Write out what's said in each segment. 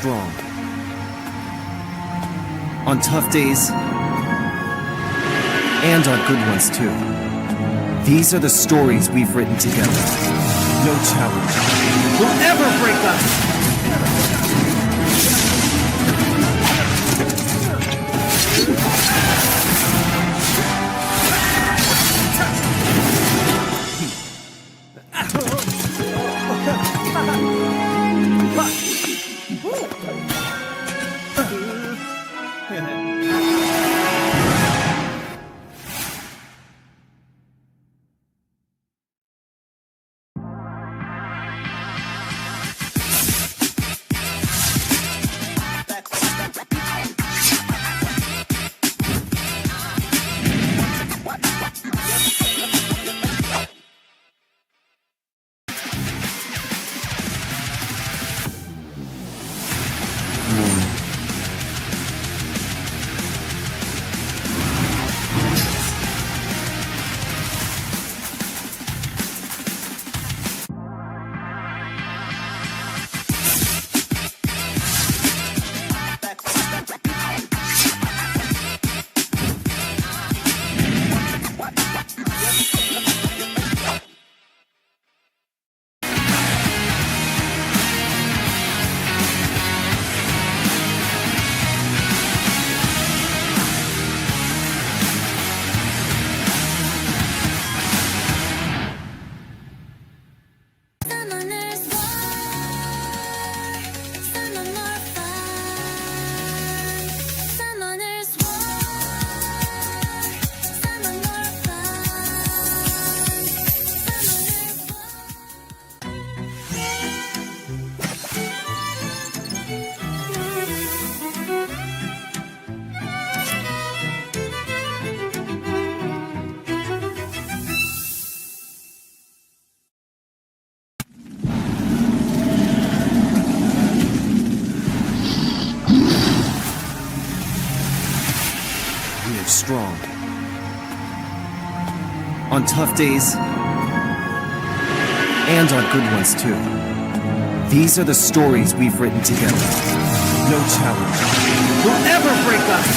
strong. On tough days, and on good ones too. These are the stories we've written together. No challenge will ever break us! Strong. On tough days, and on good ones too. These are the stories we've written together. No challenge will ever break us!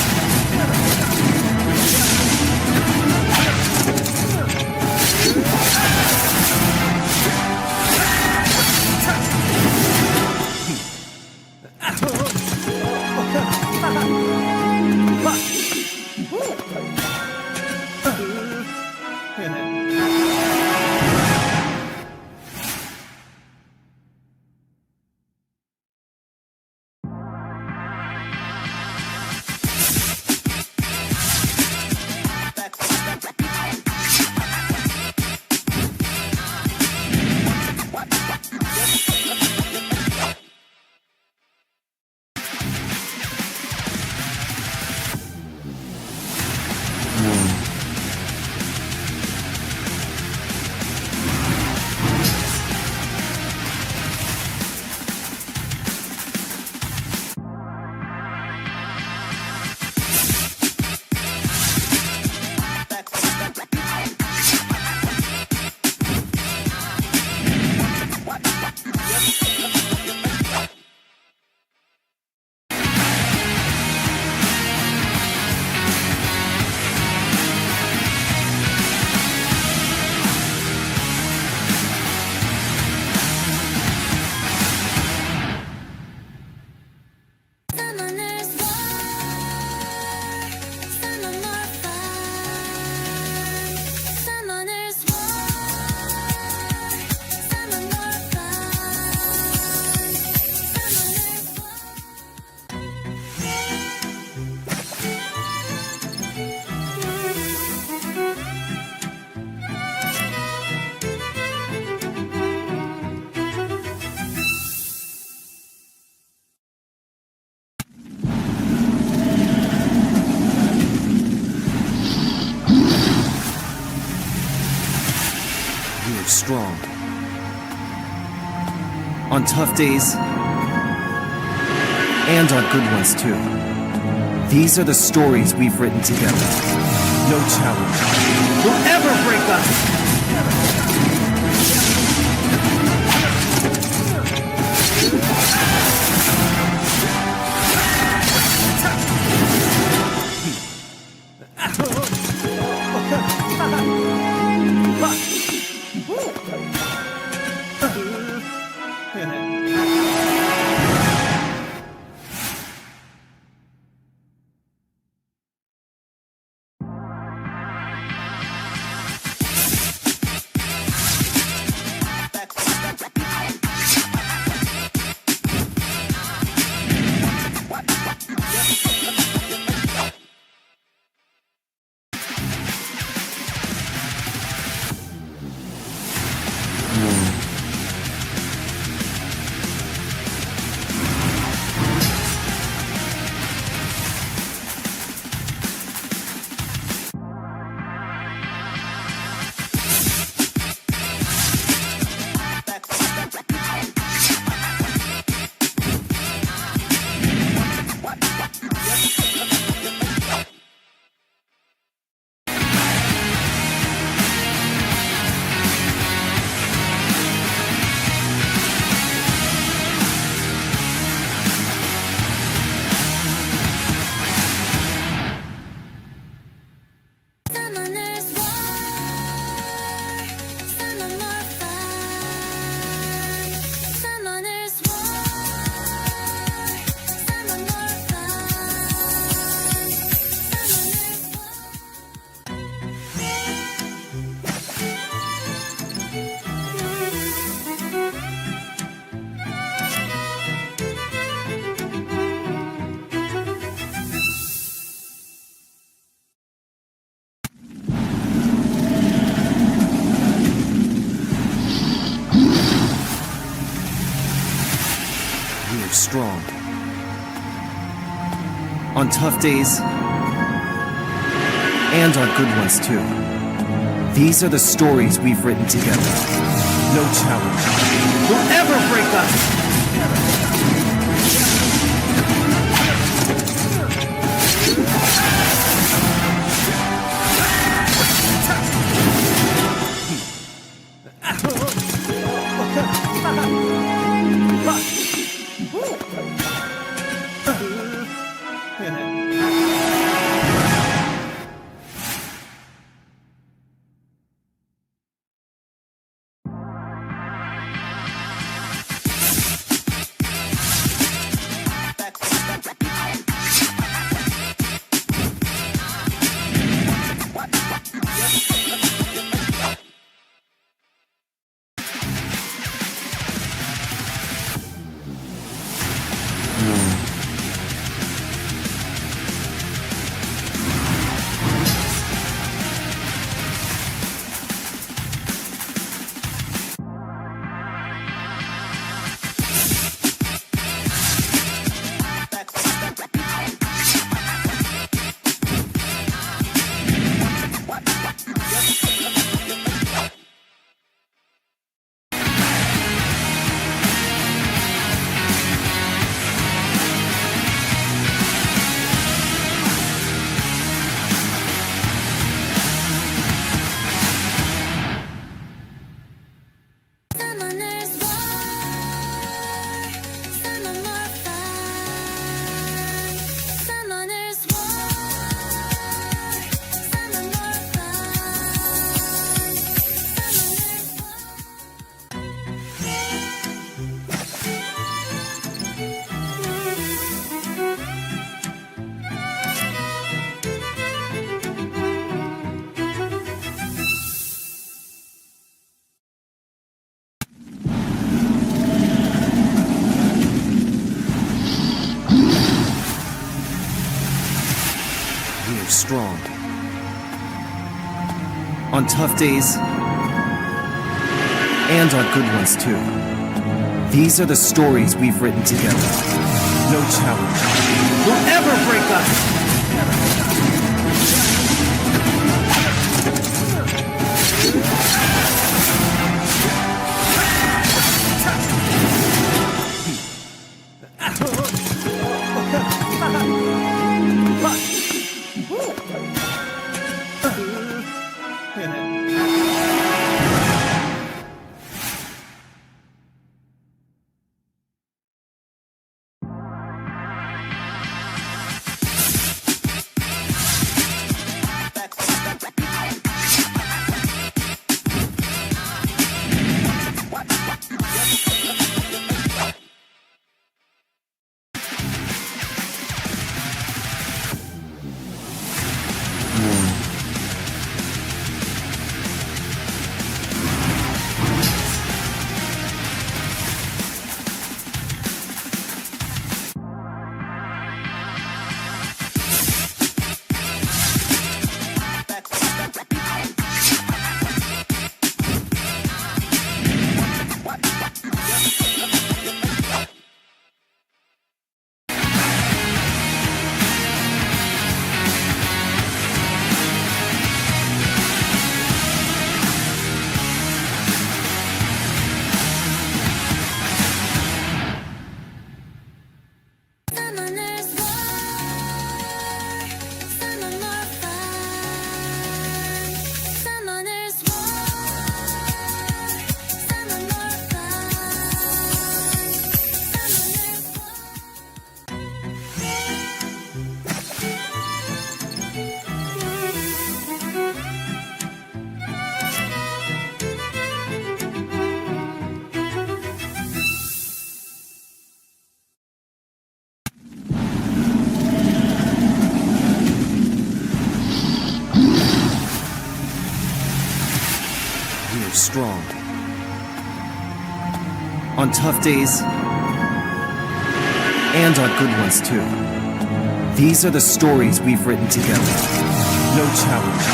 Strong. On tough days, and on good ones too. These are the stories we've written together. No challenge will ever break us! On tough days, and on good ones too. These are the stories we've written together. No challenge will ever break us! Strong. On tough days, and on good ones too. These are the stories we've written together. No challenge will ever break us! Strong. On tough days, and on good ones too. These are the stories we've written together. No challenge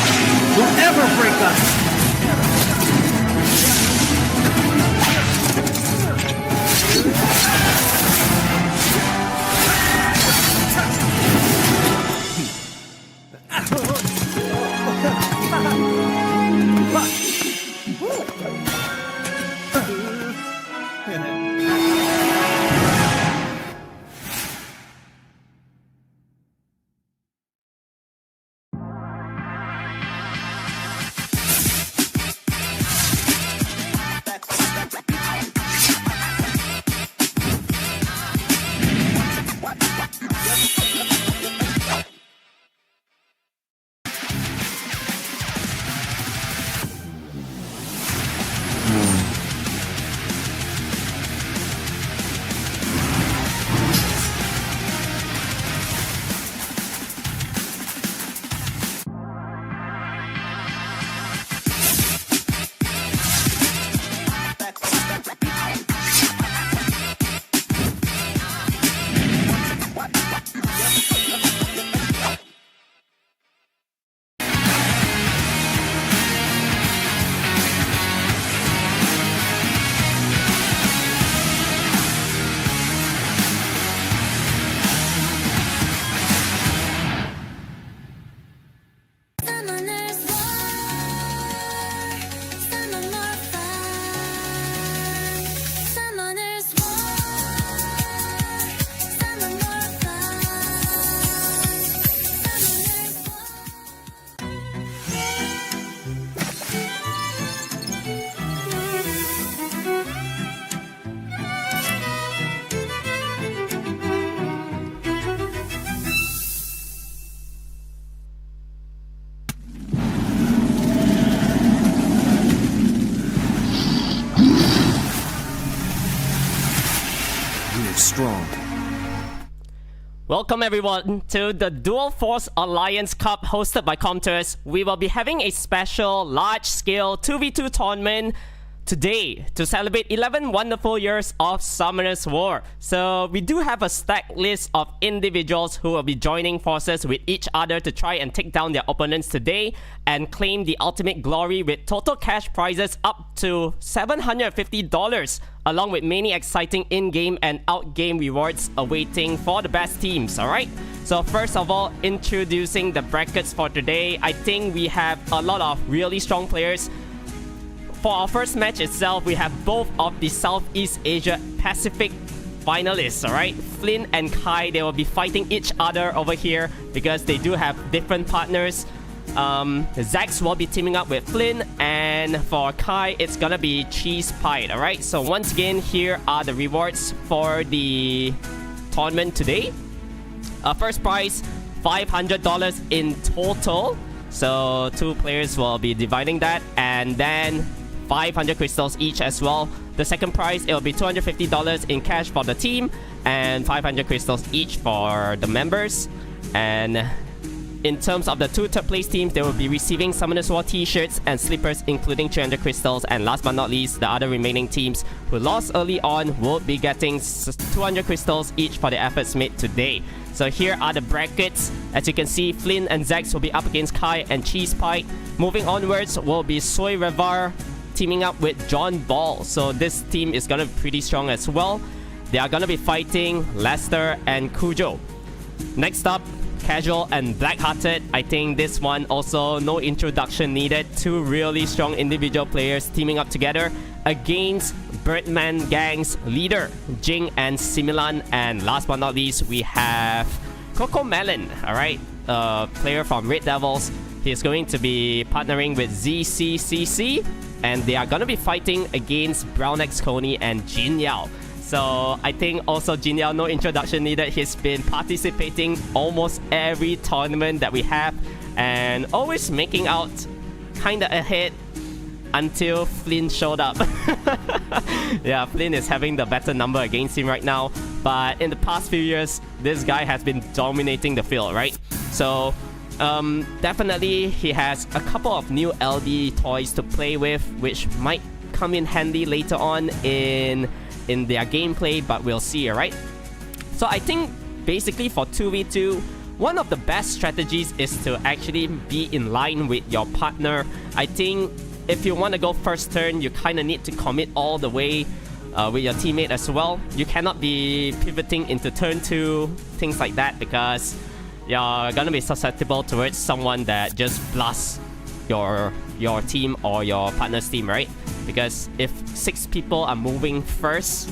will ever break us! strong. Welcome everyone to the Dual Force Alliance Cup hosted by Comtours. We will be having a special large-scale 2v2 tournament today to celebrate 11 wonderful years of Summoner's So we do have a stacked list of individuals who will be joining forces with each other to try and take down their opponents today and claim the ultimate glory with total cash prizes up to $750 along with many exciting in-game and out-game rewards awaiting for the best teams, alright? So first of all, introducing the brackets for today. I think we have a lot of really strong players. For our first match itself, we have both of the Southeast Asia Pacific finalists, alright? Flynn and Kai, they will be fighting each other over here because they do have different partners. Zax will be teaming up with Flynn, and for Kai, it's gonna be Cheese Pie, alright? So once again, here are the rewards for the tournament today. First prize, $500 in total. So two players will be dividing that, and then 500 crystals each as well. The second prize, it will be $250 in cash for the team and 500 crystals each for the members. And in terms of the two third place teams, they will be receiving Summoner's War t-shirts and slippers including 300 crystals. And last but not least, the other remaining teams who lost early on will be getting 200 crystals each for the efforts made today. So here are the brackets. As you can see, Flynn and Zax will be up against Kai and Cheese Pie. Moving onwards will be Soy Revar teaming up with John Ball. So this team is gonna be pretty strong as well. They are gonna be fighting Lester and Cujo. Next up, Casual and Blackhearted. I think this one also no introduction needed. Two really strong individual players teaming up together against Birdman Gang's leader, Jing and Similan. And last but not least, we have Coco Melon, alright? Player from Red Devils. He's going to be partnering with ZCCC, and they are going to be fighting against Brown X Coney and Jin Yao. So I think also Jin Yao, no introduction needed. He's been participating almost every tournament that we have and always making out kind of ahead until Flynn showed up. Yeah, Flynn is having the better number against him right now. But in the past few years, this guy has been dominating the field, right? So definitely he has a couple of new LD toys to play with, which might come in handy later on in their gameplay, but we'll see, alright? So I think basically for 2v2, one of the best strategies is to actually be in line with your partner. I think if you want to go first turn, you kind of need to commit all the way with your teammate as well. You cannot be pivoting into turn 2, things like that, because you're gonna be susceptible towards someone that just blasts your team or your partner's team, right? Because if 6 people are moving first,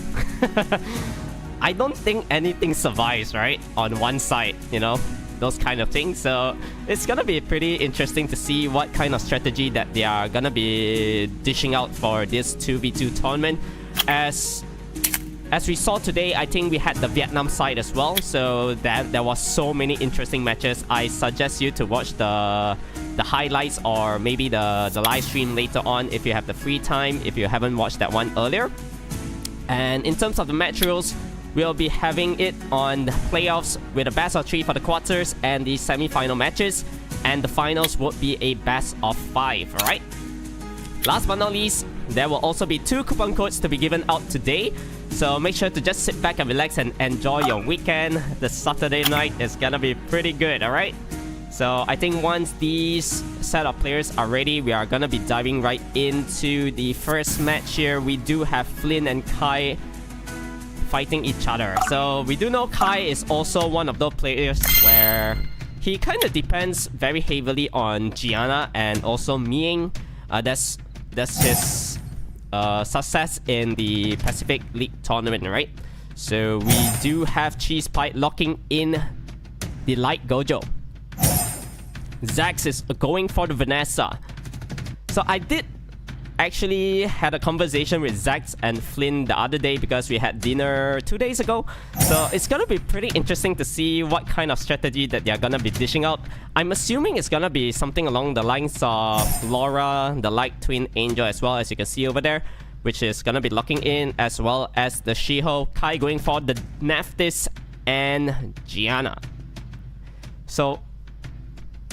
I don't think anything survives, right? On one side, you know, those kind of things. So it's gonna be pretty interesting to see what kind of strategy that they are gonna be dishing out for this 2v2 tournament. As we saw today, I think we had the Vietnam side as well, so there was so many interesting matches. I suggest you to watch the highlights or maybe the live stream later on if you have the free time, if you haven't watched that one earlier. And in terms of the match rules, we'll be having it on the playoffs with a best of 3 for the quarters and the semi-final matches, and the finals would be a best of 5, alright? Last but not least, there will also be 2 coupon codes to be given out today. So make sure to just sit back and relax and enjoy your weekend. The Saturday night is gonna be pretty good, alright? So I think once these set of players are ready, we are gonna be diving right into the first match here. We do have Flynn and Kai fighting each other. So we do know Kai is also one of those players where he kind of depends very heavily on Gianna and also Ming. That's his success in the Pacific League tournament, right? So we do have Cheese Pie locking in the Light Gojo. Zax is going for the Vanessa. So I did actually had a conversation with Zax and Flynn the other day because we had dinner 2 days ago. So it's gonna be pretty interesting to see what kind of strategy that they're gonna be dishing out. I'm assuming it's gonna be something along the lines of Laura, the Light Twin Angel as well, as you can see over there, which is gonna be locking in, as well as the Shiho. Kai going for the Nephthys and Gianna. So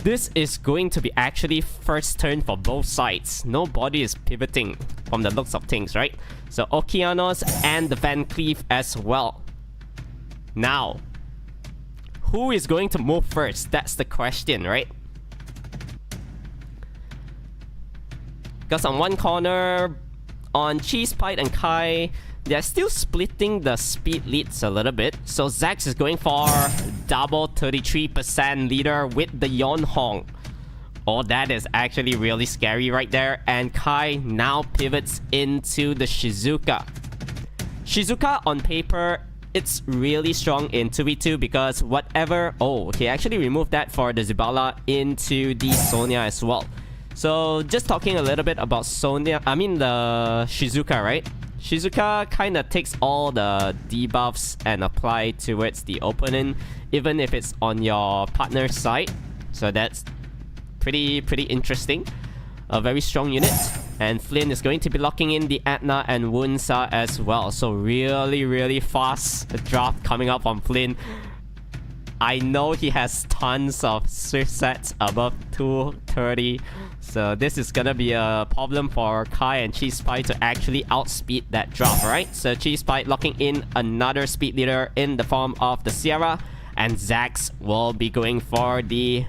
this is going to be actually first turn for both sides. Nobody is pivoting from the looks of things, right? So Okeanos and the Van Cleef as well. Now, who is going to move first? That's the question, right? Because on one corner, on Cheese Pite and Kai, they're still splitting the speed leads a little bit. So Zax is going for double 33% leader with the Yonhong. Oh, that is actually really scary right there. And Kai now pivots into the Shizuka. Shizuka on paper, it's really strong in 2v2 because whatever... Oh, he actually removed that for the Zibala into the Sonya as well. So just talking a little bit about the Shizuka, right? Shizuka kind of takes all the debuffs and apply towards the opponent, even if it's on your partner's side. So that's pretty interesting. A very strong unit. And Flynn is going to be locking in the Atna and Wunsa as well. So really fast draft coming up on Flynn. I know he has tons of Swift sets above 230. So this is gonna be a problem for Kai and Cheese Pie to actually outspeed that drop, right? So Cheese Pie locking in another speed leader in the form of the Sierra. And Zax will be going for the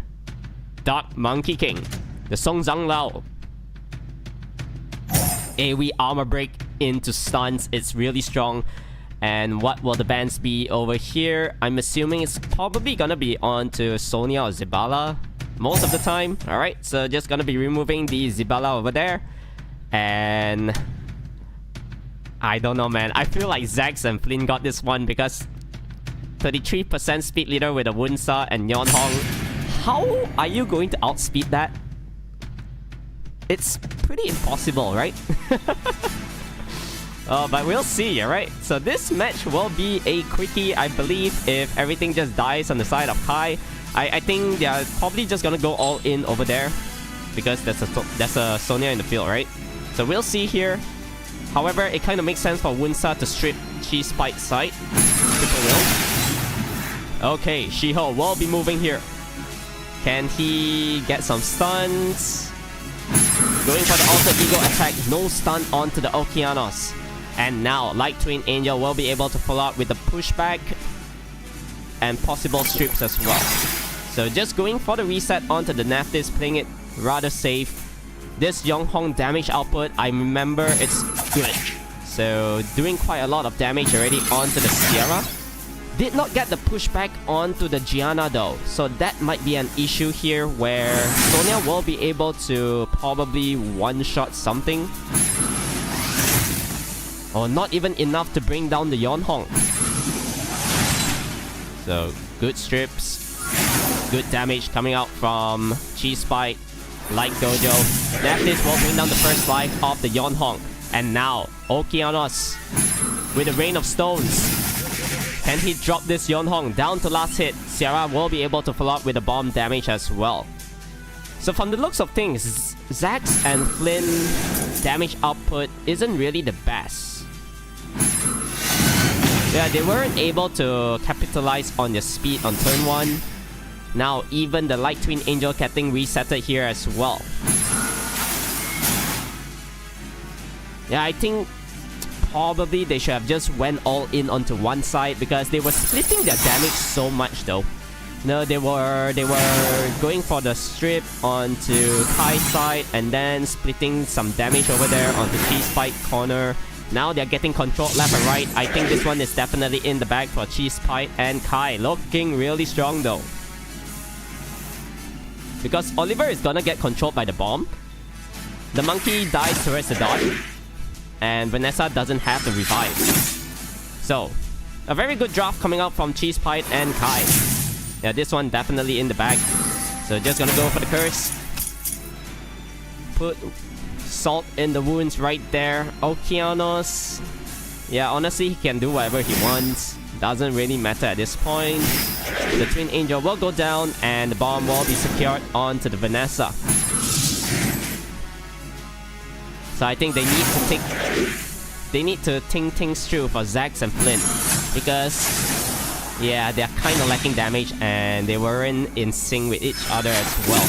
Dark Monkey King, the Song Zhang Lao. AoE armor break into stuns. It's really strong. And what will the bans be over here? I'm assuming it's probably gonna be on to Sonya or Zibala most of the time. Alright, so just gonna be removing the Zibala over there. And I don't know, man. I feel like Zax and Flynn got this one because 33% speed leader with a Wunsa and Yonhong. How are you going to outspeed that? It's pretty impossible, right? But we'll see, alright? So this match will be a quickie, I believe, if everything just dies on the side of Kai. I think they're probably just gonna go all in over there because there's a Sonya in the field, right? So we'll see here. However, it kind of makes sense for Wunsa to strip Cheese Pite's side. Triple will. Okay, Shiho will be moving here. Can he get some stuns? Going for the Alter Ego attack. No stun onto the Okeanos. And now, Light Twin Angel will be able to follow up with the pushback and possible strips as well. So just going for the reset onto the Nephthys, playing it rather safe. This Yonhong damage output, I remember it's good. So doing quite a lot of damage already onto the Sierra. Did not get the pushback onto the Gianna though. So that might be an issue here where Sonya will be able to probably one-shot something. Or not even enough to bring down the Yonhong. So good strips. Good damage coming out from Cheese Spike. Like Gojo. Nephthys will bring down the first life of the Yonhong. And now, Okeanos with a Rain of Stones. Can he drop this Yonhong down to last hit? Sierra will be able to follow up with a bomb damage as well. So from the looks of things, Zax and Flynn damage output isn't really the best. Yeah, they weren't able to capitalize on their speed on turn 1. Now even the Light Twin Angel getting resetted here as well. Yeah, I think probably they should have just went all in onto one side because they were splitting their damage so much though. No, they were going for the strip onto Kai's side and then splitting some damage over there onto Cheese Spike corner. Now they're getting controlled left and right. I think this one is definitely in the bag for Cheese Spike and Kai. Looking really strong though. Because Oliver is gonna get controlled by the bomb. The monkey dies towards the dodge. And Vanessa doesn't have the revive. So, a very good draft coming out from Cheese Pite and Kai. Yeah, this one definitely in the bag. So just gonna go for the curse. Put salt in the wounds right there. Okeanos. Yeah, honestly, he can do whatever he wants. Doesn't really matter at this point. The Twin Angel will go down and the bomb will be secured onto the Vanessa. So I think they need to take they need to think things through for Zax and Flynn. Because, yeah, they're kind of lacking damage and they weren't in sync with each other as well.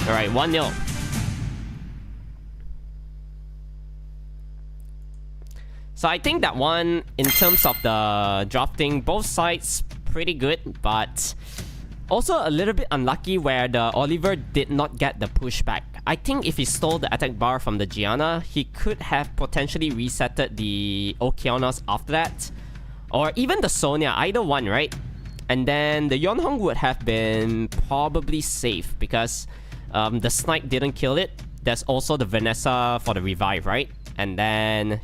Alright, 1-0. So I think that one, in terms of the drafting, both sides pretty good, but also a little bit unlucky where the Oliver did not get the pushback. I think if he stole the attack bar from the Gianna, he could have potentially resetted the Okeanos after that. Or even the Sonya, either one, right? And then the Yonhong would have been probably safe because the Snipe didn't kill it. There's also the Vanessa for the revive, right? And then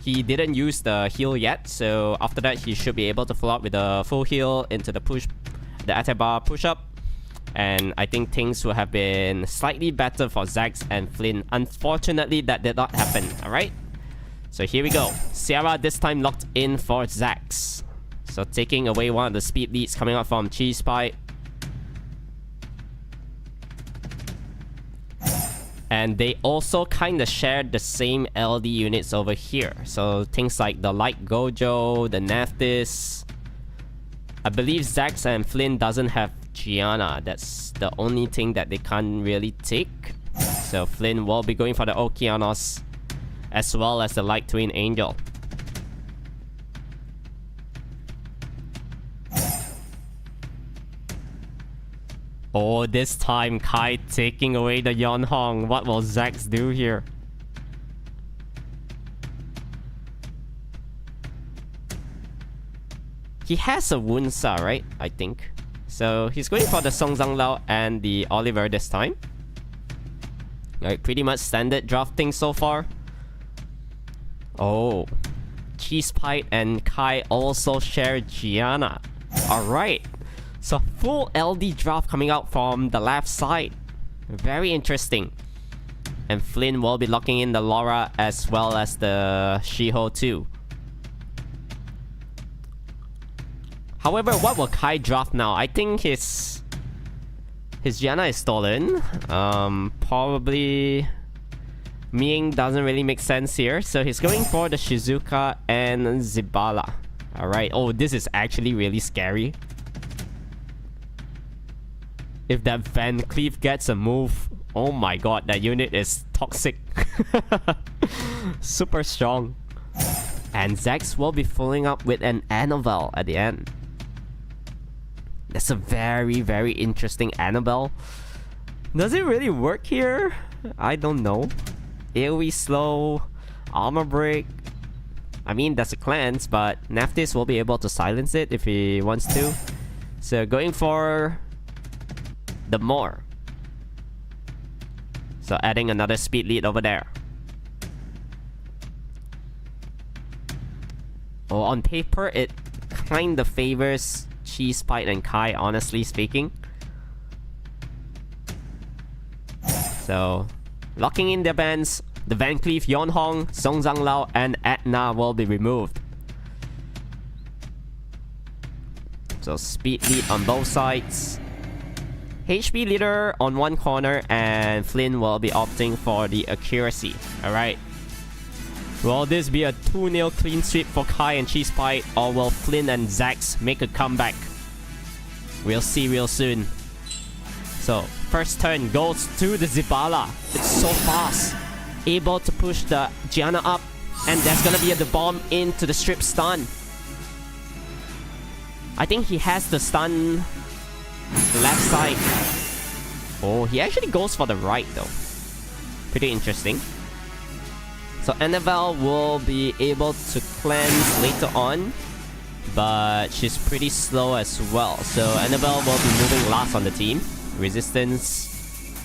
he didn't use the heal yet, so after that he should be able to follow up with a full heal into the attack bar push up. And I think things would have been slightly better for Zax and Flynn. Unfortunately, that did not happen, alright? So here we go. Sierra this time locked in for Zax. So taking away one of the speed leads coming out from Cheese Pie. And they also kind of shared the same LD units over here. So things like the Light Gojo, the Naftis. I believe Zax and Flynn doesn't have Gianna. That's the only thing that they can't really take. So Flynn will be going for the Okeanos as well as the Light Twin Angel. Oh, this time Kai taking away the Yonhong. What will Zax do here? He has a Wunsa, right? I think. So he's going for the Song Zhanglao and the Oliver this time. Alright, pretty much standard drafting so far. Oh. Cheese Pie and Kai also share Gianna. Alright. So full LD draft coming out from the left side. Very interesting. And Flynn will be locking in the Laura as well as the Shiho too. However, what will Kai draft now? I think his Gianna is stolen. Probably Ming doesn't really make sense here. So he's going for the Shizuka and Zibala. Alright. Oh, this is actually really scary. If that Van Cleef gets a move, oh my god, that unit is toxic. Super strong. And Zax will be following up with an Annabelle at the end. That's a very, very interesting Annabelle. Does it really work here? I don't know. AoE slow, armor break. I mean, that's a cleanse, but Naftis will be able to silence it if he wants to. So going for the more. So adding another speed lead over there. Oh, on paper it kinda favors Cheese Pie and Kai, honestly speaking. So locking in their bands, the Van Cleef, Yonhong, Song Zhanglao, and Etna will be removed. So speed lead on both sides. HP leader on one corner, and Flynn will be opting for the accuracy. Alright. Will this be a 2-0 clean sweep for Kai and Cheese Pie, or will Flynn and Zax make a comeback? We'll see real soon. So, first turn goes to the Zibala. It's so fast. Able to push the Gianna up, and there's gonna be the bomb into the strip stun. I think he has the stun left side. Oh, he actually goes for the right though. Pretty interesting. So Annabelle will be able to cleanse later on, but she's pretty slow as well. So Annabelle will be moving last on the team. Resistance.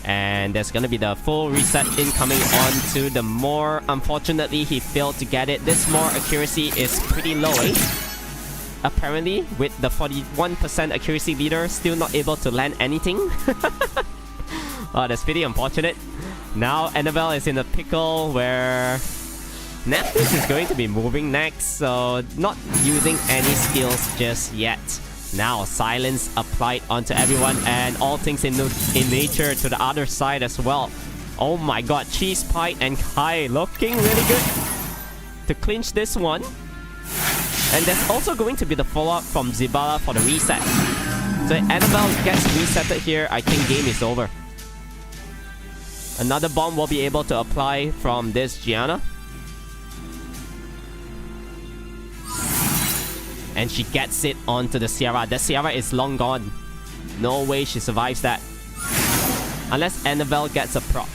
And there's gonna be the full reset incoming onto the more. Unfortunately, he failed to get it. This more accuracy is pretty low, eh? Apparently, with the 41% accuracy leader, still not able to land anything. Oh, that's pretty unfortunate. Now, Annabelle is in a pickle where Naftis is going to be moving next, so not using any skills just yet. Now, silence applied onto everyone, and all things in nature to the other side as well. Oh my god, Cheese Pie and Kai looking really good to clinch this one. And there's also going to be the follow-up from Zibala for the reset. So if Annabelle gets resetted here, I think game is over. Another bomb will be able to apply from this Gianna. And she gets it onto the Sierra. The Sierra is long gone. No way she survives that. Unless Annabelle gets a proc.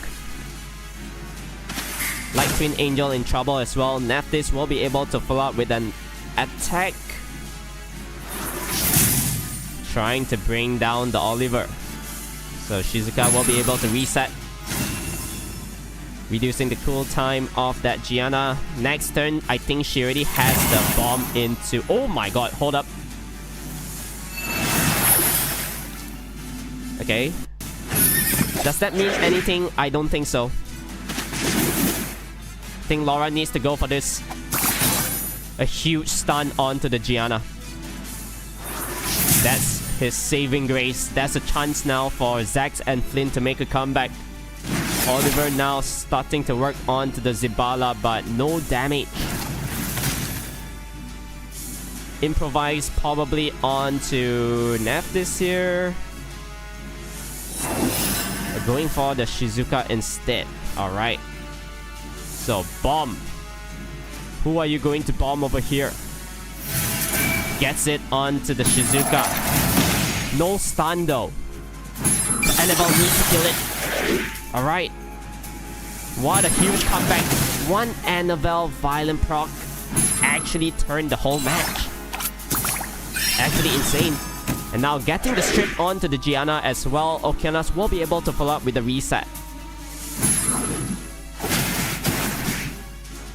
Like Twin Angel in trouble as well. Nephthys will be able to follow up with an attack. Trying to bring down the Oliver. So Shizuka will be able to reset. Reducing the cool time of that Gianna. Next turn, I think she already has the bomb into... Oh my god, hold up. Okay. Does that mean anything? I don't think so. I think Laura needs to go for this. A huge stun onto the Gianna. That's his saving grace. That's a chance now for Zax and Flynn to make a comeback. Oliver now starting to work onto the Zibala, but no damage. Improvise probably onto Nephthys here. We're going for the Shizuka instead. Alright. So, bomb. Who are you going to bomb over here? Gets it onto the Shizuka. No stun though. Annabelle needs to kill it. Alright. What a huge comeback. One Annabelle Violent proc actually turned the whole match. Actually insane. And now getting the strip onto the Gianna as well. Okeanos will be able to follow up with the reset.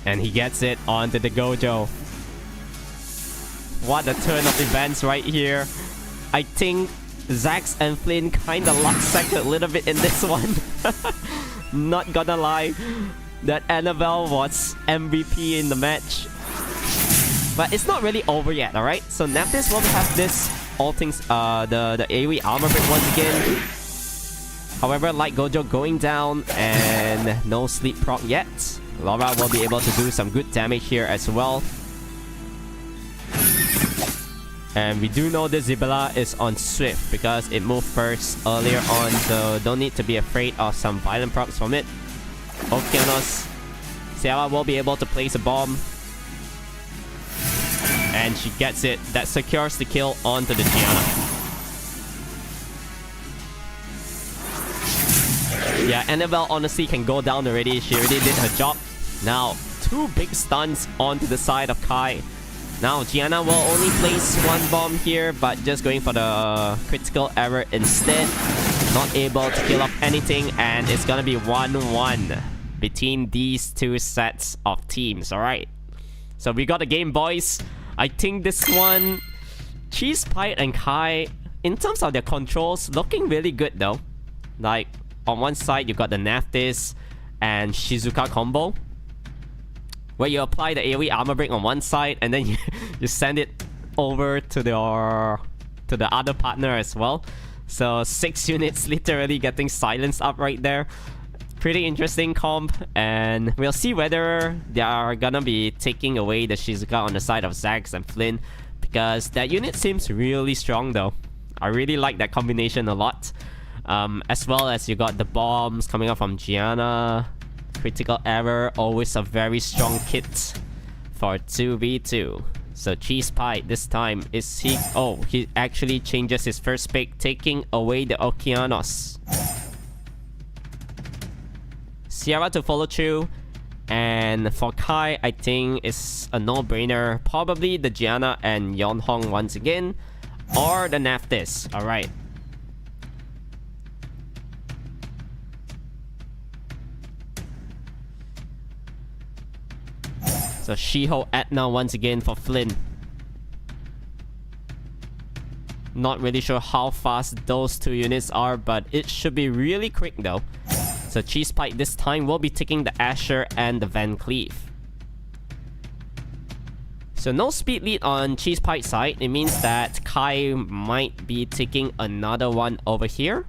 And he gets it onto the Gojo. What a turn of events right here. I think Zax and Flynn kinda luck-sacked a little bit in this one. Not gonna lie. That Annabelle was MVP in the match. But it's not really over yet, alright? So Nephthys will have this all things the AoE armor break once again. However, Light Gojo going down and no sleep proc yet. Laura will be able to do some good damage here as well. And we do know the Zibala is on Swift because it moved first earlier on, so don't need to be afraid of some violent procs from it. Okeanos, Sierra will be able to place a bomb. And she gets it. That secures the kill onto the Gianna. Yeah, Annabelle honestly can go down already. She already did her job. Now, two big stuns onto the side of Kai. Now, Gianna will only place one bomb here, but just going for the critical error instead. Not able to kill off anything, and it's gonna be 1-1 between these two sets of teams, alright? So we got a game, boys. I think this one, Cheese Pie and Kai, in terms of their controls, looking really good though. Like, on one side, you got the Nephthys and Shizuka combo, where you apply the AoE armor break on one side and then you send it over to the other partner as well. So 6 units literally getting silenced up right there. Pretty interesting comp, and we'll see whether they are gonna be taking away the Shizuka on the side of Zax and Flynn, because that unit seems really strong though. I really like that combination a lot. As well as you got the bombs coming up from Gianna. Critical error, always a very strong kit for 2v2. So Cheese Pie this time, is he... Oh, he actually changes his first pick, taking away the Okeanos. Sierra to follow through. And for Kai, I think it's a no-brainer. Probably the Gianna and Yeonhong once again. Or the Nephthys. Alright. So Shiho Etna once again for Flynn. Not really sure how fast those two units are, but it should be really quick though. So Cheese Pie this time will be taking the Asher and the Van Cleef. So no speed lead on Cheese Pie's side. It means that Kai might be taking another one over here.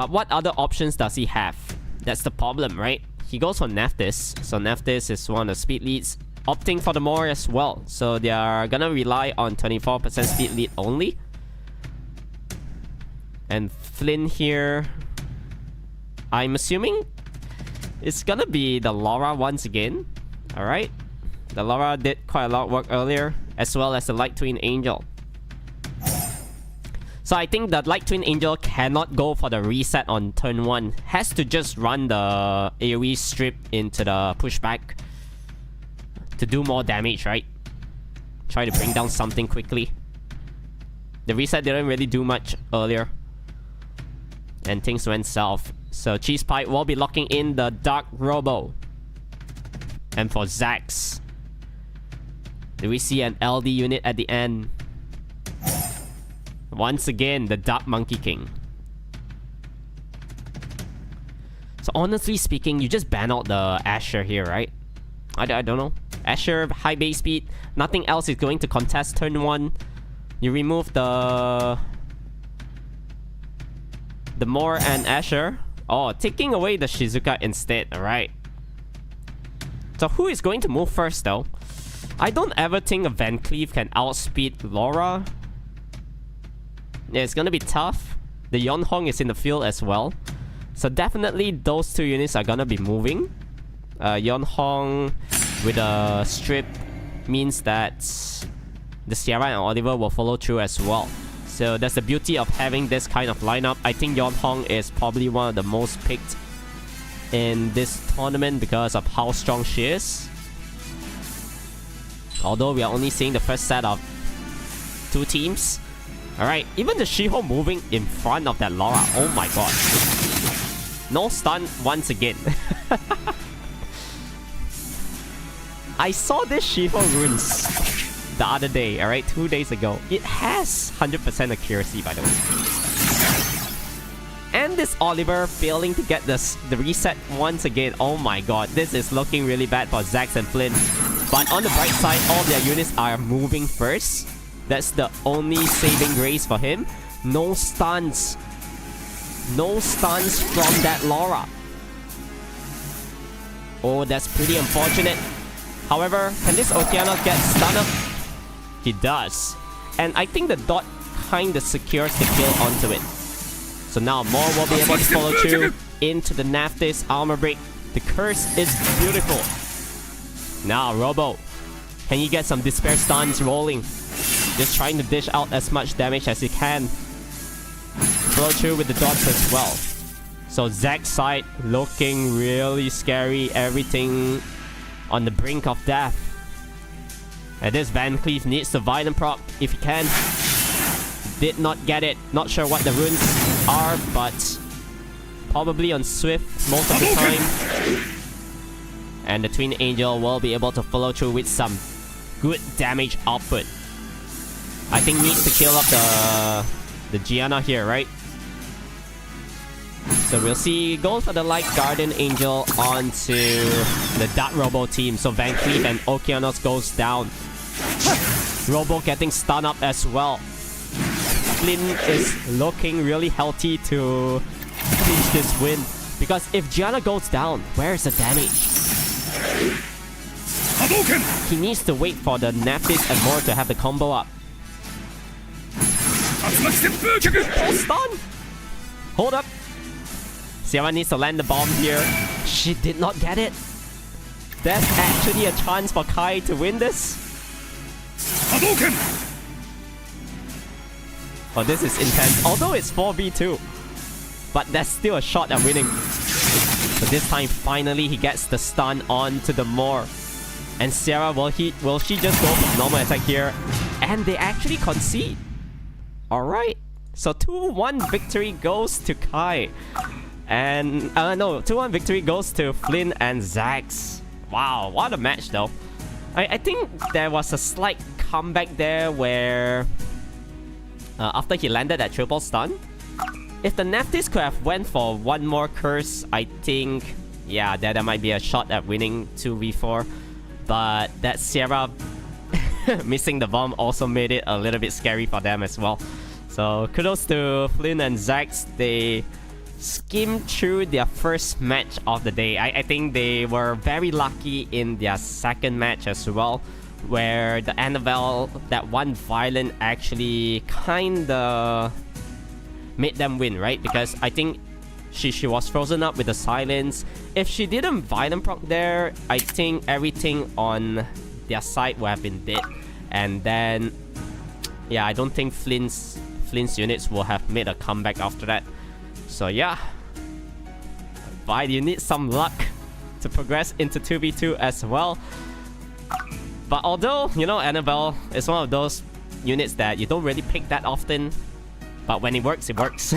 But what other options does he have? That's the problem, right? He goes for Nephthys. So Nephthys is one of the speed leads, opting for the Moor as well. So they are gonna rely on 24% speed lead only. And Flynn here, I'm assuming it's gonna be the Laura once again. Alright. The Laura did quite a lot of work earlier, as well as the Light Twin Angel. So I think the Light Twin Angel cannot go for the reset on turn 1. Has to just run the AoE strip into the pushback to do more damage, right? Try to bring down something quickly. The reset didn't really do much earlier, and things went south. So Cheese Pie will be locking in the Dark Robo. And for Zax, do we see an LD unit at the end? Once again, the Dark Monkey King. So honestly speaking, you just ban out the Asher here, right? I don't know. Asher, high base speed. Nothing else is going to contest turn 1. You remove the Moor and Asher. Oh, taking away the Shizuka instead, alright. So who is going to move first though? I don't ever think a Van Cleef can outspeed Laura. Yeah, it's gonna be tough. The Yonhong is in the field as well. So definitely those two units are gonna be moving. Yonhong with a strip means that the Sierra and Oliver will follow through as well. So that's the beauty of having this kind of lineup. I think Yonhong is probably one of the most picked in this tournament because of how strong she is. Although we are only seeing the first set of 2 teams. Alright, even the She-Ho moving in front of that Laura. Oh my god. No stun once again. I saw this She-Ho runes the other day, alright, 2 days ago. It has 100% accuracy, by the way. And this Oliver failing to get the reset once again. Oh my god, this is looking really bad for Zax and Flynn. But on the bright side, all their units are moving first. That's the only saving grace for him. No stuns. No stuns from that Laura. Oh, that's pretty unfortunate. However, can this Okeanos get stunned up? He does. And I think the dot kinda secures the kill onto it. So now Moor will be able to follow through into the Nephthys armor break. The curse is beautiful. Now Robo, can you get some despair stuns rolling? Just trying to dish out as much damage as he can. Follow through with the dots as well. So Zack's side looking really scary. Everything on the brink of death. And this Van Cleef needs the Violent proc if he can. Did not get it. Not sure what the runes are, but probably on Swift most of the time. And the Twin Angel will be able to follow through with some good damage output. I think needs to kill up the Gianna here, right? So we'll see. Goes for the Light Guardian Angel onto the Dark Robo team. So Van Cleef and Okeanos goes down. Robo getting stunned up as well. Flynn is looking really healthy to clinch this win. Because if Gianna goes down, where is the damage? He needs to wait for the Nephthys and Moor to have the combo up. Oh, stun! Hold up. Sierra needs to land the bomb here. She did not get it. There's actually a chance for Kai to win this. Oh, this is intense. Although it's 4v2. But that's still a shot at winning. But this time, finally, he gets the stun onto the Moor. And Sierra, will she just go for normal attack here? And they actually concede. Alright. So 2-1 victory goes to Kai. And, no, 2-1 victory goes to Flynn and Zax. Wow, what a match though. I think there was a slight comeback there where... after he landed that triple stun. If the Nephthys could have went for one more curse, I think... yeah, there might be a shot at winning 2v4. But that Sierra missing the bomb also made it a little bit scary for them as well. So kudos to Flynn and Zax. They skim through their first match of the day. I think they were very lucky in their second match as well, where the Annabelle, that one violent, actually kinda made them win, right? Because I think she was frozen up with the silence. If she didn't violent proc there, I think everything on their side would have been dead. And then, yeah, I don't think Flint's units will have made a comeback after that. So yeah, but you need some luck to progress into 2v2 as well. But although, you know, Annabelle is one of those units that you don't really pick that often, but when it works, it works.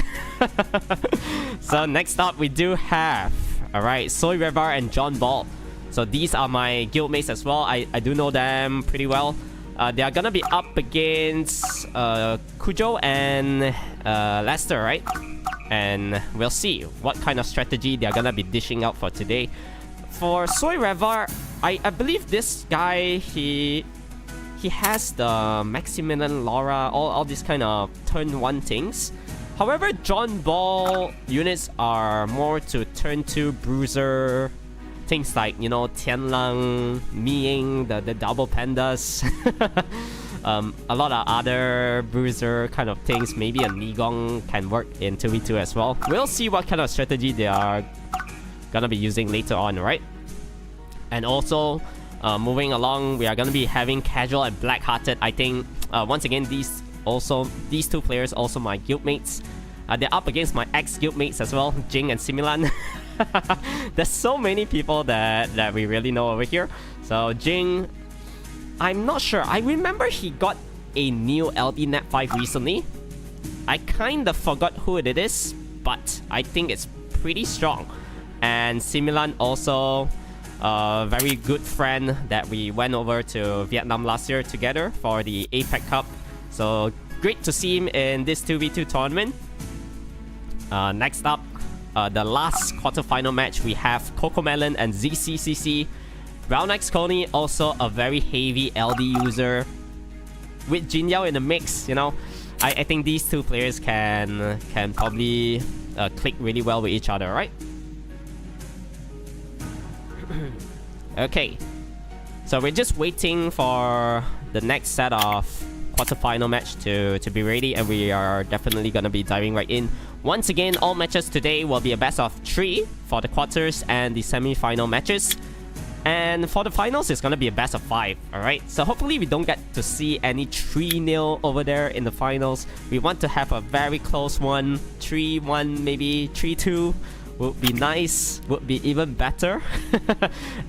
So next up, we do have, alright, Soy Revar and John Ball. So these are my guildmates as well. I do know them pretty well. They are gonna be up against Kujo and Lester, right? And we'll see what kind of strategy they're gonna be dishing out for today. For Soy Revar, I believe this guy, he has the Maximilian Laura, all these kind of turn 1 things. However, John Ball units are more to turn 2 bruiser, things like, you know, Tianlang, Miying, the double pandas. A lot of other bruiser kind of things. Maybe a Nigong can work in 2v2 as well. We'll see what kind of strategy they are gonna be using later on, right? And also, moving along, we are gonna be having Casual and Black-Hearted. I think, once again, these two players also my guildmates. They're up against my ex-guildmates as well, Jing and Similan. There's so many people that we really know over here. So Jing, I'm not sure. I remember he got a new LD Net 5 recently. I kinda forgot who it is, but I think it's pretty strong. And Similan also, a very good friend that we went over to Vietnam last year together for the APEC Cup. So great to see him in this 2v2 tournament. Next up, the last quarterfinal match, we have Cocomelon and ZCCC. Brown X Coney, also a very heavy LD user. With Jin Yao in the mix, you know, I think these two players can probably click really well with each other, right? Okay, so we're just waiting for the next set of quarterfinal match to be ready, and we are definitely gonna be diving right in. Once again, all matches today will be a best of 3 for the quarters and the semi-final matches. And for the finals, it's gonna be a best of 5, alright? So hopefully we don't get to see any 3-0 over there in the finals. We want to have a very close one, 3-1, maybe 3-2. Would be nice, would be even better.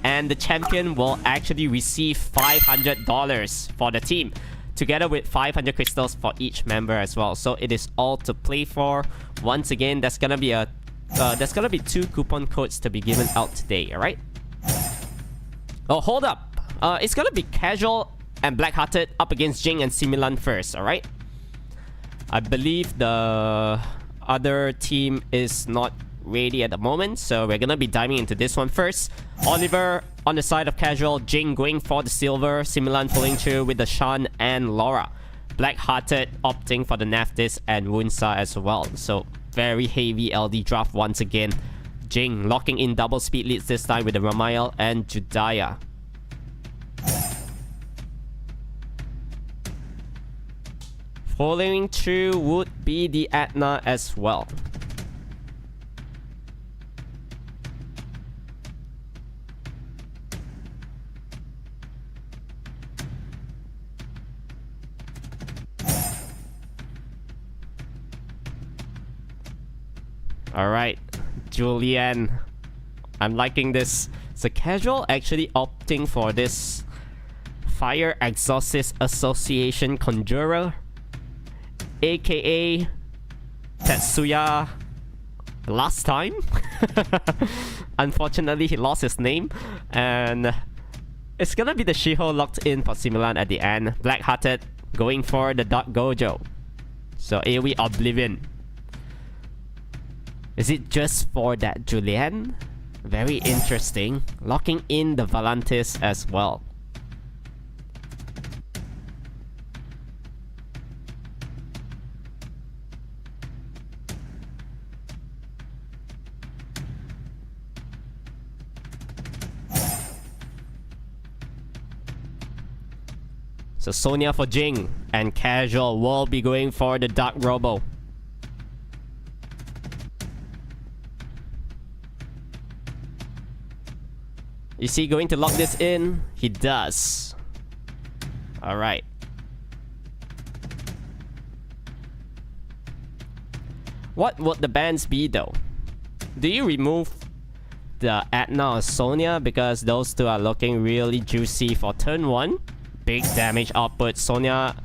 And the champion will actually receive $500 for the team, together with 500 crystals for each member as well. So it is all to play for. Once again, there's gonna be 2 coupon codes to be given out today, alright? Oh, hold up. It's gonna be Casual and Black-Hearted up against Jing and Similan first, alright? I believe the other team is not ready at the moment, so we're gonna be diving into this one first. Oliver on the side of Casual, Jing going for the silver, Similan pulling through with the Shan and Laura. Black-Hearted opting for the Naftis and Wunsa as well. So very heavy LD draft once again. Jing locking in double speed leads this time with the Ramael and Judaya. Following through would be the Atna as well. Alright, Julian. I'm liking this. So Casual actually opting for this Fire Exorcist Association Conjurer, aka Tetsuya last time. Unfortunately, he lost his name. And it's gonna be the Shiho locked in for Similan at the end. Black-Hearted going for the Dark Gojo. So AoE Oblivion. Is it just for that Julian? Very interesting. Locking in the Valantis as well. So Sonya for Jing, and Casual will be going for the Dark Robo. Is he going to lock this in? He does. Alright. What would the bans be though? Do you remove the Atna or Sonya because those two are looking really juicy for turn 1? Big damage output. Sonya,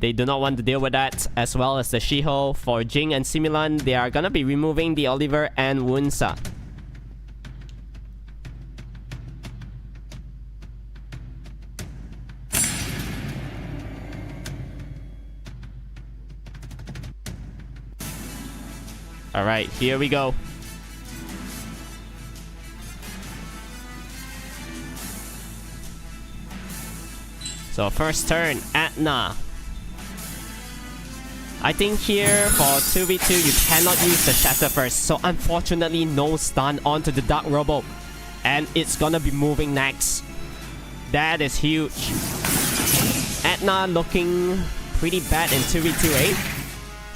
they do not want to deal with that, as well as the Shiho. For Jing and Similan, they are gonna be removing the Oliver and Wunsa. Alright, here we go. So first turn, Atna. I think here for 2v2 you cannot use the Shatter first. So unfortunately no stun onto the Dark Robo. And it's gonna be moving next. That is huge. Atna looking pretty bad in 2v2,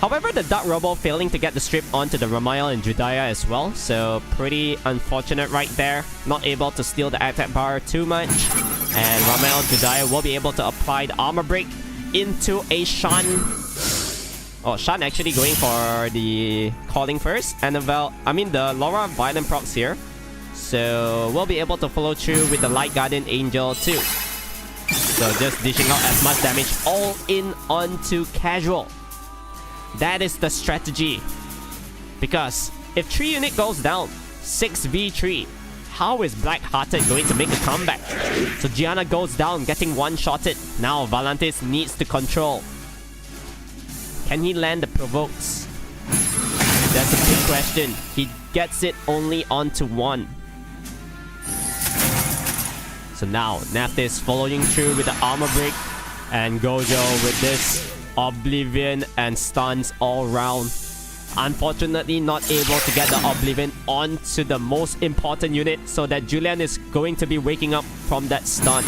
However, the Dark Robo failing to get the strip onto the Ramael and Judaya as well. So pretty unfortunate right there. Not able to steal the attack bar too much. And Ramael and Judaya will be able to apply the armor break into a Shan. Oh, Shan actually going for the calling first. Annabelle, the Laura Violent procs here. So we'll be able to follow through with the Light Guardian Angel too. So just dishing out as much damage all in onto Casual. That is the strategy. Because if 3 unit goes down, 6v3, how is Black-Hearted going to make a comeback? So Gianna goes down, getting one-shotted. Now Valantis needs to control. Can he land the provokes? That's a big question. He gets it only onto 1. So now Naftis following through with the armor break, and Gojo with this Oblivion and stuns all round. Unfortunately not able to get the Oblivion onto the most important unit, so that Julian is going to be waking up from that stun.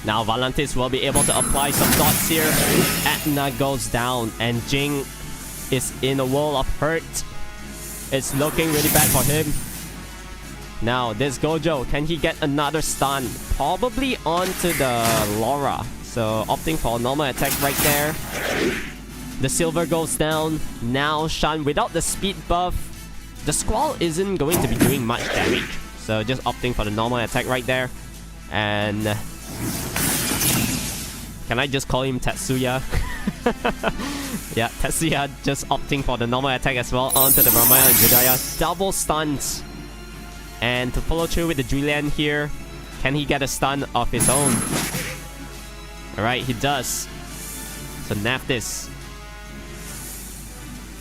Now Valantis will be able to apply some dots here. Atna goes down and Jing is in a world of hurt. It's looking really bad for him. Now this Gojo, can he get another stun? Probably onto the Laura. So opting for a normal attack right there. The silver goes down. Now Shan without the speed buff. The Squall isn't going to be doing much damage. So just opting for the normal attack right there. And can I just call him Tetsuya? Yeah, Tetsuya just opting for the normal attack as well onto the Ramaya and Judaya. Double stuns. And to follow through with the Julian here, can he get a stun of his own? Alright, he does. So Naftis.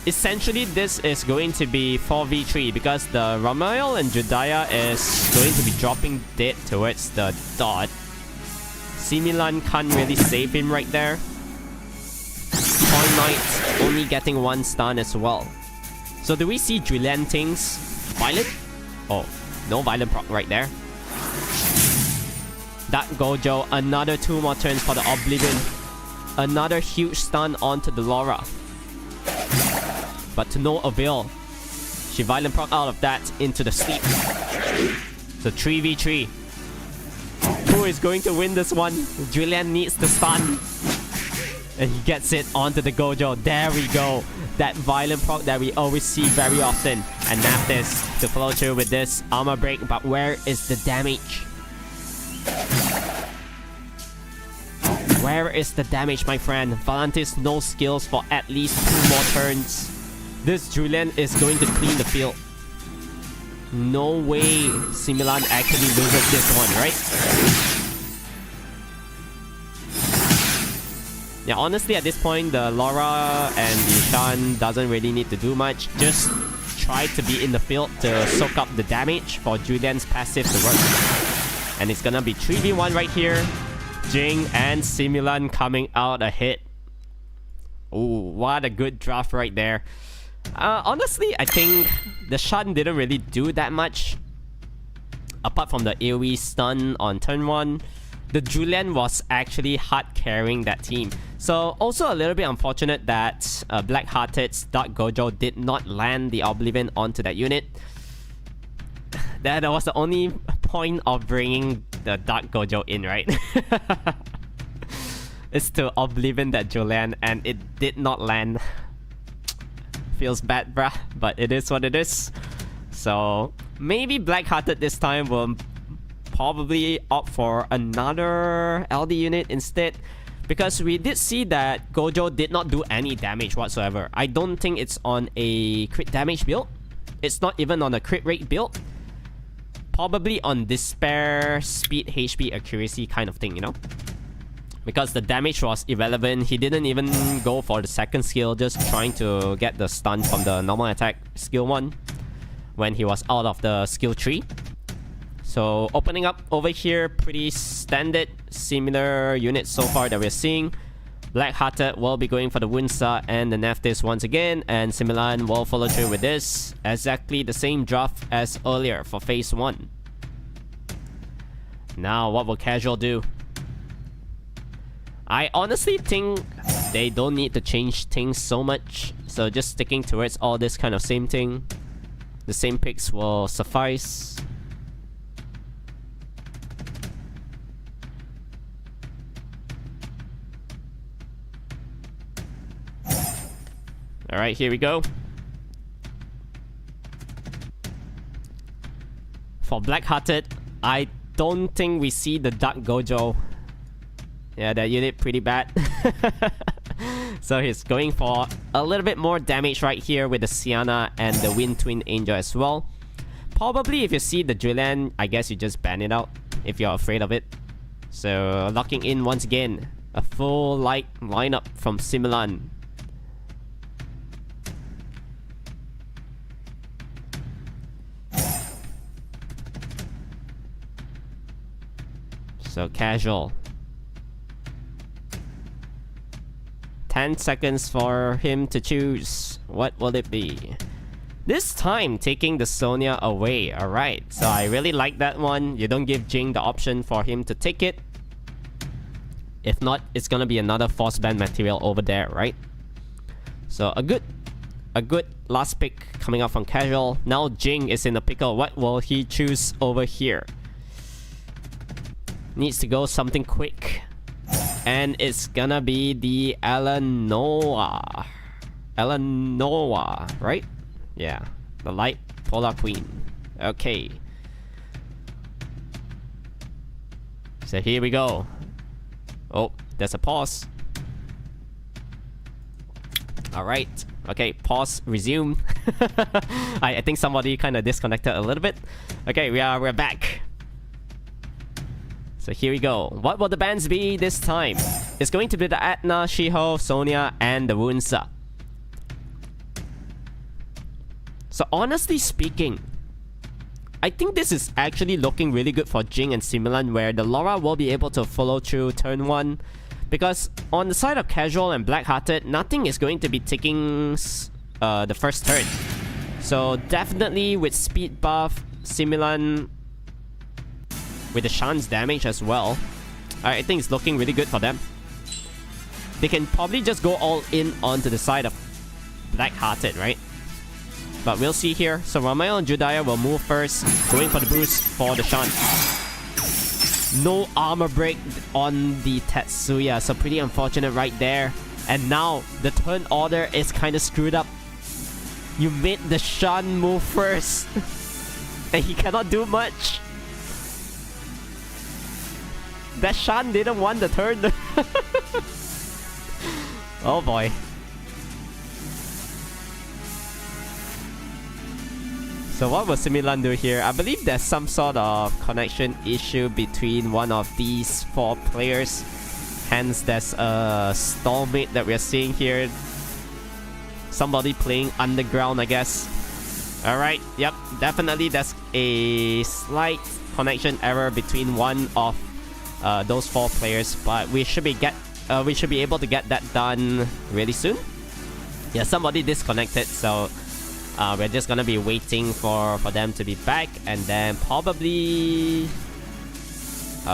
Essentially, this is going to be 4v3 because the Ramael and Judaya is going to be dropping dead towards the dot. Similan can't really save him right there. Toy Knight only getting 1 stun as well. So do we see Julian things? Violent? Oh, no Violent proc right there. That Gojo, another 2 more turns for the Oblivion. Another huge stun onto the Laura. But to no avail. She Violent proc out of that into the sleep. So 3v3. Who is going to win this one? Julian needs the stun. And he gets it onto the Gojo. There we go. That Violent proc that we always see very often. And Naftis to follow through with this armor break. But where is the damage? Where is the damage, my friend? Valantis no skills for at least 2 more turns. This Julian is going to clean the field. No way Similan actually loses this one, right? Yeah, honestly at this point, the Laura and the Shan doesn't really need to do much. Just try to be in the field to soak up the damage for Julian's passive to work. And it's gonna be 3v1 right here. Jing and Similan coming out ahead. Ooh, what a good draft right there. Honestly, I think the Shan didn't really do that much. Apart from the AoE stun on turn 1, the Julian was actually hard carrying that team. So also a little bit unfortunate that Black-Hearted's Dark Gojo did not land the Oblivion onto that unit. That was the only point of bringing the Dark Gojo in, right? It's to Oblivion that Julian, and it did not land. Feels bad, bruh, but it is what it is. So maybe Black-Hearted this time will probably opt for another LD unit instead, because we did see that Gojo did not do any damage whatsoever. I don't think it's on a crit damage build. It's not even on a crit rate build. Probably on despair, speed, HP, accuracy kind of thing, you know? Because the damage was irrelevant. He didn't even go for the second skill, just trying to get the stun from the normal attack skill 1 when he was out of the skill tree. So opening up over here, pretty standard, similar units so far that we're seeing. Black-Hearted will be going for the Wunsa and the Nephthys once again, and Similan will follow through with this. Exactly the same draft as earlier for phase 1. Now, what will Casual do? I honestly think they don't need to change things so much, so just sticking towards all this kind of same thing. The same picks will suffice. Alright, here we go. For Black-Hearted, I don't think we see the Dark Gojo. Yeah, that unit pretty bad. So he's going for a little bit more damage right here with the Sienna and the Wind Twin Angel as well. Probably if you see the Julian, I guess you just ban it out if you're afraid of it. So locking in once again, a full light lineup from Similan. So Casual. 10 seconds for him to choose. What will it be? This time, taking the Sonya away. Alright, so I really like that one. You don't give Jing the option for him to take it. If not, it's gonna be another force band material over there, right? So a good last pick coming up from Casual. Now Jing is in the pickle. What will he choose over here? Needs to go something quick. And it's gonna be the Eleanor. Eleanor, right? Yeah, the Light Polar Queen. Okay. So here we go. Oh, there's a pause. Alright. Okay, pause, resume. I think somebody kind of disconnected a little bit. Okay, we're back. So here we go. What will the bans be this time? It's going to be the Atna, Shiho, Sonya, and the Wunsa. So honestly speaking, I think this is actually looking really good for Jing and Similan, where the Laura will be able to follow through turn 1. Because on the side of Casual and Black-Hearted, nothing is going to be taking the first turn. So definitely with speed buff, Similan with the Shan's damage as well, I think it's looking really good for them. They can probably just go all in onto the side of Black-Hearted, right? But we'll see here. So Ramael and Judaya will move first, going for the boost for the Shan. No armor break on the Tetsuya, so pretty unfortunate right there. And now the turn order is kind of screwed up. You made the Shan move first, and he cannot do much. That Shan didn't want the turn. Oh boy. So what will Similan do here? I believe there's some sort of connection issue between one of these 4 players. Hence there's a stalemate that we're seeing here. Somebody playing underground, I guess. Alright, yep, definitely there's a slight connection error between one of those 4 players, but we should be we should be able to get that done really soon. Yeah, somebody disconnected, so we're just gonna be waiting for them to be back, and then probably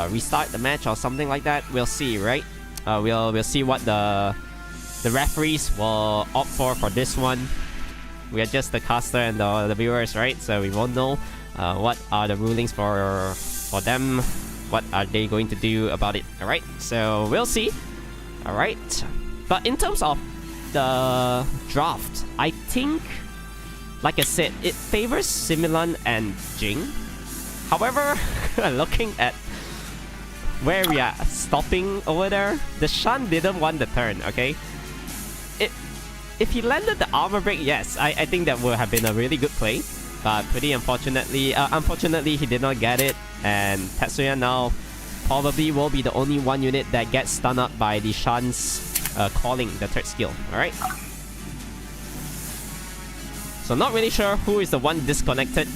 restart the match or something like that. We'll see, right? We'll see what the referees will opt for this one. We are just the caster and the viewers, right? So we won't know what are the rulings for them. What are they going to do about it? All right. So we'll see. All right. But in terms of the draft, I think, like I said, it favors Similan and Jing. However, looking at where we are stopping over there, the Shan didn't want the turn, okay? If he landed the armor break, yes, I think that would have been a really good play. But pretty unfortunately, he did not get it. And Tetsuya now probably will be the only one unit that gets stunned up by the Shan's calling, the third skill, alright? So not really sure who is the one disconnected.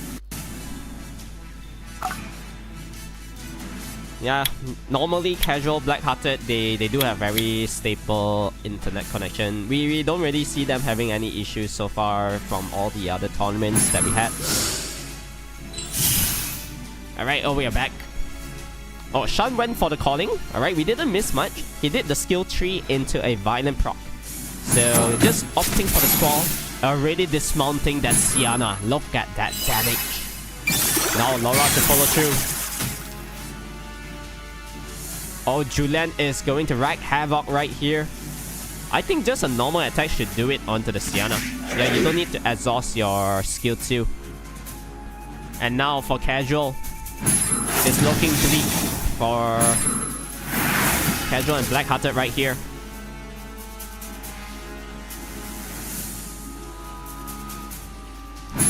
Yeah, normally casual Black-Hearted, they do have very stable internet connection. We don't really see them having any issues so far from all the other tournaments that we had. Alright, oh, we are back. Oh, Shan went for the calling. Alright, we didn't miss much. He did the skill tree into a violent proc. So just opting for the squall. Already dismounting that Sienna. Look at that damage. Now Laura to follow through. Oh, Julian is going to wreak havoc right here. I think just a normal attack should do it onto the Sienna. Yeah, you don't need to exhaust your skill 2. And now for casual, it's looking bleak for casual and Black-Hearted right here.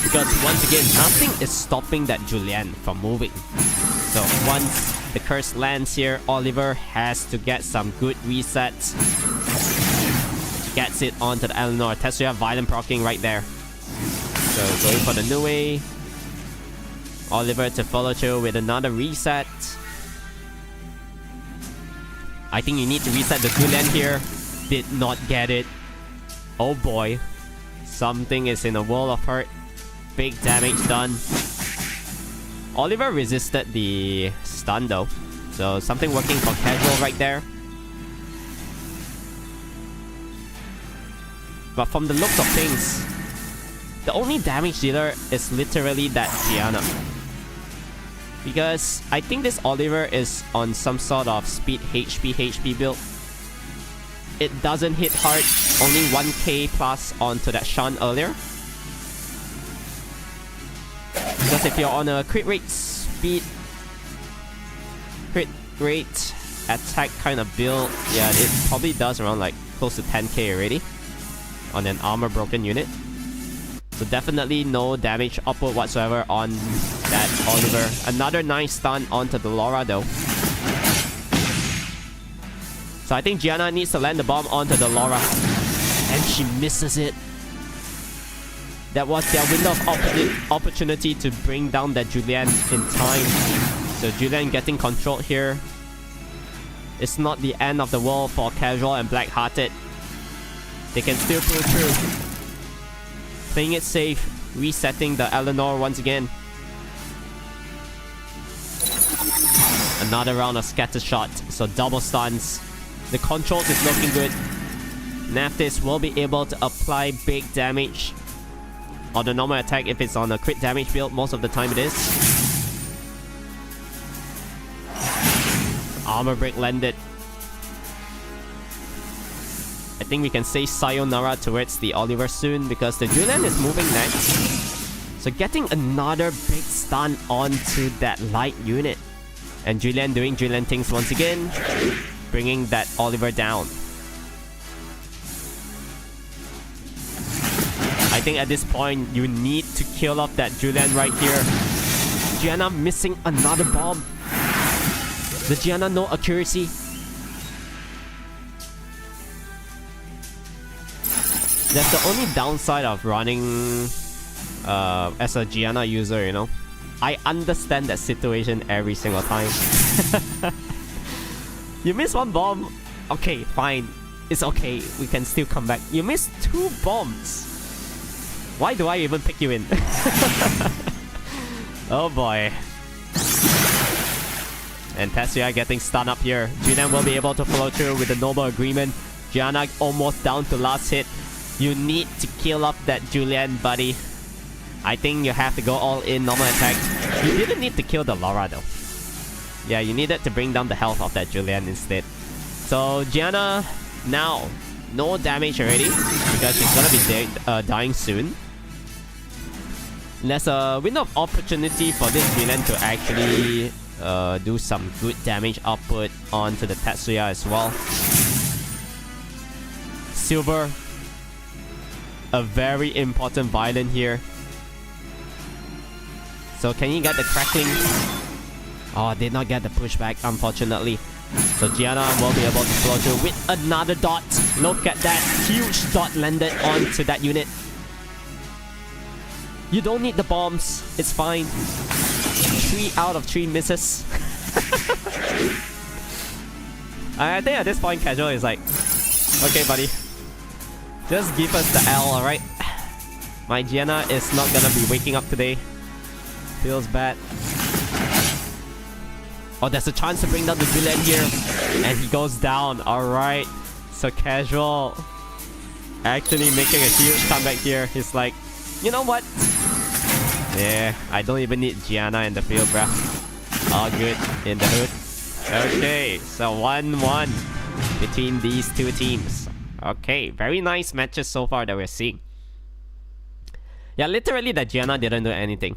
Because once again, nothing is stopping that Julian from moving. So once the curse lands here, Oliver has to get some good resets. Gets it onto the Eleanor. Tetsuya violent proccing right there. So going for the Nue. Oliver to follow through with another reset. I think you need to reset the Julian here. Did not get it. Oh boy. Something is in a world of hurt. Big damage done. Oliver resisted the stun though. So something working for casual right there. But from the looks of things, the only damage dealer is literally that Gianna. Because I think this Oliver is on some sort of speed HP build. It doesn't hit hard, only 1k plus onto that Shan earlier. Because if you're on a crit rate speed, crit rate attack kind of build, yeah, it probably does around like close to 10k already on an armor broken unit. So definitely no damage upward whatsoever on that Oliver. Another nice stun onto the Laura though. So I think Gianna needs to land the bomb onto the Laura. And she misses it. That was their window of opportunity to bring down that Julian in time. So Julian getting controlled here. It's not the end of the world for casual and Black-Hearted. They can still pull through. Playing it safe, resetting the Eleanor once again. Another round of scatter shot, so double stuns. The controls is looking good. Naftis will be able to apply big damage on the normal attack if it's on a crit damage build. Most of the time it is. Armor break landed. I think we can say sayonara towards the Oliver soon because the Julian is moving next. So getting another big stun onto that light unit. And Julian doing Julian things once again, bringing that Oliver down. I think at this point, you need to kill off that Julian right here. Gianna missing another bomb. The Gianna no accuracy. That's the only downside of running as a Gianna user, you know. I understand that situation every single time. You miss one bomb, Okay, fine. It's okay. We can still come back. You missed 2 bombs. Why do I even pick you in? Oh boy. And Tetsuya getting stunned up here. Julian will be able to follow through with the noble agreement. Gianna almost down to last hit. You need to kill up that Julian, buddy. I think you have to go all in normal attack. You didn't need to kill the Laura though. Yeah, you needed to bring down the health of that Julian instead. So Gianna now no damage already because she's gonna be dying soon. There's a window of opportunity for this villain to actually do some good damage output onto the Tetsuya as well. Silver, a very important violin here. So can he get the crackling? Oh, did not get the pushback, unfortunately. So Gianna will be able to flow through with another dot. Look at that huge dot landed onto that unit. You don't need the bombs. It's fine. 3 out of 3 misses. I think at this point, Casual is like, okay, buddy. Just give us the L, alright? My Gianna is not gonna be waking up today. Feels bad. Oh, there's a chance to bring down the villain here. And he goes down. Alright. So Casual actually making a huge comeback here. He's like, you know what? Yeah, I don't even need Gianna in the field, bruh. All good in the hood. Okay, so 1-1 between these 2 teams. Okay, very nice matches so far that we're seeing. Yeah, literally that Gianna didn't do anything.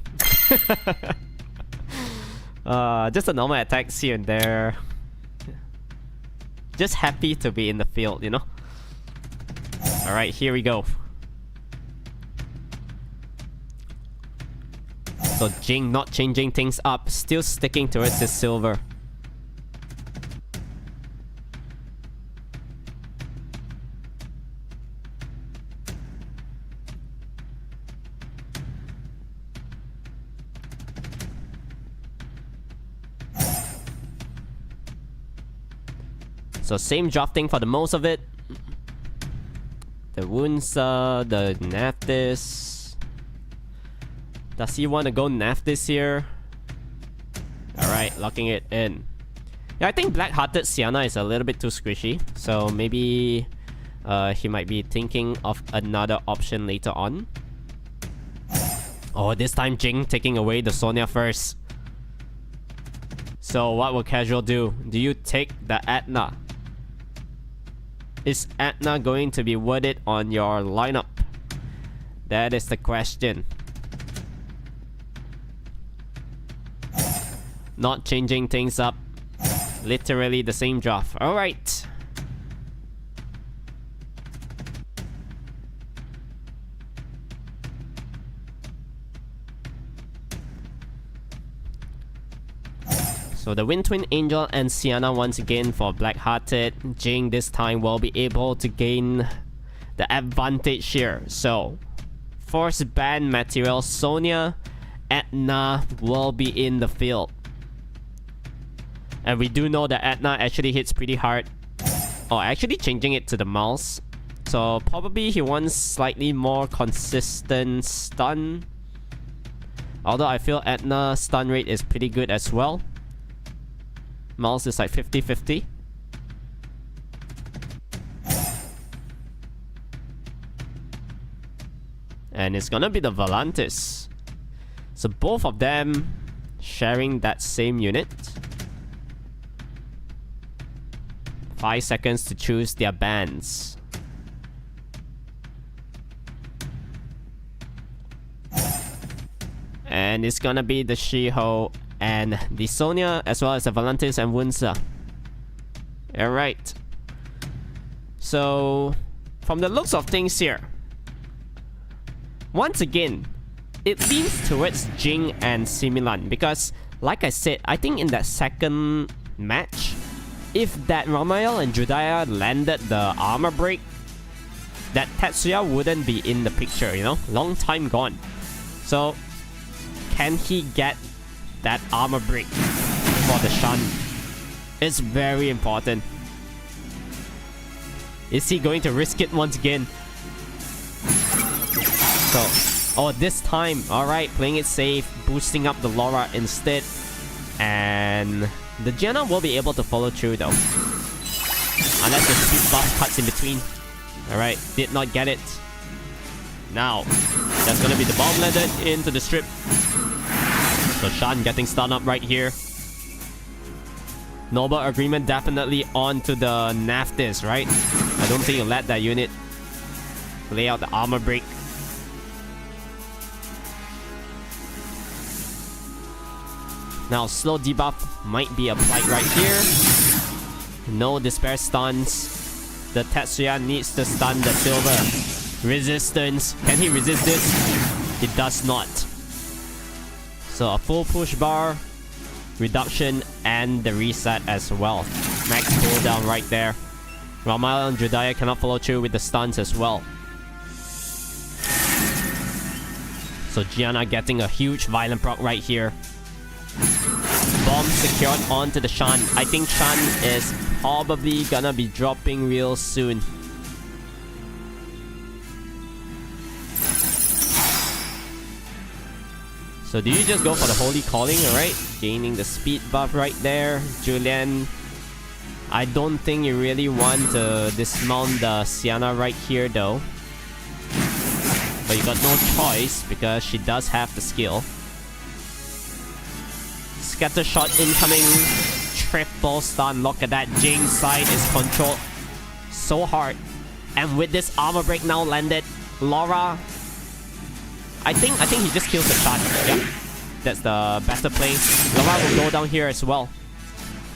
Just a normal attacks here and there. Just happy to be in the field, you know? Alright, here we go. So Jing not changing things up, still sticking towards his silver. So same drafting for the most of it. The Wunsa, the Naftis. Does he want to go Naftis here? Alright, locking it in. Yeah, I think Black-Hearted Sienna is a little bit too squishy. So maybe he might be thinking of another option later on. Oh, this time Jing taking away the Sonya first. So what will Casual do? Do you take the Atna? Is Atna going to be worth it on your lineup? That is the question. Not changing things up. Literally the same draft. Alright. So the Wind Twin Angel and Sienna once again for Black-Hearted. Jing this time will be able to gain the advantage here. So Force Band material, Sonya, Atna will be in the field. And we do know that Atna actually hits pretty hard. Oh, actually changing it to the mouse. So probably he wants slightly more consistent stun. Although I feel Atna's stun rate is pretty good as well. Mouse is like 50-50. And it's gonna be the Volantis. So both of them sharing that same unit. 5 seconds to choose their bands. And it's gonna be the Shiho and the Sonya, as well as the Volantis and Wunsa. Alright. So, from the looks of things here, once again, it leans towards Jing and Similan. Because, like I said, I think in that second match, if that Ramael and Judaya landed the armor break, that Tetsuya wouldn't be in the picture, you know? Long time gone. So, can he get that armor break for the Shun? It's very important. Is he going to risk it once again? So, oh, this time, alright, playing it safe, boosting up the Laura instead. And the Gianna will be able to follow through though. Unless the speed buff cuts in between. Alright, did not get it. Now, that's gonna be the bomb landed into the strip. So Shan getting stunned up right here. Noble Agreement definitely onto the Naftis, right? I don't think you'll let that unit lay out the armor break. Now, slow debuff might be applied right here. No despair stuns. The Tetsuya needs to stun the silver. Resistance. Can he resist this? It does not. So a full push bar, reduction, and the reset as well. Max cooldown right there. Ramael and Judaya cannot follow through with the stuns as well. So Gianna getting a huge violent proc right here. Bomb secured onto the Shan. I think Shan is probably gonna be dropping real soon. So do you just go for the Holy Calling, alright? Gaining the speed buff right there. Julian, I don't think you really want to dismount the Sienna right here though. But you got no choice because she does have the skill. Scatter shot incoming. Triple stun. Look at that. Jing's side is controlled so hard. And with this armor break now landed, Laura, I think he just kills the shot. Yep. That's the better play. Laura will go down here as well.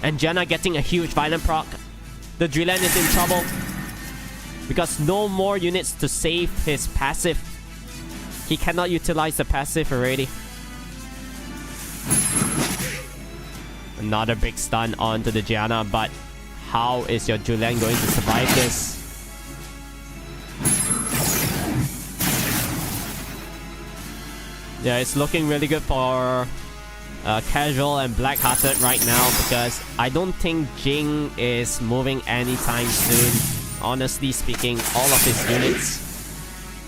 And Jenna getting a huge violent proc. The Julian is in trouble. Because no more units to save his passive. He cannot utilize the passive already. Another big stun onto the Gianna, but how is your Julian going to survive this? Yeah, it's looking really good for Casual and Black-Hearted right now because I don't think Jing is moving anytime soon. Honestly speaking, all of his units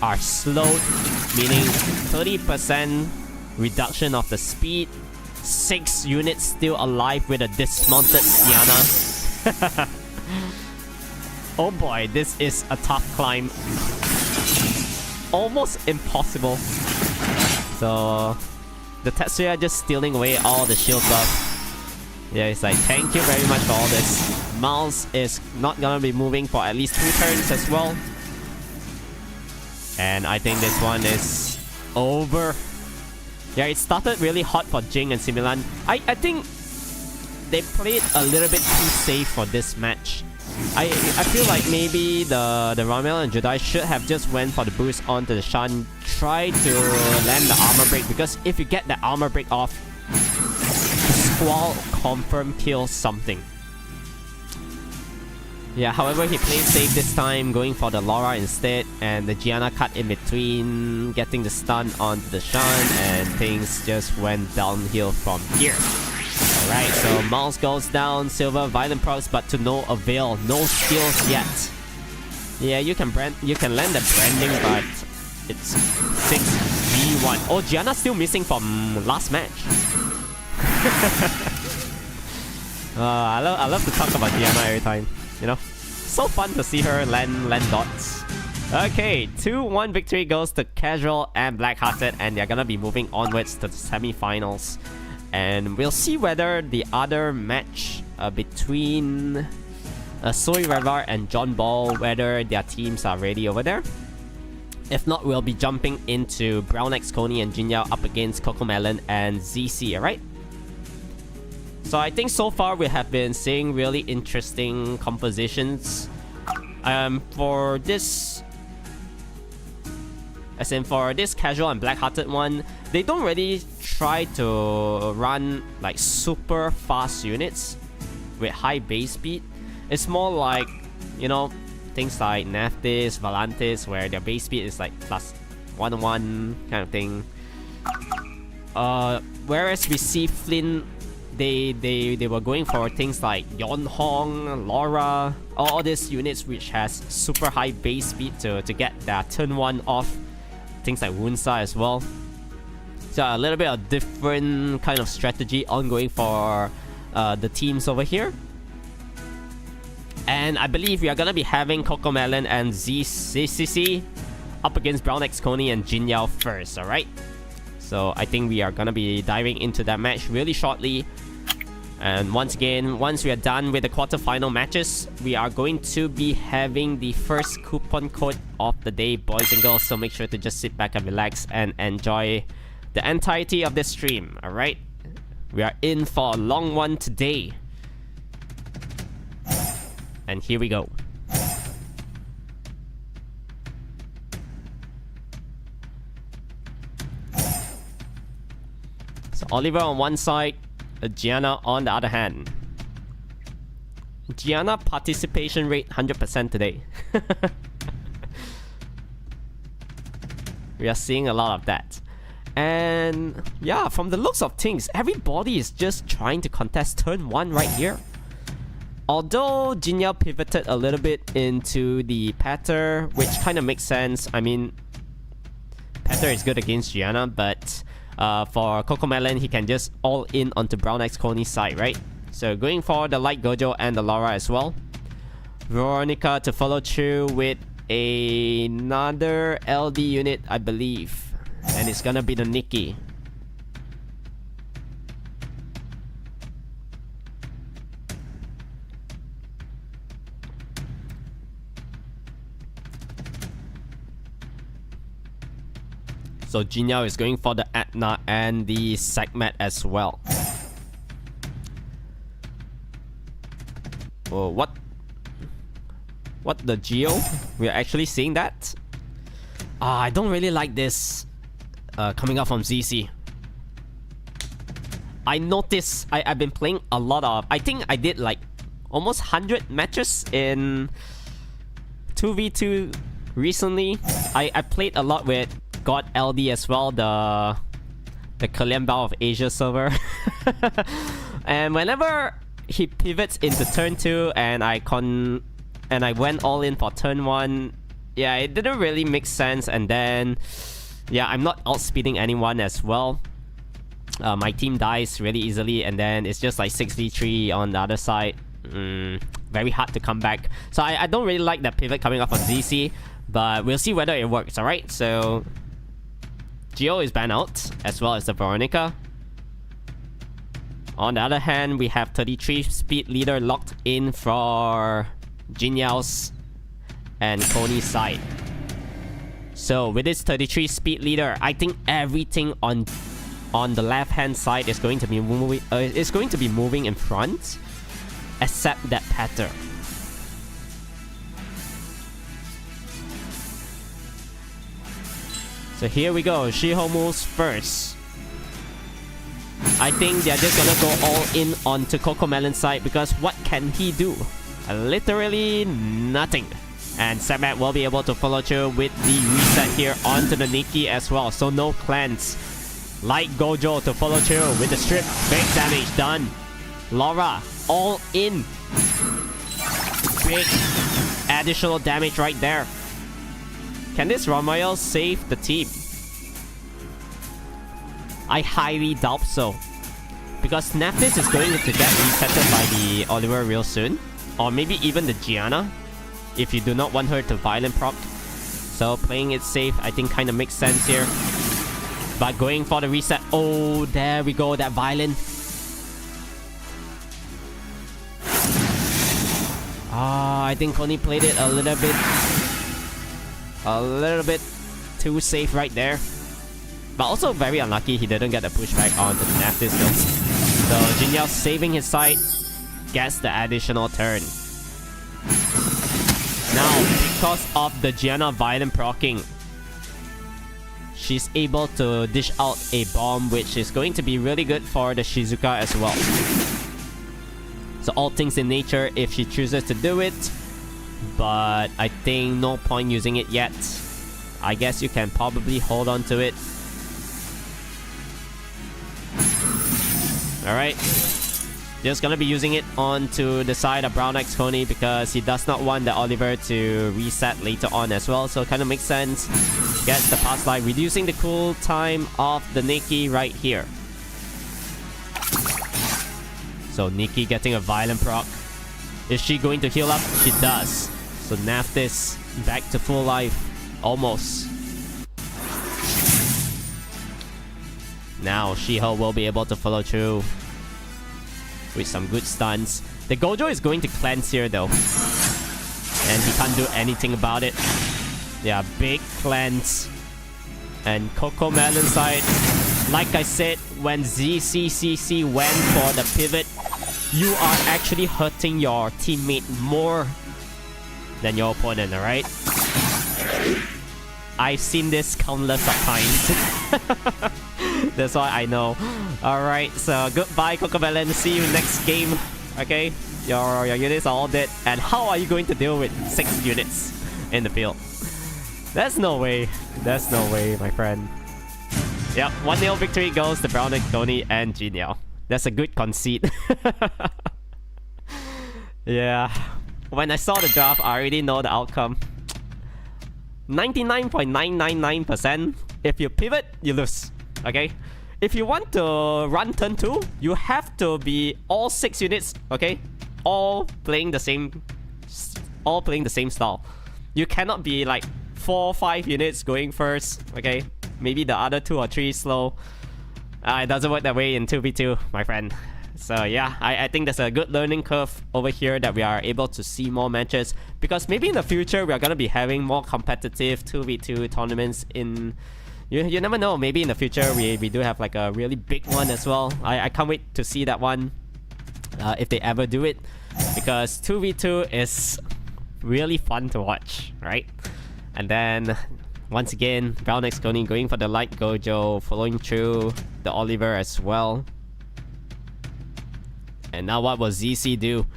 are slowed, meaning 30% reduction of the speed. 6 units still alive with a dismounted Sienna. Oh boy, this is a tough climb. Almost impossible. So the Tetsuya just stealing away all the shield buff. Yeah, it's like, thank you very much for all this. Miles is not gonna be moving for at least 2 turns as well. And I think this one is over. Yeah, it started really hot for Jing and Similan. I think they played a little bit too safe for this match. I feel like maybe the Ramel and Jedi should have just went for the boost onto the Shan. Try to land the armor break, because if you get the armor break off, Squall confirm kills something. Yeah, however, he played safe this time, going for the Laura instead, and the Gianna cut in between, getting the stun onto the Shan, and things just went downhill from here. Alright, so Miles goes down, Silver, Violent Procs, but to no avail, no skills yet. Yeah, you can land the branding, but it's 6v1. Oh, Gianna's still missing from last match. I love to talk about Gianna every time. You know, so fun to see her land dots. Okay, 2-1 victory goes to Casual and Black-Hearted, and they're gonna be moving onwards to the semi-finals. And we'll see whether the other match between Soy Revar and John Ball, whether their teams are ready over there. If not, we'll be jumping into Brown X Coney and Jinyao up against Cocomelon and ZC, alright? So I think so far we have been seeing really interesting compositions. For this Casual and Black-Hearted one, they don't really try to run like super fast units with high base speed. It's more like, you know, things like Naftis, Valantis, where their base speed is like +1-1 kind of thing. Whereas we see Flynn they were going for things like Yonhong, Laura, all these units which has super high base speed to get their turn 1 off. Things like Wunsa as well. So a little bit of different kind of strategy ongoing for the teams over here. And I believe we are gonna be having Cocomelon and ZCC up against Brown X Coney and Jin Yao first, alright? So I think we are gonna be diving into that match really shortly. And once again, once we are done with the quarterfinal matches, we are going to be having the first coupon code of the day, boys and girls. So make sure to just sit back and relax and enjoy the entirety of this stream, alright? We are in for a long one today. And here we go. So Oliver on one side, Gianna on the other hand. Gianna participation rate 100% today. We are seeing a lot of that. And yeah, from the looks of things, everybody is just trying to contest turn 1 right here. Although Jin Yao pivoted a little bit into the Patter, which kind of makes sense. I mean, Patter is good against Gianna, but for Cocomelon, he can just all in onto Brown X Coney's side, right? So going for the Light Gojo and the Laura as well. Veronica to follow through with another LD unit, I believe. And it's gonna be the Nikki. So Jin Yao is going for the Atna and the Segmet as well. Oh, what? What, the Geo? We're actually seeing that? I don't really like this coming up from ZC. I noticed I've been playing a lot of... I think I did like almost 100 matches in 2v2 recently. I played a lot with God LD as well, the Kalyan Bao of Asia server. And whenever he pivots into turn 2 and I went all in for turn 1, yeah, it didn't really make sense. And then yeah, I'm not outspeeding anyone as well. My team dies really easily, and then it's just like 6v3 on the other side. Very hard to come back. So I don't really like that pivot coming up on ZC, but we'll see whether it works, alright? So Geo is banned out, as well as the Veronica. On the other hand, we have 33 speed leader locked in for Jin Yao's and Coney's side. So with this 33 speed leader, I think everything on the left hand side is going to be moving in front, except that Patter. So here we go. Shiho moves first. I think they're just gonna go all in onto Cocomelon's side, because what can he do? Literally nothing. And Segmet will be able to follow through with the reset here onto the Nikki as well. So no clans. Light Gojo to follow through with the strip. Big damage done. Laura all in. Big additional damage right there. Can this Royal save the team? I highly doubt so. Because Nephthys is going to get resetted by the Oliver real soon. Or maybe even the Gianna, if you do not want her to violent proc. So playing it safe, I think kind of makes sense here. But going for the reset. Oh, there we go, that violent. I think Coney played it a little bit too safe right there. But also very unlucky he didn't get the pushback onto the Nephthys though. So Jin Yao saving his side, gets the additional turn. Now, because of the Gianna violent proccing, she's able to dish out a bomb, which is going to be really good for the Shizuka as well. So all things in nature if she chooses to do it. But I think no point using it yet. I guess you can probably hold on to it. Alright. Just gonna be using it onto the side of Brown X Coney because he does not want the Oliver to reset later on as well. So it kind of makes sense. Get the past life, reducing the cool time of the Nikki right here. So Nikki getting a violent proc. Is she going to heal up? She does. So Naftis back to full life. Almost. Now She-Hulk will be able to follow through with some good stuns. The Gojo is going to cleanse here though. And he can't do anything about it. Yeah, big cleanse. And Coco Melon side, like I said, when ZCCC went for the pivot, you are actually hurting your teammate more than your opponent, alright? I've seen this countless of times. That's why I know. Alright, so goodbye Cocomelon. See you next game. Okay? Your units are all dead. And how are you going to deal with 6 units in the field? There's no way. There's no way, my friend. Yep, 1-0 victory goes to Brown X Coney and Genial. That's a good conceit. Yeah. When I saw the draft, I already know the outcome. 99.999%. If you pivot, you lose. Okay? If you want to run turn 2, you have to be all 6 units, okay? All playing the same style. You cannot be like 4 or 5 units going first, okay? Maybe the other 2 or 3 slow. It doesn't work that way in 2v2, my friend. So yeah, I think there's a good learning curve over here that we are able to see more matches. Because maybe in the future, we are going to be having more competitive 2v2 tournaments in... You never know, maybe in the future, we do have like a really big one as well. I can't wait to see that one, if they ever do it. Because 2v2 is really fun to watch, right? And then, once again, Brown X Coney going for the light Gojo, following through the Oliver as well. And now what will ZC do?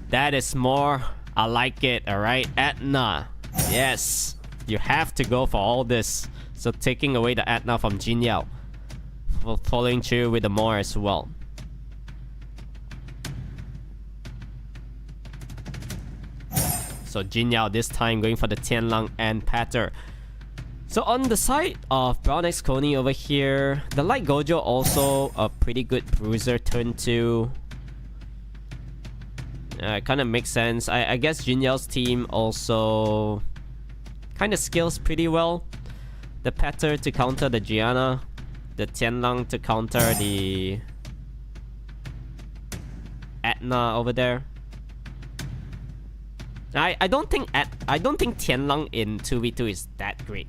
That is more. I like it, alright? Etna. Yes. You have to go for all this. So taking away the Etna from Jin Yao. Following through with the more as well. So Jin Yao this time going for the Tianlang and Patter. So on the side of Brown X Coney over here, the light Gojo also a pretty good bruiser turn 2. It kind of makes sense. I guess Jin Yao's team also kind of scales pretty well. The Patter to counter the Gianna, the Tianlang to counter the Etna over there. I don't think Tianlang in 2v2 is that great.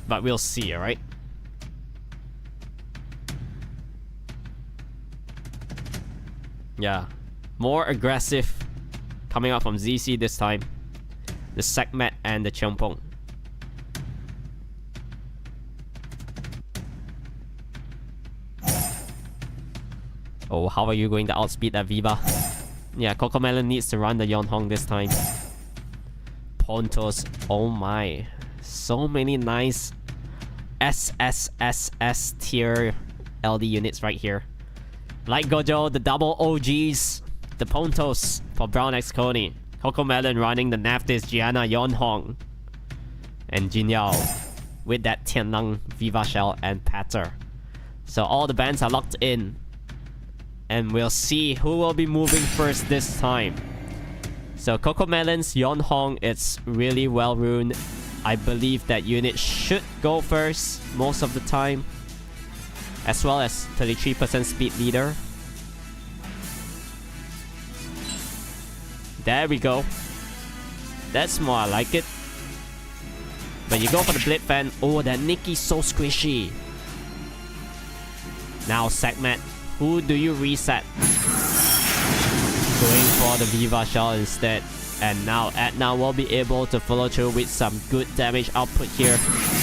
But we'll see, alright? Yeah, more aggressive coming out from ZC this time. The Sekmet and the Cheongpong. Oh, how are you going to outspeed that Viva? Yeah, Cocomelon needs to run the Yonhong this time. Pontos, oh my. So many nice SSSS tier LD units right here. Like Gojo, the double OGs, the Pontos for Brown X Coney. Cocomelon running the Naftis, Gianna, Yonhong. And Jin Yao with that Tianlang, Viva Shell, and Patter. So all the bands are locked in. And we'll see who will be moving first this time. So Cocomelon's Yonhong, it's really well runed. I believe that unit should go first most of the time. As well as 33% speed leader. There we go. That's more, I like it. But you go for the Blip Fan. Oh, that Nikki's so squishy. Now Sekmet. Who do you reset? Going for the Viva Shell instead. And now Etna will be able to follow through with some good damage output here.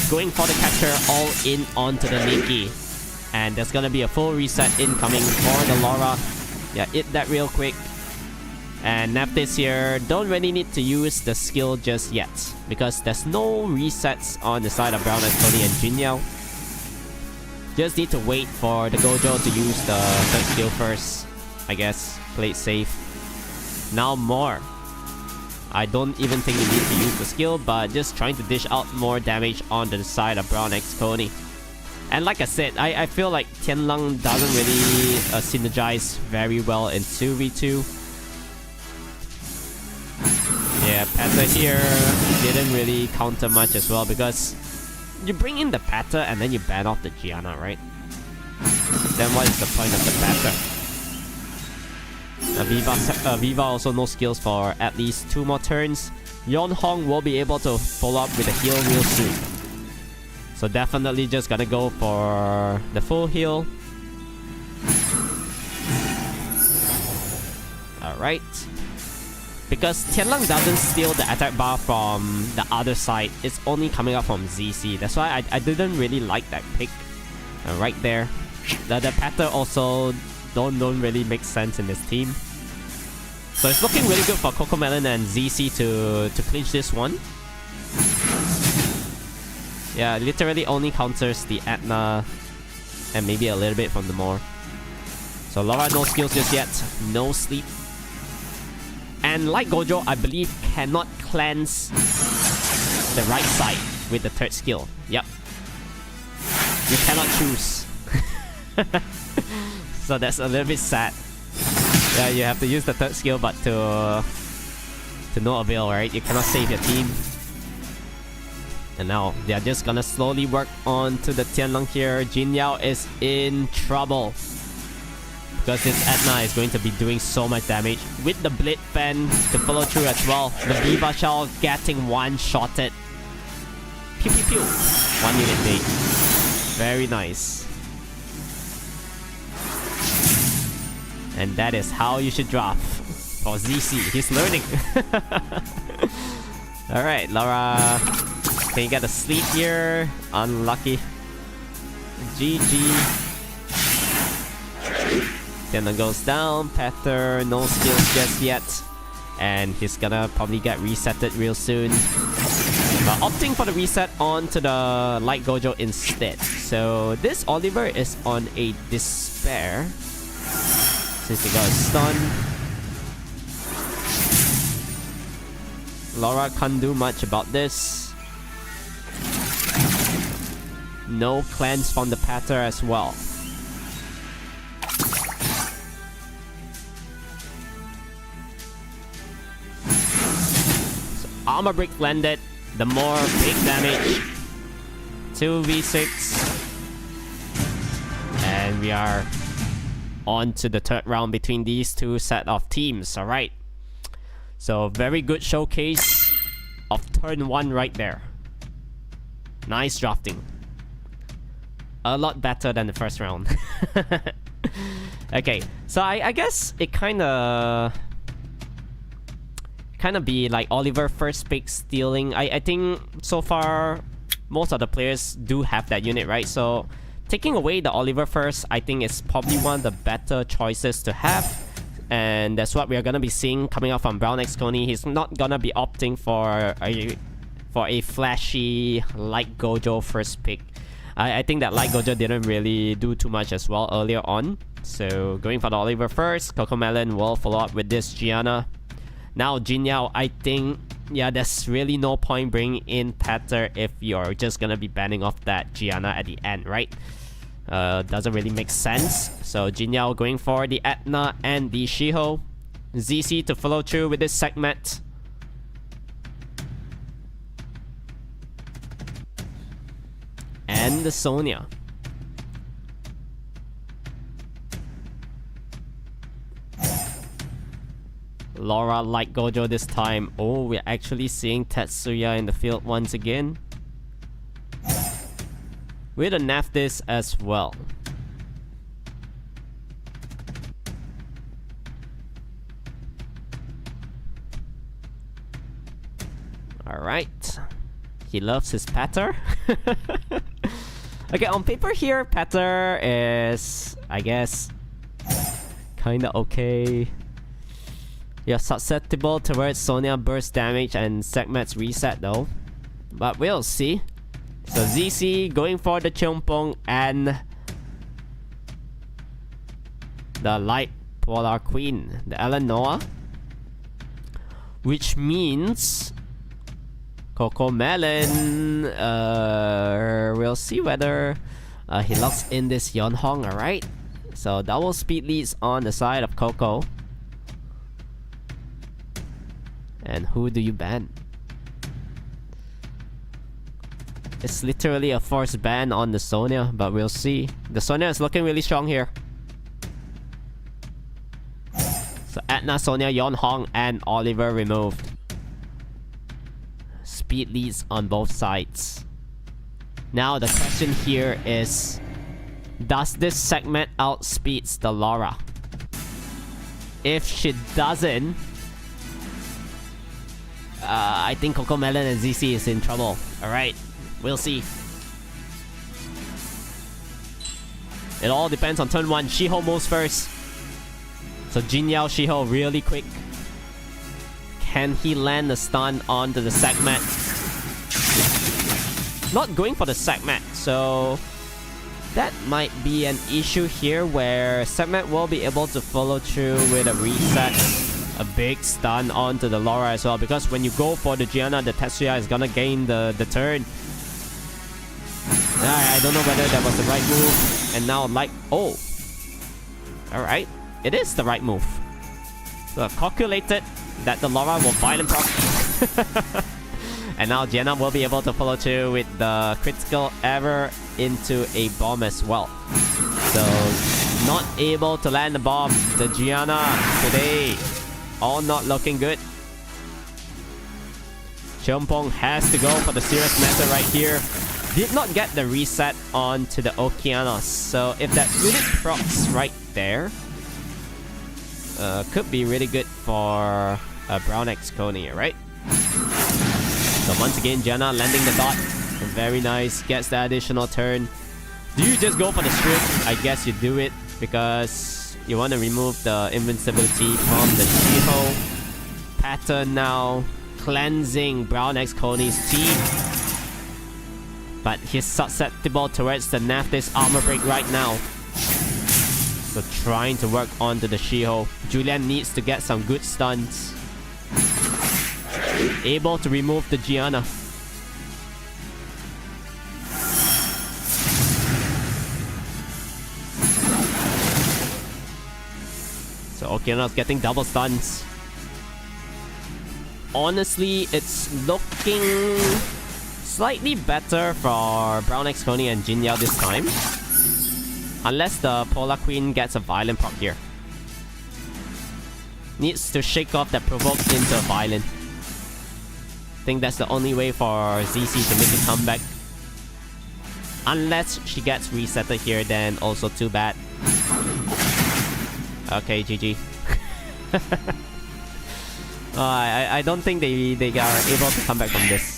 Going for the capture all in onto the Nikki. And there's gonna be a full reset incoming for the Laura. Yeah, hit that real quick. And Naftis here don't really need to use the skill just yet. Because there's no resets on the side of Brown X Coney and Jin Yao. Just need to wait for the Gojo to use the third skill first. I guess. Play it safe. Now more. I don't even think you need to use the skill, but just trying to dish out more damage on the side of Brown X Coney. And like I said, I feel like Tianlang doesn't really synergize very well in 2v2. Yeah, Patter here didn't really counter much as well because you bring in the Patter and then you ban off the Gianna, right? Then what is the point of the Patter? Viva also no skills for at least 2 more turns. Yon Hong will be able to follow up with a heal real soon. So definitely just gonna go for the full heal. Alright. Because Tianlang doesn't steal the attack bar from the other side. It's only coming up from ZC. That's why I didn't really like that pick. Right there. The Patter also don't really make sense in this team. So it's looking really good for Cocomelon and ZC to clinch this one. Yeah, literally only counters the Atna and maybe a little bit from the Moor. So Laura no skills just yet, no sleep. And like Gojo, I believe cannot cleanse the right side with the third skill. Yep. You cannot choose. So that's a little bit sad. Yeah, you have to use the third skill, but to no avail, right? You cannot save your team. And now they're just gonna slowly work on to the Tianlang here. Jin Yao is in trouble because this Atna is going to be doing so much damage with the Blade Fan to follow through as well. The Viva Shell getting one-shotted. Pew pew pew. 1 unit take. Very nice. And that is how you should draft for ZC. He's learning. Alright, Laura. Can you get a sleep here? Unlucky. GG. Tianlang goes down. Patter, no skills just yet. And he's gonna probably get resetted real soon. But opting for the reset onto the Light Gojo instead. So this Oliver is on a Despair. Since he got a stun. Laura can't do much about this. No cleanse from the Patter as well. So armor break landed. The more big damage. 2v6. And we are on to the third round between these two set of teams. Alright. So very good showcase of turn 1 right there. Nice drafting. A lot better than the first round. Okay, so I guess it kinda be like Oliver first pick stealing. I think so far most of the players do have that unit, right? So taking away the Oliver first, I think is probably one of the better choices to have. And that's what we are gonna be seeing coming out from Brown X Coney. He's not gonna be opting for a flashy Light Gojo first pick. I think that Light Gojo didn't really do too much as well earlier on. So going for the Oliver first, Cocomelon will follow up with this Gianna. Now Jin Yao, I think, yeah, there's really no point bringing in Patter if you're just gonna be banning off that Gianna at the end, right? Doesn't really make sense. So Jin Yao going for the Atna and the Shiho. ZC to follow through with this segment. And the Sonya. Laura Light Gojo this time. Oh, we're actually seeing Tetsuya in the field once again. With a Naftis as well. Alright. He loves his Patter. Okay, on paper here, Patter is, I guess, kinda okay. You're susceptible towards Sonya burst damage and Segmet's reset though. But we'll see. So ZC going for the Chompong and the Light Polar Queen, the Eleanor. Which means Coco Melon, we'll see whether he locks in this Yonhong, alright? So double speed leads on the side of Coco. And who do you ban? It's literally a forced ban on the Sonia, but we'll see. The Sonia is looking really strong here. So Edna, Sonia, Yonhong, and Oliver removed. Speed leads on both sides. Now the question here is, does this segment outspeeds the Laura? If she doesn't, I think Coco Melon and ZC is in trouble. Alright, we'll see. It all depends on turn 1. Shiho moves first. So Jin Yao Shiho really quick. Can he land the stun onto the segment? Not going for the segment, so that might be an issue here where segment will be able to follow through with a reset. A big stun onto the Laura as well, because when you go for the Gianna, the Tetsuya is gonna gain the turn. I don't know whether that was the right move. And now like, oh, alright, it is the right move. So calculated that the Laura will violent proc. And now Gianna will be able to follow through with the critical ever into a bomb as well. So not able to land the bomb. The Gianna today, all not looking good. Chompong has to go for the serious matter right here. Did not get the reset onto the Okeanos. So if that really procs right there, could be really good for Brown X Coney, right? So once again, Gianna landing the dot. Very nice. Gets the additional turn. Do you just go for the strip? I guess you do it because you want to remove the invincibility from the Shiho. Pattern now cleansing Brown X Coney's team. But he's susceptible towards the Nephthys armor break right now. So trying to work onto the Shiho. Julian needs to get some good stuns. Able to remove the Gianna. So Okeanos getting double stuns. Honestly, it's looking slightly better for Brown X Coney and Jin Yao this time. Unless the Polar Queen gets a violent proc here. Needs to shake off that provoke into a violent. I think that's the only way for ZC to make a comeback. Unless she gets resetted here, then also too bad. Okay, GG. I don't think they are able to come back from this.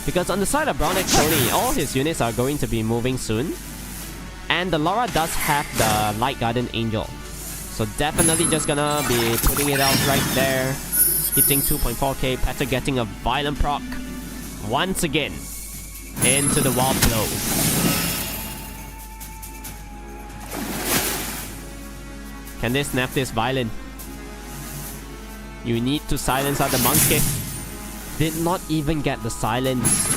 Because on the side of Brown X Coney, all his units are going to be moving soon. And the Laura does have the Light Guardian Angel. So definitely just gonna be putting it out right there. Hitting 2.4k, Petter getting a violent proc. Once again, into the wall blow. Can they snap this violent? You need to silence out the monkey. Did not even get the silence.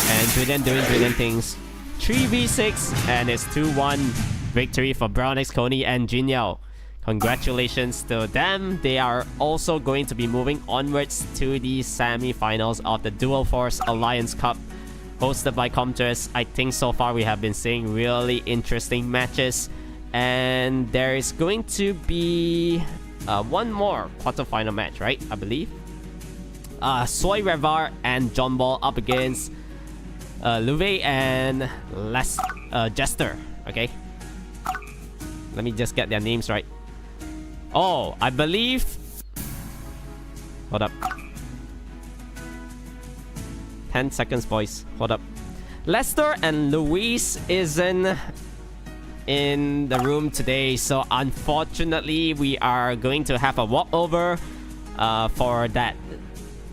And Julian doing brilliant things. 3v6 and it's 2-1 victory for Brown X Coney and Jin Yao. Congratulations to them. They are also going to be moving onwards to the semi-finals of the Dual Force Alliance Cup hosted by Comters. I think so far we have been seeing really interesting matches. And there is going to be one more quarterfinal match, right? I believe. Soy Revar and John Ball up against Louvet and Jester. Okay. Let me just get their names right. Oh, I believe... Hold up. 10 seconds, boys. Hold up. Lester and Luis isn't in the room today, so unfortunately we are going to have a walkover for that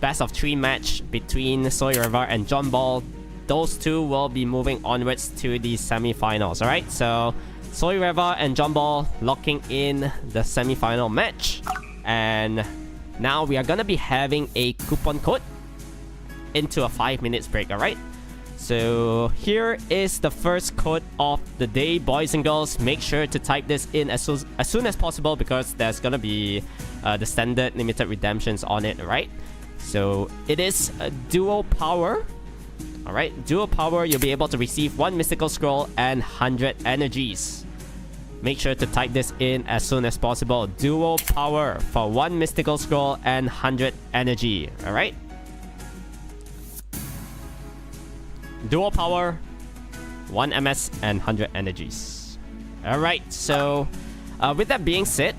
best of 3 match between Soy Revar and John Ball. those two will be moving onwards to the semi-finals. Alright, so Soy Reva and John Ball locking in the semi-final match. And now we are gonna be having a coupon code into a 5 minutes break. Alright, so here is the first code of the day, boys and girls. Make sure to type this in as soon as possible, because there's gonna be the standard limited redemptions on it. Right, so it is a dual power. Alright, dual power, you'll be able to receive 1 mystical scroll and 100 energies. Make sure to type this in as soon as possible. Dual power for 1 mystical scroll and 100 energy. Alright, dual power, 1 MS and 100 energies. Alright, so with that being said,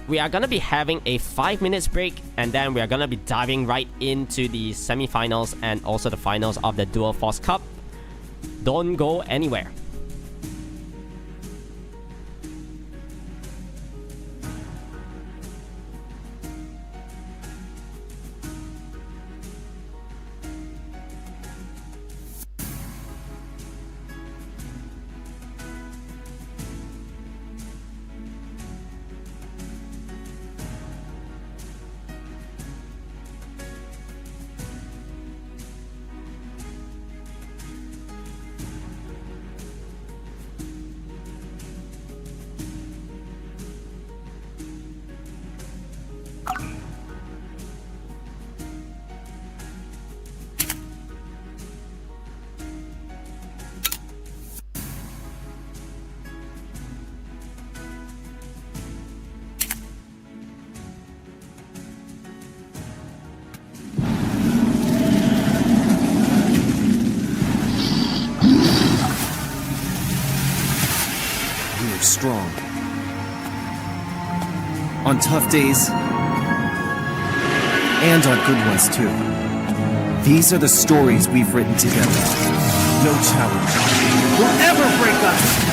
we are gonna be having a 5 minutes break, and then we are gonna be diving right into the semi-finals and also the finals of the Dual Force Cup. Don't go anywhere. Strong. On tough days, and on good ones too. These are the stories we've written together. No challenge will ever break us!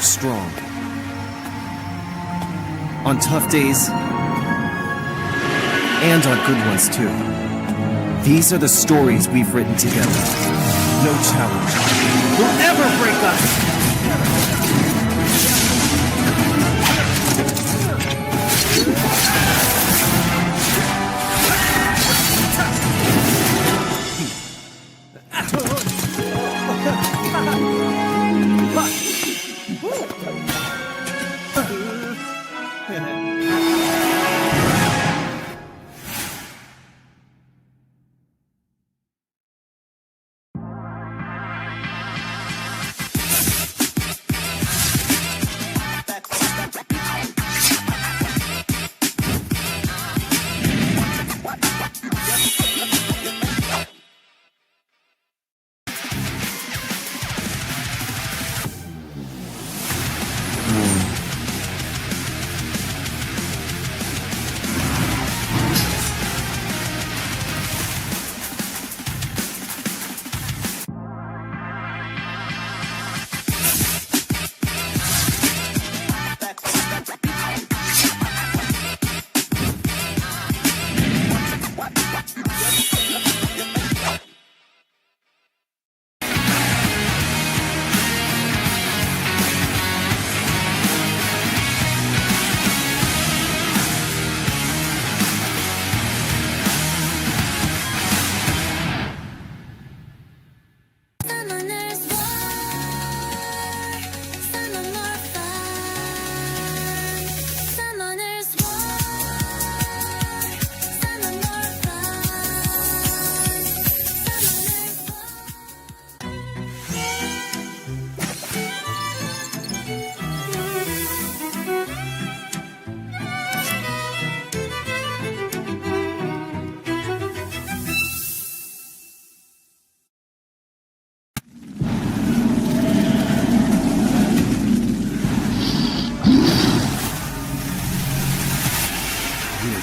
Strong. On tough days, and on good ones too. These are the stories we've written together. No challenge will ever break us!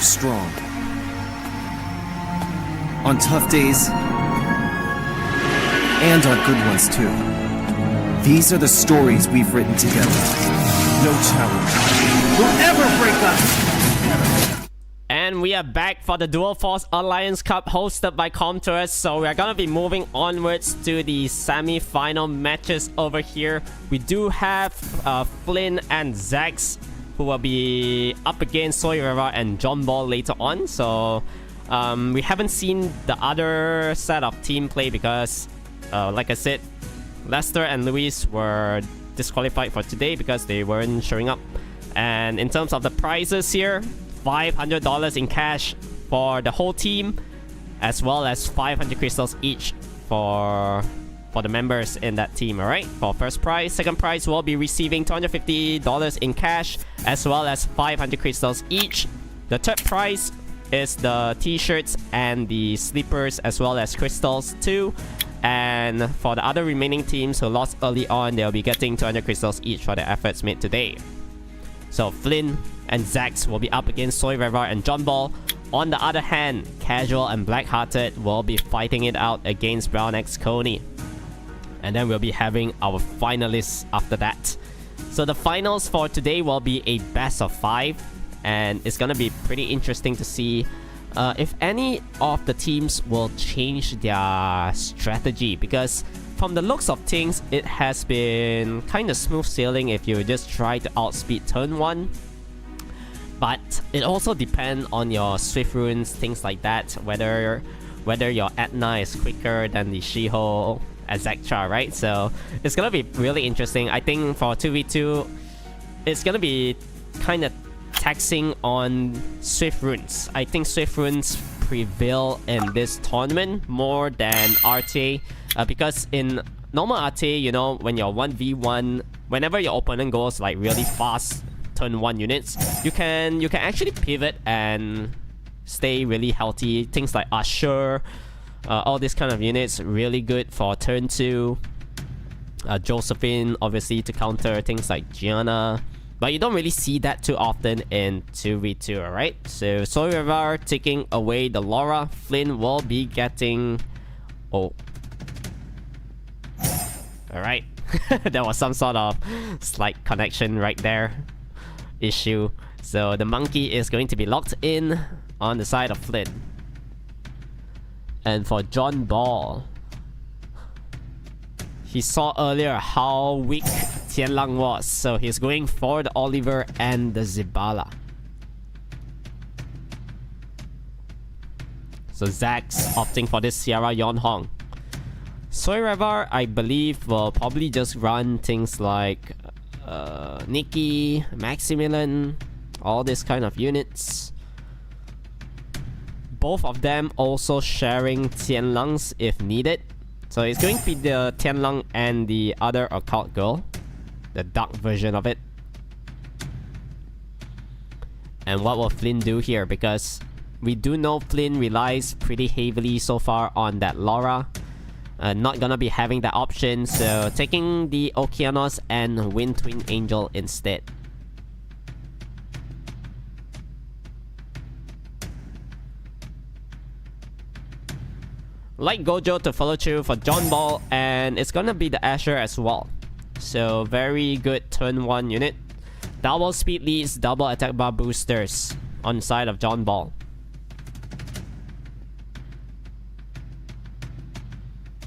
strong. On tough days, and on good ones too. These are the stories we've written together. No challenge will ever break us! And we are back for the Dual Force Alliance Cup hosted by Comtours. So we are gonna be moving onwards to the semi-final matches over here. We do have Flynn and Zax, who will be up against Soy Reva and John Ball later on. So we haven't seen the other set of team play because, like I said, Lester and Luis were disqualified for today because they weren't showing up. And in terms of the prizes here, $500 in cash for the whole team, as well as 500 crystals each for the members in that team. Alright, for first prize. Second prize will be receiving $250 in cash, as well as 500 crystals each. The third prize is the t-shirts and the sleepers, as well as crystals too. And for the other remaining teams who lost early on, they'll be getting 200 crystals each for their efforts made today. So Flynn and Zax will be up against Soy Reva and John Ball. On the other hand, Casual and Blackhearted will be fighting it out against Brown X Coney. And then we'll be having our finalists after that. So the finals for today will be a best of 5. And it's gonna be pretty interesting to see if any of the teams will change their strategy. Because from the looks of things, it has been kind of smooth sailing if you just try to outspeed turn 1. But it also depends on your Swift Runes, things like that, whether your Etna is quicker than the Shiho, etc., right? So it's gonna be really interesting. I think for 2v2, it's gonna be kind of taxing on Swift Runes. I think Swift Runes prevail in this tournament more than RTA, because in normal RTA, you know, when you're 1v1, whenever your opponent goes like really fast turn 1 units, you can actually pivot and stay really healthy. Things like Usher, all these kind of units, really good for turn 2. Josephine, obviously, to counter things like Gianna. But you don't really see that too often in 2v2, alright? So Soy Reva taking away the Laura. Flynn will be getting... Oh. Alright. There was some sort of slight connection right there. Issue. So the monkey is going to be locked in on the side of Flynn. And for John Ball, he saw earlier how weak Tianlang was, so he's going for the Oliver and the Zibala. So Zax opting for this Sierra Yonhong. Soy Reva, I believe, will probably just run things like Nikki, Maximilian, all this kind of units. Both of them also sharing Tianlangs if needed. So it's going to be the Tianlang and the other occult girl, the dark version of it. And what will Flynn do here? Because we do know Flynn relies pretty heavily so far on that Laura. Not gonna be having that option, so taking the Okeanos and Wind Twin Angel instead. Like Gojo to follow through for John Ball, and it's gonna be the Asher as well. So very good turn 1 unit. Double speed leads, double attack bar boosters on the side of John Ball.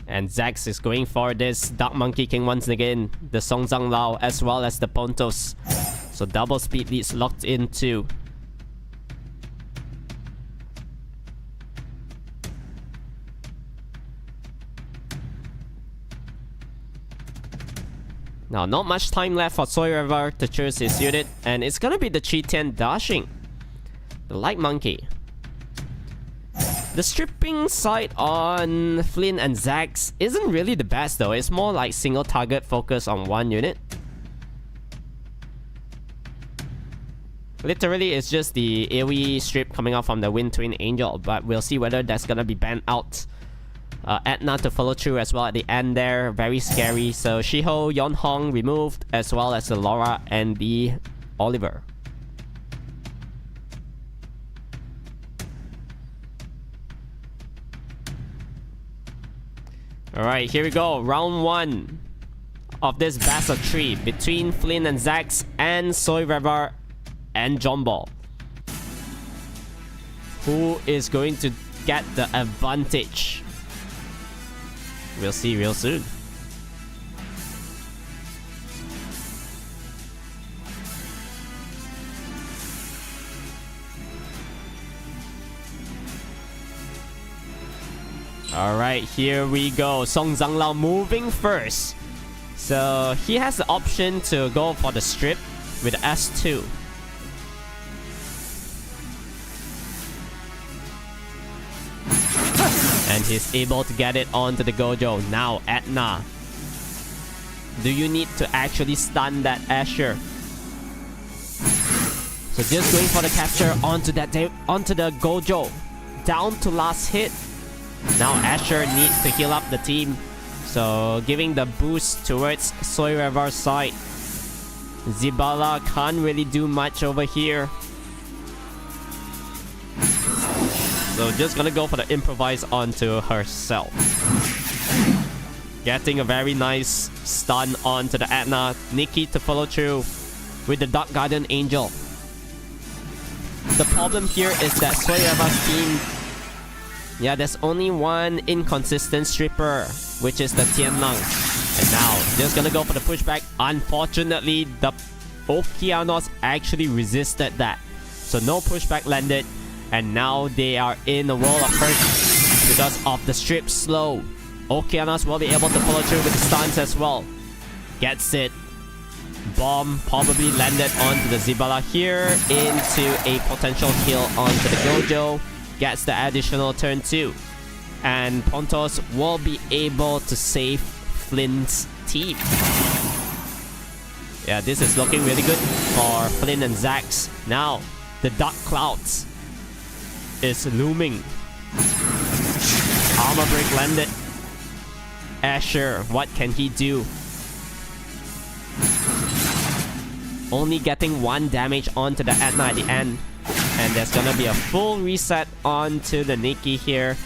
And Zax is going for this Dark Monkey King once again, the Songzang Lao as well as the Pontos. So double speed leads locked in too. Now, not much time left for Soy Reva to choose his unit, and it's gonna be the Chi-Tian Dashing, the Light Monkey. The stripping side on Flynn and Zax isn't really the best though. It's more like single target focus on one unit. Literally, it's just the AoE strip coming out from the Wind Twin Angel, but we'll see whether that's gonna be banned out. Etna to follow through as well at the end there, very scary. So Shiho, Yonhong removed, as well as the Laura and the Oliver. Alright, here we go. Round 1 of this best of 3 between Flynn and Zax and Soy Revar and John Ball. Who is going to get the advantage? We'll see real soon. Alright, here we go. Song Zhanglao moving first. So he has the option to go for the strip with S2. And he's able to get it onto the Gojo. Now, Etna. Do you need to actually stun that Asher? So just going for the capture onto the Gojo. Down to last hit. Now Asher needs to heal up the team. So giving the boost towards Soy Revar's side. Zibala can't really do much over here. So just gonna go for the improvise onto herself. Getting a very nice stun onto the Etna. Nikki to follow through with the Dark Guardian Angel. The problem here is that Soy Revar's team, yeah, there's only one inconsistent stripper, which is the Tianlang. And now, just gonna go for the pushback. Unfortunately, the Okeanos actually resisted that. So no pushback landed. And now they are in a world of hurt because of the strip slow. Okeanos will be able to follow through with the stuns as well. Gets it. Bomb probably landed onto the Zibala here into a potential kill onto the Gojo. Gets the additional turn 2. And Pontos will be able to save Flynn's team. Yeah, this is looking really good for Flynn and Zax. Now, the Dark Clouds is looming. Armor break landed. Asher, what can he do? Only getting 1 damage onto the Etna at the end. And there's gonna be a full reset onto the Nikki here.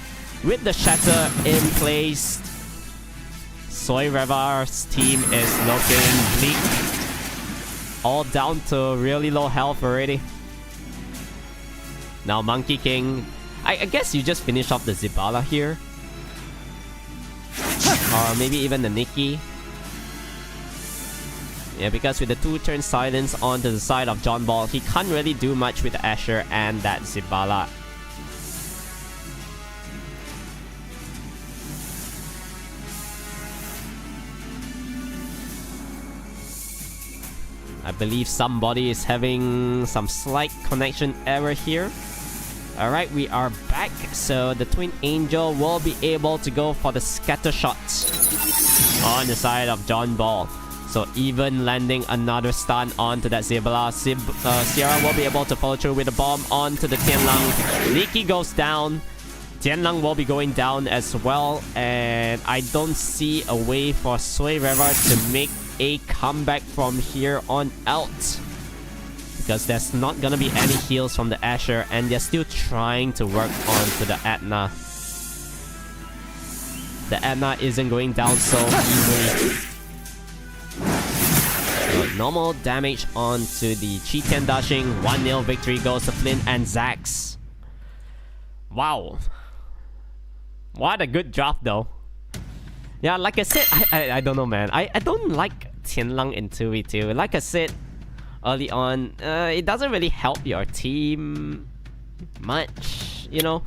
With the Shatter in place, Soy Revar's team is looking bleak. All down to really low health already. Now Monkey King, I guess you just finish off the Zibala here. Or maybe even the Nikki. Yeah, because with the 2-turn silence onto the side of John Ball, he can't really do much with the Asher and that Zibala. I believe somebody is having some slight connection error here. Alright, we are back. So the Twin Angel will be able to go for the scatter shots on the side of John Ball. So even landing another stun onto that Zibala. Sierra will be able to follow through with a bomb onto the Tianlang. Nikki goes down. Tianlang will be going down as well. And I don't see a way for Soy Revar to make a comeback from here on out. Because there's not gonna be any heals from the Asher. And they're still trying to work onto the Etna. The Etna isn't going down so easily. So normal damage onto the Chi-Tian dashing. 1-0 victory goes to Flynn and Zax. Wow. What a good draft though. Yeah, like I said, I don't know, man. I don't like Tianlang in 2v2. Like I said early on, it doesn't really help your team much, you know.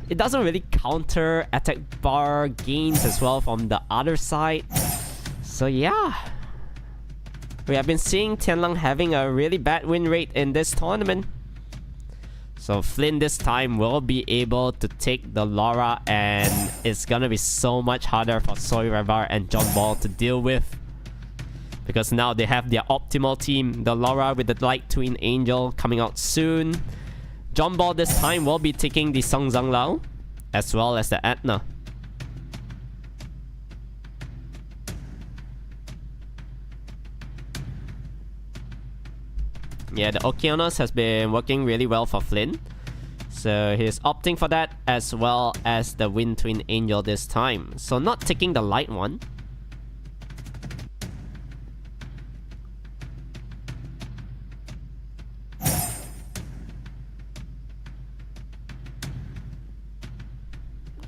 It doesn't really counter attack bar gains as well from the other side. So yeah, we have been seeing Tianlang having a really bad win rate in this tournament. So Flynn this time will be able to take the Laura, and it's gonna be so much harder for Soy Revar and John Ball to deal with. Because now they have their optimal team, the Laura with the Light Twin Angel coming out soon. John Ball this time will be taking the Song Zhanglao, as well as the Etna. Yeah, the Okeanos has been working really well for Flynn. So he's opting for that as well as the Wind Twin Angel this time. So not taking the light one.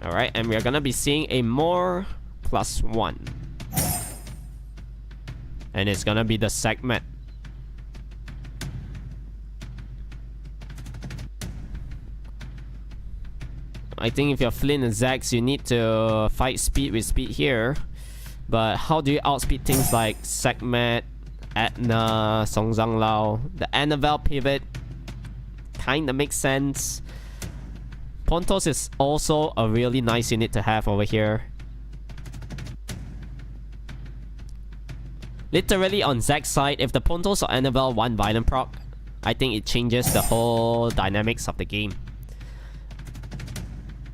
Alright, and we're gonna be seeing a more +1. And it's gonna be the segment. I think if you're Flynn and Zax, you need to fight speed with speed here. But how do you outspeed things like Segmet, Etna, Song Zhang Lao? The Annabelle pivot kinda makes sense. Pontos is also a really nice unit to have over here. Literally on Zack's side, if the Pontos or Annabelle want Violent proc, I think it changes the whole dynamics of the game.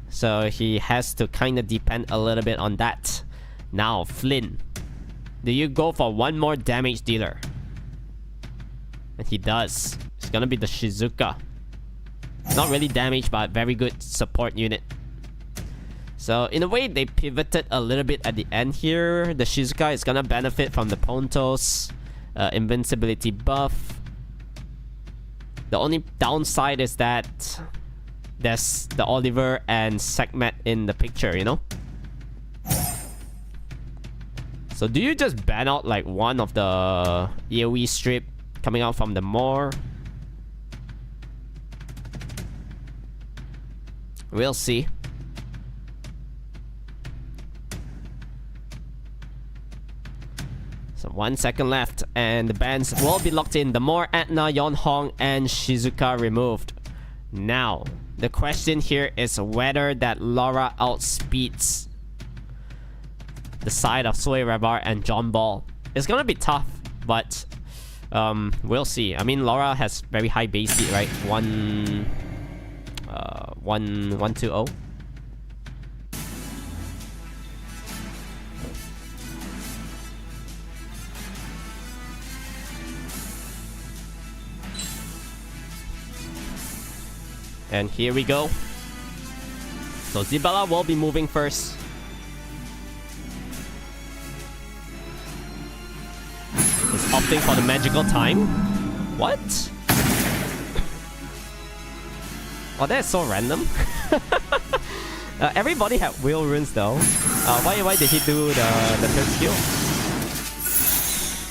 So he has to kind of depend a little bit on that. Now, Flynn, do you go for one more damage dealer? And he does. It's gonna be the Shizuka. Not really damage, but very good support unit. So in a way, they pivoted a little bit at the end here. The Shizuka is gonna benefit from the Pontos invincibility buff. The only downside is that there's the Oliver and Segmet in the picture, you know? So do you just ban out like one of the AoE strip coming out from the Moor? We'll see. So 1 second left, and the bans will be locked in. The Moor, Etna, Yonhong, and Shizuka removed. Now, the question here is whether that Laura outspeeds the side of Sui Revar and John Ball. It's gonna be tough, but we'll see. I mean, Laura has very high base speed, right? 120. And here we go. So Zibella will be moving first. He's opting for the magical time. What? Oh, that's so random. Everybody had wheel runes though. Why did he do the third skill?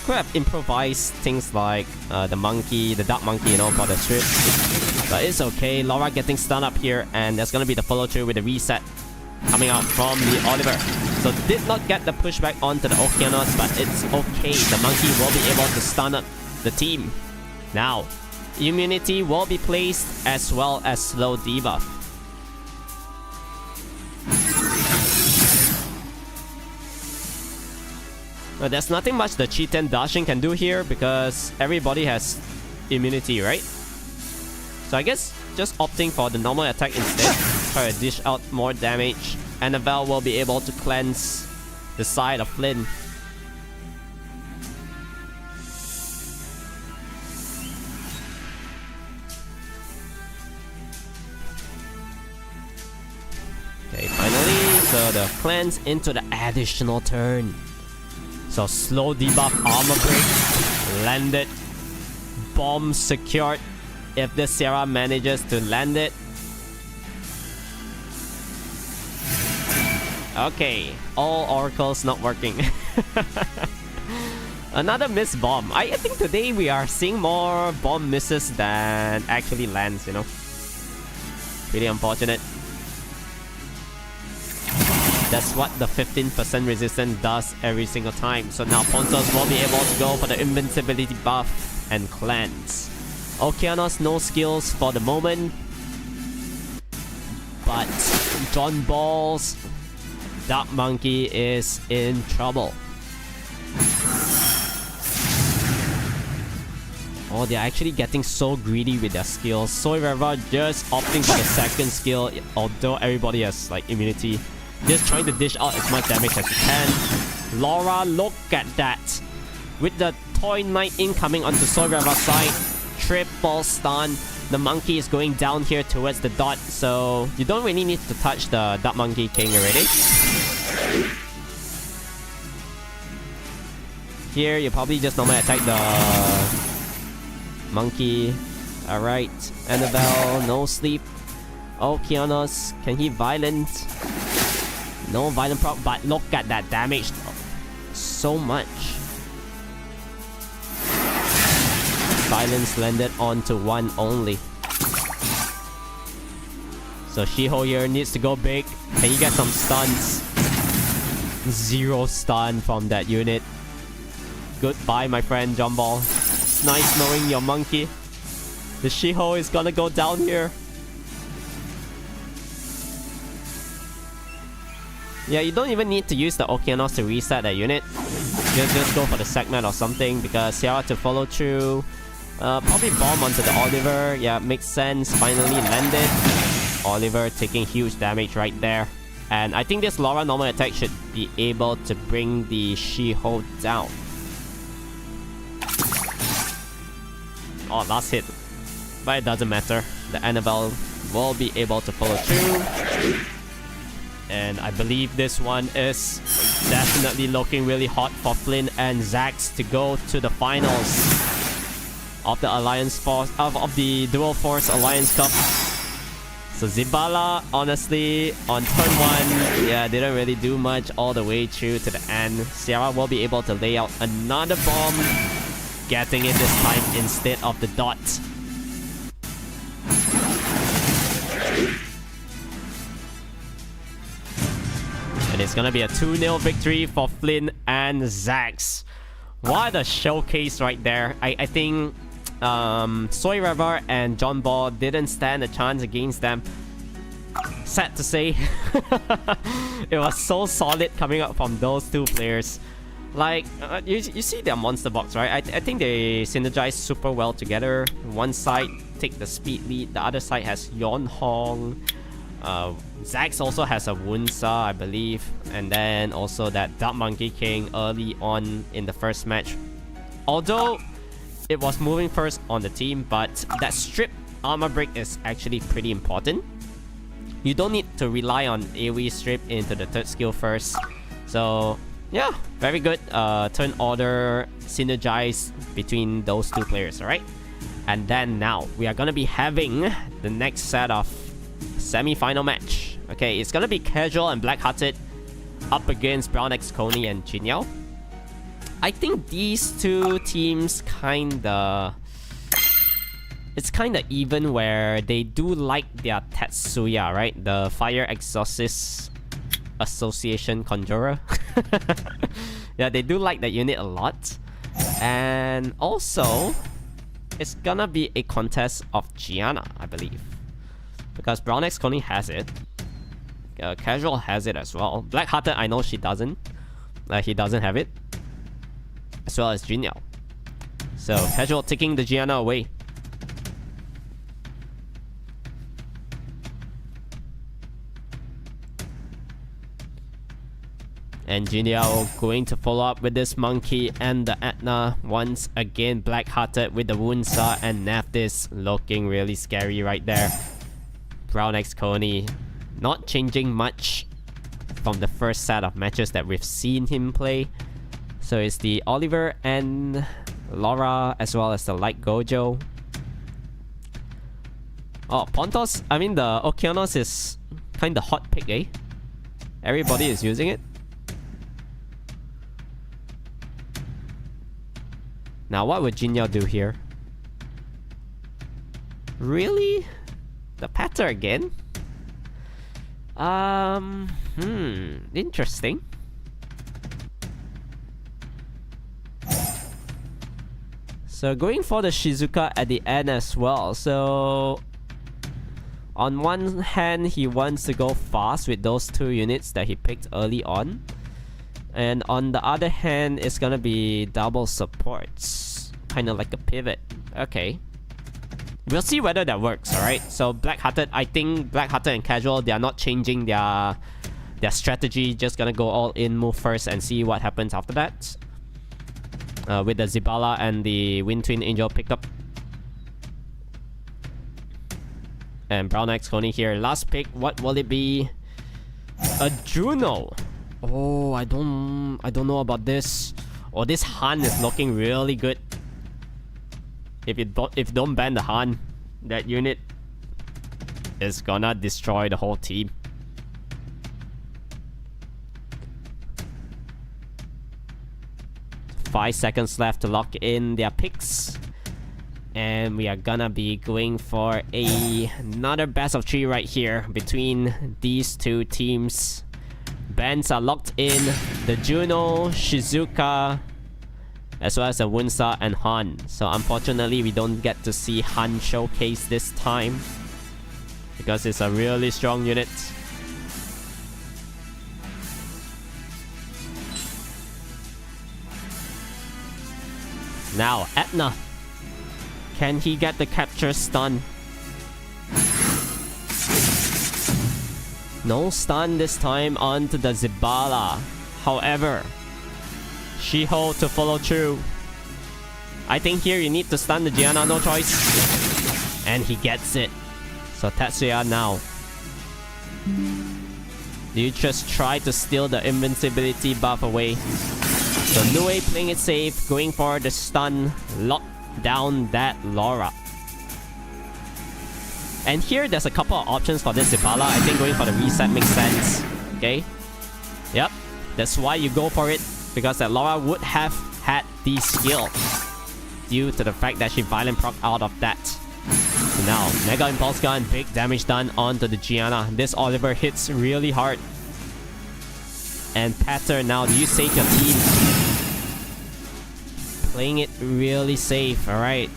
Could have improvised things like the monkey, the dark monkey, you know, for the strip. But it's okay. Laura getting stunned up here, and there's gonna be the follow through with the reset coming out from the Oliver. So did not get the pushback onto the Okeanos, but it's okay. The monkey will be able to stun up the team. Now, immunity will be placed as well as slow debuff. But there's nothing much the Chi-10 dashing can do here because everybody has immunity, right? So I guess just opting for the normal attack instead. Try to dish out more damage. Annabelle will be able to cleanse the side of Flynn. Okay, finally, so the cleanse into the additional turn. So slow debuff, armor break, landed, bomb secured. If the Sierra manages to land it. Okay, all oracles not working. Another missed bomb. I think today we are seeing more bomb misses than actually lands, you know. Pretty unfortunate. That's what the 15% resistance does every single time. So now Pontos will be able to go for the invincibility buff and cleanse. Okeanos no skills for the moment. But John Ball's Dark Monkey is in trouble. Oh, they're actually getting so greedy with their skills. Soy Reva just opting for the second skill, although everybody has like immunity. Just trying to dish out as much damage as you can. Laura, look at that. With the Toy Knight incoming onto Soy Reva's side. Triple stun. The monkey is going down here towards the dot, so you don't really need to touch the Dot Monkey King already. Here, you probably just normally attack the monkey. Alright, Annabelle, no sleep. Okeanos, can he violent? No violent proc, but look at that damage. So much. Violence landed onto one only. So Shiho here needs to go big. Can you get some stuns? 0 stun from that unit. Goodbye, my friend Jumball. It's nice knowing your monkey. The Shiho is gonna go down here. Yeah, you don't even need to use the Okeanos to reset that unit. Just go for the segment or something, because Sierra to follow through. Probably bomb onto the Oliver. Yeah, makes sense. Finally landed. Oliver taking huge damage right there. And I think this Laura normal attack should be able to bring the Shiho down. Oh, last hit. But it doesn't matter. The Annabelle will be able to follow through. And I believe this one is definitely looking really hot for Flynn and Zax to go to the finals of the Alliance Force of the Dual Force Alliance Cup. So Zibala, honestly, on turn 1, yeah, didn't really do much all the way through to the end. Sierra will be able to lay out another bomb, getting it this time instead of the dot. And it's gonna be a 2-0 victory for Flynn and Zax. What a showcase right there. I think Soy Rever and John Ball didn't stand a chance against them. Sad to say. It was so solid coming up from those two players. Like, you see their monster box, right? I think they synergize super well together. One side take the speed lead, the other side has Yon Hong. Zax also has a Wunsa, I believe. And then also that Dark Monkey King early on in the first match. Although it was moving first on the team, but that strip armor break is actually pretty important. You don't need to rely on AoE strip into the third skill first. So yeah, very good turn order synergize between those two players, alright? And then now we are gonna be having the next set of semi-final match. Okay, it's gonna be Casual and Black-Hearted up against Brown X Coney and Jinyao. I think these two teams it's kinda even, where they do like their Tetsuya, right? The Fire Exorcist Association Conjurer. Yeah, they do like that unit a lot. And also, it's gonna be a contest of Gianna, I believe. Because Brown X Coney has it. Casual has it as well. Black-Hearted, I know she doesn't. He doesn't have it. As well as Jinyao. So, Casual taking the Gianna away. And Jinyao going to follow up with this Monkey and the Atna. Once again, Black-Hearted with the Wunsa and Naftis looking really scary right there. Brown X Coney not changing much from the first set of matches that we've seen him play. So it's the Oliver and Laura as well as the Light Gojo. Oh, Pontos, I mean the Okeanos is kinda hot pick, eh? Everybody is using it. Now what would Jinyao do here? Really? The Patter again? Interesting. So going for the Shizuka at the end as well. So on one hand, he wants to go fast with those two units that he picked early on. And on the other hand, it's gonna be double supports. Kind of like a pivot. Okay. We'll see whether that works, alright? So Black-Hearted, I think Black-Hearted and Casual, they are not changing their strategy. Just gonna go all in, move first, and see what happens after that. With the Zibala and the Wind Twin Angel pickup. And Brown X Coney here. Last pick, what will it be? A Juno. Oh, I don't know about this. Oh, this Han is looking really good. If you don't ban the Han, that unit is gonna destroy the whole team. Five seconds left to lock in their picks. And we are gonna be going for another best of 3 right here between these two teams. Bans are locked in. The Juno, Shizuka, as well as the Wunsa and Han. So unfortunately, we don't get to see Han showcase this time, because it's a really strong unit. Now, Etna. Can he get the capture stun? No stun this time onto the Zibala. However, Shiho to follow through. I think here you need to stun the Gianna, no choice. And he gets it. So Tetsuya now. You just try to steal the invincibility buff away. So Nue playing it safe, going for the stun, lock down that Laura. And here there's a couple of options for this Zibala. I think going for the reset makes sense. Okay. Yep. That's why you go for it. Because that Laura would have had the skill due to the fact that she violent proc out of that. So now, Mega Impulse Gun, big damage done onto the Gianna. This Oliver hits really hard. And Patter now, do you save your team? Playing it really safe, alright.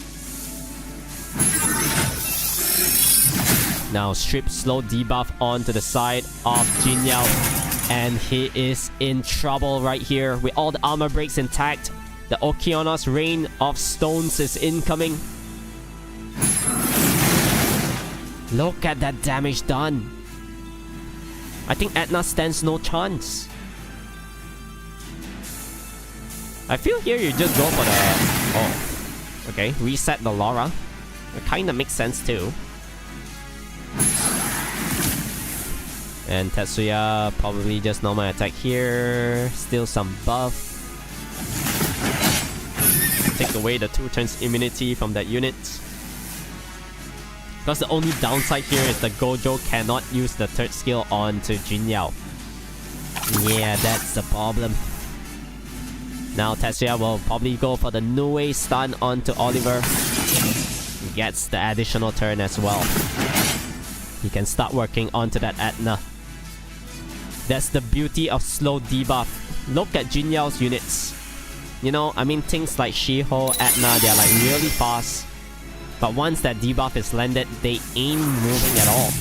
Now, strip slow debuff onto the side of Jin Yao. And he is in trouble right here with all the armor breaks intact. The Okeanos Rain of Stones is incoming. Look at that damage done. I think Etna stands no chance. I feel here you just go for the... Oh. Okay, reset the Laura. It kinda makes sense too. And Tetsuya probably just normal attack here. Steal some buff. Take away the 2 turns immunity from that unit. Because the only downside here is the Gojo cannot use the 3rd skill onto Jin Yao. Yeah, that's the problem. Now Tetsuya will probably go for the Nue stun onto Oliver. He gets the additional turn as well. He can start working onto that Etna. That's the beauty of slow debuff. Look at Jin Yao's units. You know, I mean things like Shiho, Etna, they're like really fast. But once that debuff is landed, they ain't moving at all.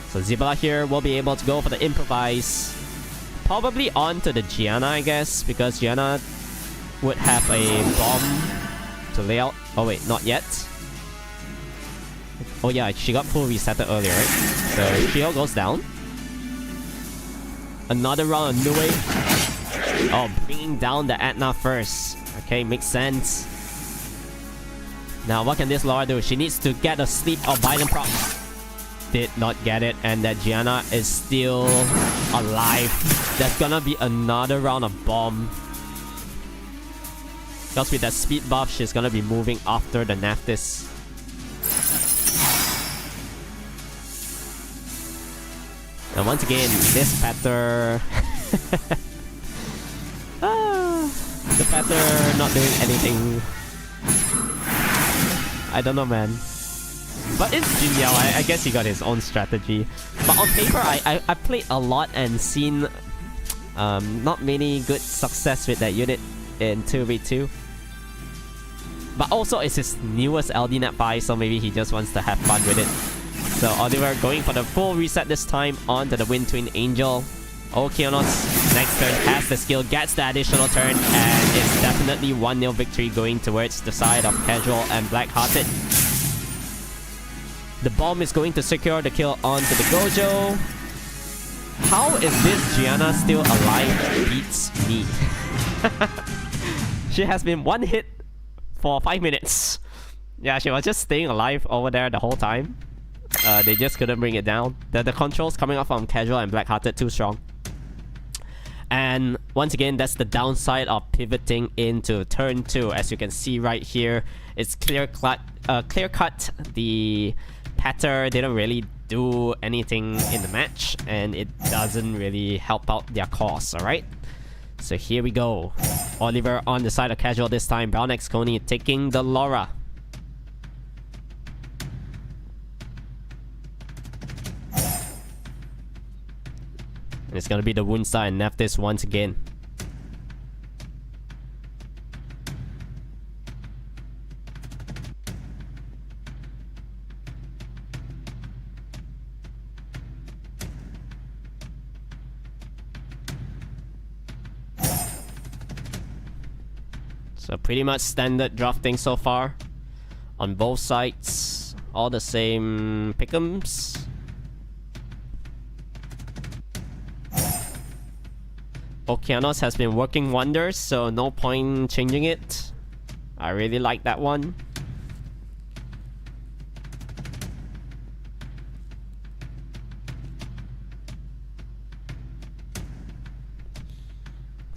So Zibala here will be able to go for the improvise. Probably onto the Gianna, I guess, because Gianna would have a bomb to lay out. Oh wait, not yet. Oh yeah, she got full resetted earlier, right? So Shiho goes down. Another round of Nue. Oh, bringing down the Etna first. Okay, makes sense. Now what can this Laura do? She needs to get a sleep or violent proc. Did not get it, and that Gianna is still alive. There's gonna be another round of bomb. Because with that speed buff, she's gonna be moving after the Naftis. And once again, this Patter... the Patter not doing anything. I don't know, man. But it's Jin Yao, I guess he got his own strategy. But on paper, I played a lot and seen not many good success with that unit in 2v2. But also, it's his newest LD-Net 5, so maybe he just wants to have fun with it. So Oliver going for the full reset this time onto the Wind Twin Angel. Okeanos next turn has the skill, gets the additional turn, and it's definitely 1-0 victory going towards the side of Casual and Black-Hearted. The bomb is going to secure the kill onto the Gojo. How is this Gianna still alive? Beats me. She has been one hit for 5 minutes. Yeah, she was just staying alive over there the whole time. They just couldn't bring it down. The controls coming off from Casual and Black-Hearted too strong. And once again, that's the downside of pivoting into turn 2. As you can see right here, it's clear cut. The Patter didn't really do anything in the match, and it doesn't really help out their cause, alright? So here we go. Oliver on the side of Casual this time. Brown X Coney taking the Laura. And it's gonna be the Woonstar and Nephthys once again. So pretty much standard drafting so far. On both sides. All the same pick'ems. Okeanos has been working wonders, so no point changing it. I really like that one.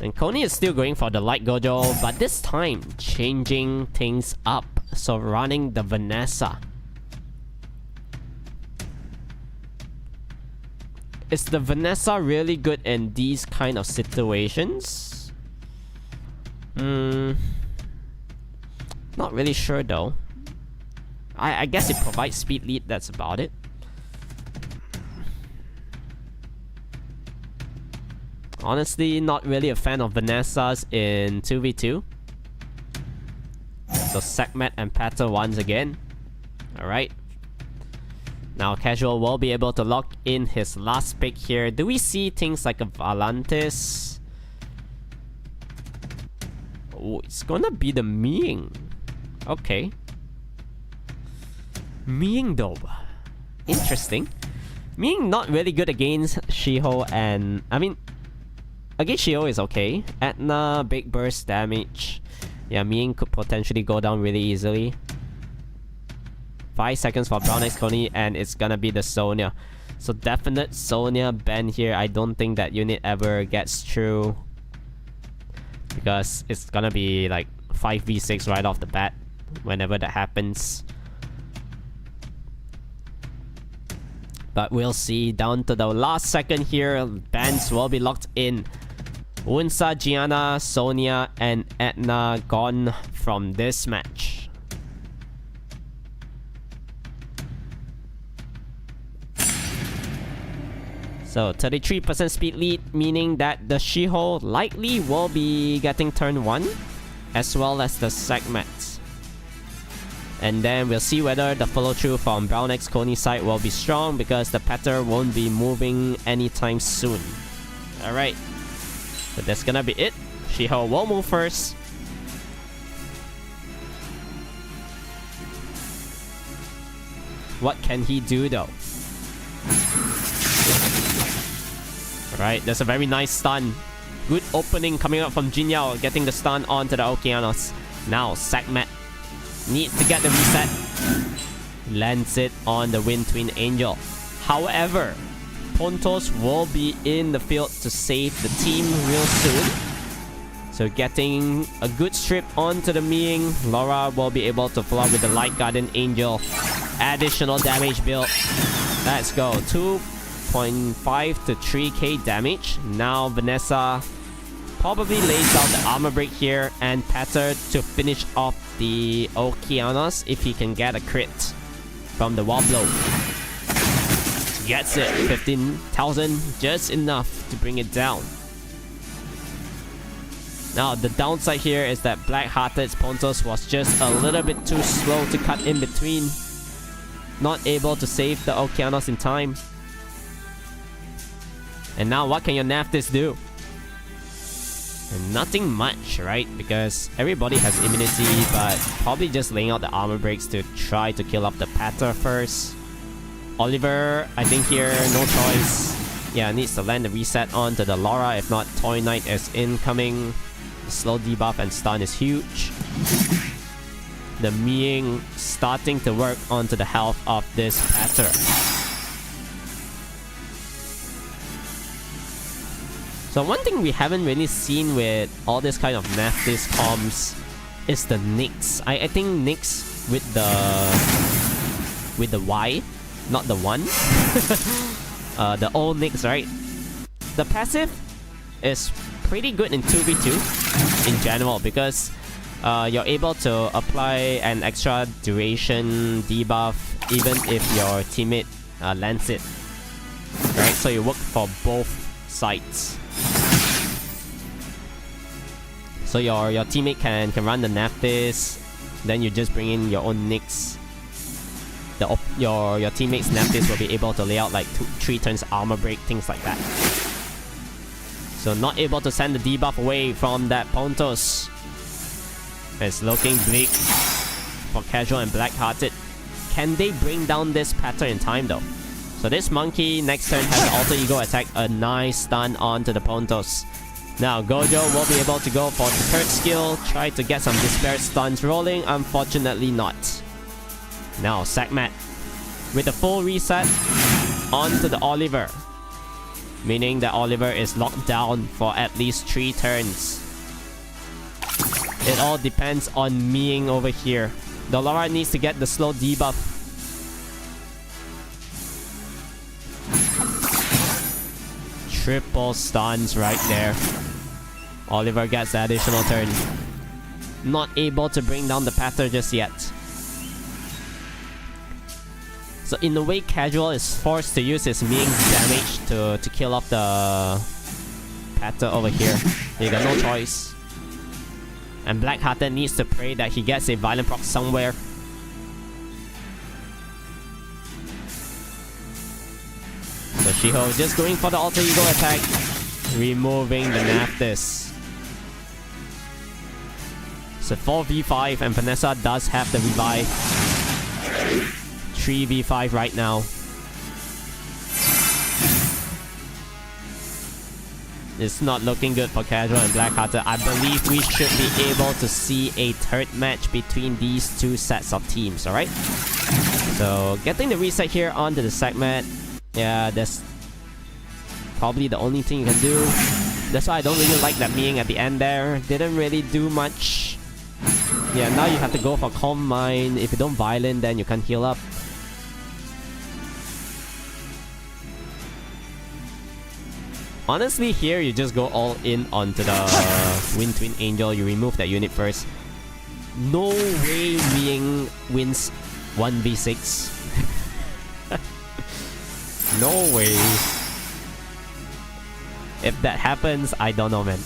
And Coney is still going for the Light Gojo, but this time changing things up. So running the Vanessa. Is the Vanessa really good in these kind of situations? Not really sure though. I guess it provides speed lead, that's about it. Honestly, not really a fan of Vanessa's in 2v2. So Sekhmet and Patter once again. Alright. Now Casual will be able to lock in his last pick here. Do we see things like a Valantis? Oh, it's gonna be the Ming. Okay. Ming though. Interesting. Ming not really good against Shiho and... I mean... Against Shiho is okay. Etna, big burst damage. Yeah, Ming could potentially go down really easily. 5 seconds for Brown X Coney, and it's gonna be the Sonya. So definite Sonya ban here. I don't think that unit ever gets through, because it's gonna be like 5v6 right off the bat whenever that happens. But we'll see. Down to the last second here, bans will be locked in. Unsa, Gianna, Sonya, and Etna gone from this match. So 33% speed lead, meaning that the Shiho likely will be getting turn 1, as well as the Sekhmet. And then we'll see whether the follow through from Brown X Coney side will be strong, because the Patter won't be moving anytime soon. Alright. So that's gonna be it. Shiho will move first. What can he do though? Alright, that's a very nice stun. Good opening coming up from Jin Yao, getting the stun onto the Okeanos. Now, Sekhmet needs to get the reset. Lands it on the Wind Twin Angel. However, Pontos will be in the field to save the team real soon. So getting a good strip onto the Ming. Laura will be able to follow up with the Light Guardian Angel. Additional damage build. Let's go. 2.5 to 3k damage. Now Vanessa probably lays out the armor break here, and Patter to finish off the Okeanos if he can get a crit from the wall blow. Gets it. 15,000, just enough to bring it down. Now the downside here is that Black-Hearted's Pontos was just a little bit too slow to cut in between. Not able to save the Okeanos in time. And now what can your Nephthys do? And nothing much, right? Because everybody has immunity, but probably just laying out the armor breaks to try to kill off the Patter first. Oliver, I think here, no choice. Yeah, needs to land the reset onto the Laura. If not, Toy Knight is incoming. The slow debuff and stun is huge. the Ming starting to work onto the health of this Patter. So one thing we haven't really seen with all this kind of Nephthys comms is the Nyx. I think Nyx with the Y, not the 1. The old Nyx, right? The passive is pretty good in 2v2 in general because you're able to apply an extra duration debuff even if your teammate lands it. Right? So you work for both sides. So your teammate can run the Nephthys, then you just bring in your own Nyx. Your teammate's Nephthys will be able to lay out like 3 turns armor break, things like that. So not able to send the debuff away from that Pontos. It's looking bleak for Casual and Black-Hearted. Can they bring down this Patter in time though? So this Monkey next turn has an Alter Ego attack, a nice stun onto the Pontos. Now Gojo will be able to go for the third skill, try to get some Despair stuns rolling, unfortunately not. Now Sackmat with a full reset onto the Oliver. Meaning that Oliver is locked down for at least 3 turns. It all depends on Ming over here. Dolora needs to get the slow debuff. Triple stuns right there. Oliver gets the additional turn. Not able to bring down the Patter just yet. So in a way, Casual is forced to use his Ming's damage to kill off the Patter over here. He got no choice. And Black-Hearted needs to pray that he gets a Violent Proc somewhere. So Shiho just going for the Alter Ego attack, removing the Nephthys. So 4v5 and Vanessa does have the revive. 3v5 right now. It's not looking good for Casual and Black-Hearted. I believe we should be able to see a third match between these 2 sets of teams, alright? So, getting the reset here onto the segment. Yeah, that's probably the only thing you can do. That's why I don't really like that Ming at the end there. Didn't really do much. Yeah, now you have to go for Calm Mind. If you don't Violent, then you can't heal up. Honestly, here you just go all in onto the Wind Twin Angel. You remove that unit first. No way Ming wins 1v6. No way. If that happens, I don't know, man.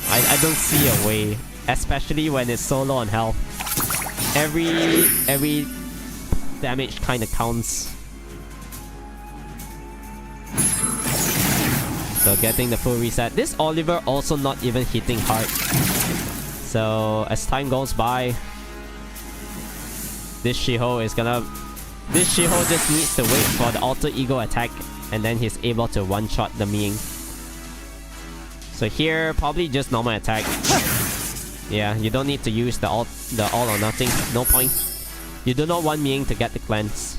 I don't see a way. Especially when it's so low on health. Every damage kind of counts. So getting the full reset. This Oliver also not even hitting hard. So as time goes by, this Shiho just needs to wait for the Alter Ego attack, and then he's able to one-shot the Ming. So here, probably just normal attack. Yeah, you don't need to use the all or nothing. No point. You do not want Ming to get the cleanse.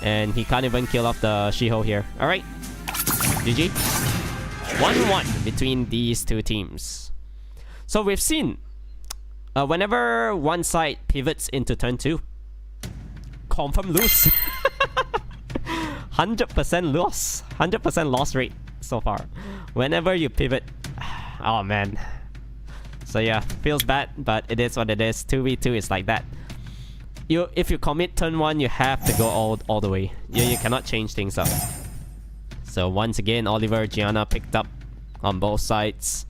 And he can't even kill off the Shiho here. Alright. GG. 1-1 between these 2 teams. So we've seen whenever one side pivots into turn 2, confirm lose. 100% loss. 100% loss rate so far. Whenever you pivot. Oh man. So yeah, feels bad, but it is what it is. 2v2 is like that. If you commit turn 1, you have to go all the way. You cannot change things up. So once again, Oliver, Gianna picked up on both sides.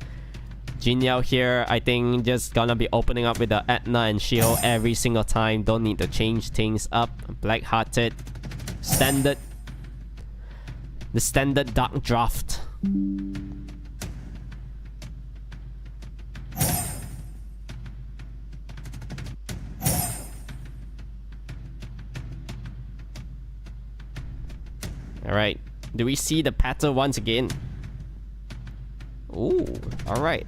Jin Yao here, I think just gonna be opening up with the Etna and Shiho every single time. Don't need to change things up. Black-Hearted. Standard. The standard Dark Draft. Alright. Do we see the Patter once again? Ooh, alright.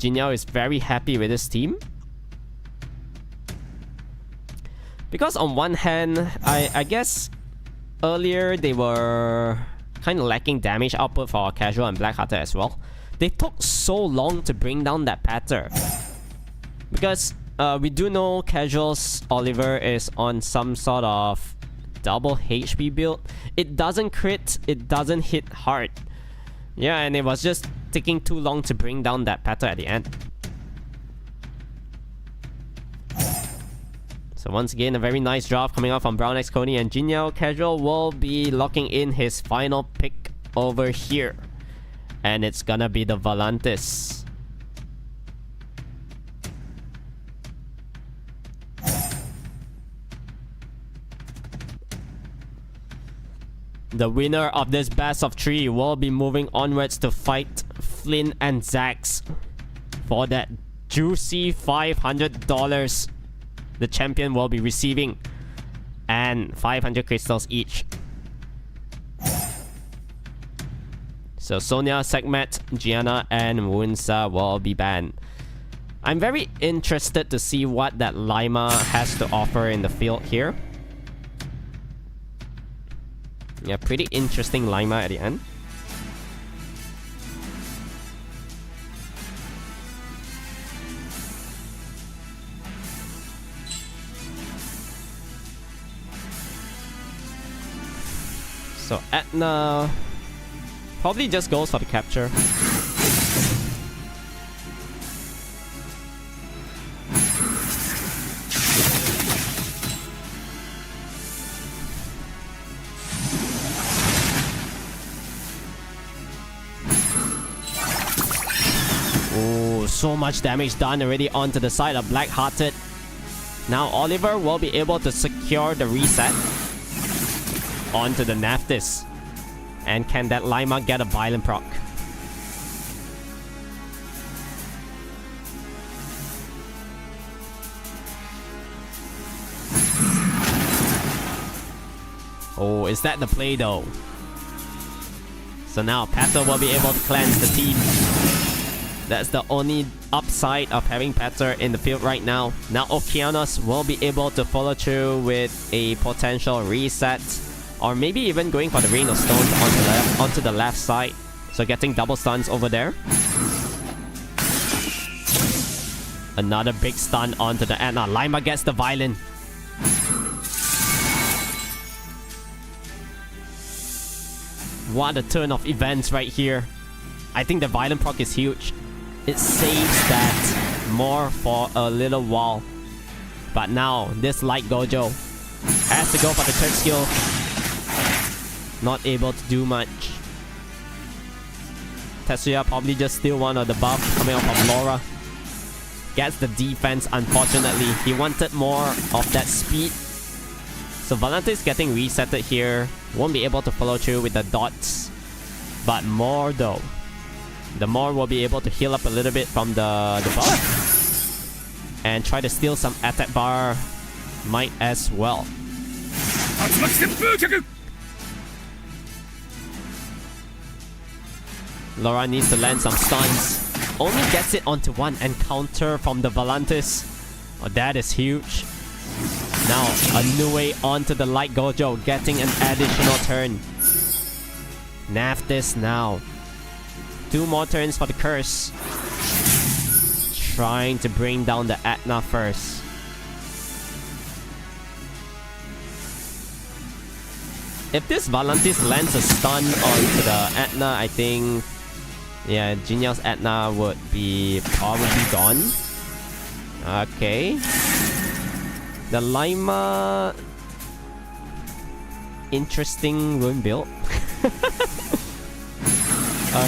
Jin Yao is very happy with his team. Because on one hand, I guess earlier they were kind of lacking damage output for Casual and Blackhearted as well. They took so long to bring down that pattern. Because we do know Casual's Oliver is on some sort of double HP build. It doesn't crit, it doesn't hit hard. Yeah, and it was just taking too long to bring down that pattern at the end. So once again, a very nice draft coming out from Brown X Coney, and Jin Yao Casual will be locking in his final pick over here. And it's gonna be the Volantis. The winner of this best of 3 will be moving onwards to fight Flynn and Zax for that juicy $500 the champion will be receiving, and 500 crystals each. So Sonia, Sekhmet, Gianna, and Wunsa will be banned. I'm very interested to see what that Lima has to offer in the field here. Yeah, pretty interesting Lima at the end. So Etna probably just goes for the capture. Oh, so much damage done already onto the side of Blackhearted. Now Oliver will be able to secure the reset onto the Naftis. And can that Lima get a violent proc? Oh, is that the play though? So now Pater will be able to cleanse the team. That's the only upside of having Pater in the field right now. Now Okeanos will be able to follow through with a potential reset. Or maybe even going for the Rain of Stones onto the left side. So getting double stuns over there. Another big stun onto the Etna. Lima gets the Violin. What a turn of events right here. I think the Violent proc is huge. It saves that more for a little while. But now, this Light Gojo has to go for the third skill. Not able to do much. Tetsuya probably just steal one of the buff coming out from Laura. Gets the defense, unfortunately. He wanted more of that speed. So Volantis getting resetted here. Won't be able to follow through with the dots. But more though. The more will be able to heal up a little bit from the buff. And try to steal some attack bar. Might as well. Laura needs to land some stuns. Only gets it onto one encounter from the Volantis. Oh, that is huge. Now, Anue onto the Light Gojo, getting an additional turn. Naftis now. 2 more turns for the curse. Trying to bring down the Etna first. If this Volantis lands a stun onto the Etna, I think... yeah, Jin Yao's Etna would be probably gone. Okay. The Lima... interesting rune build.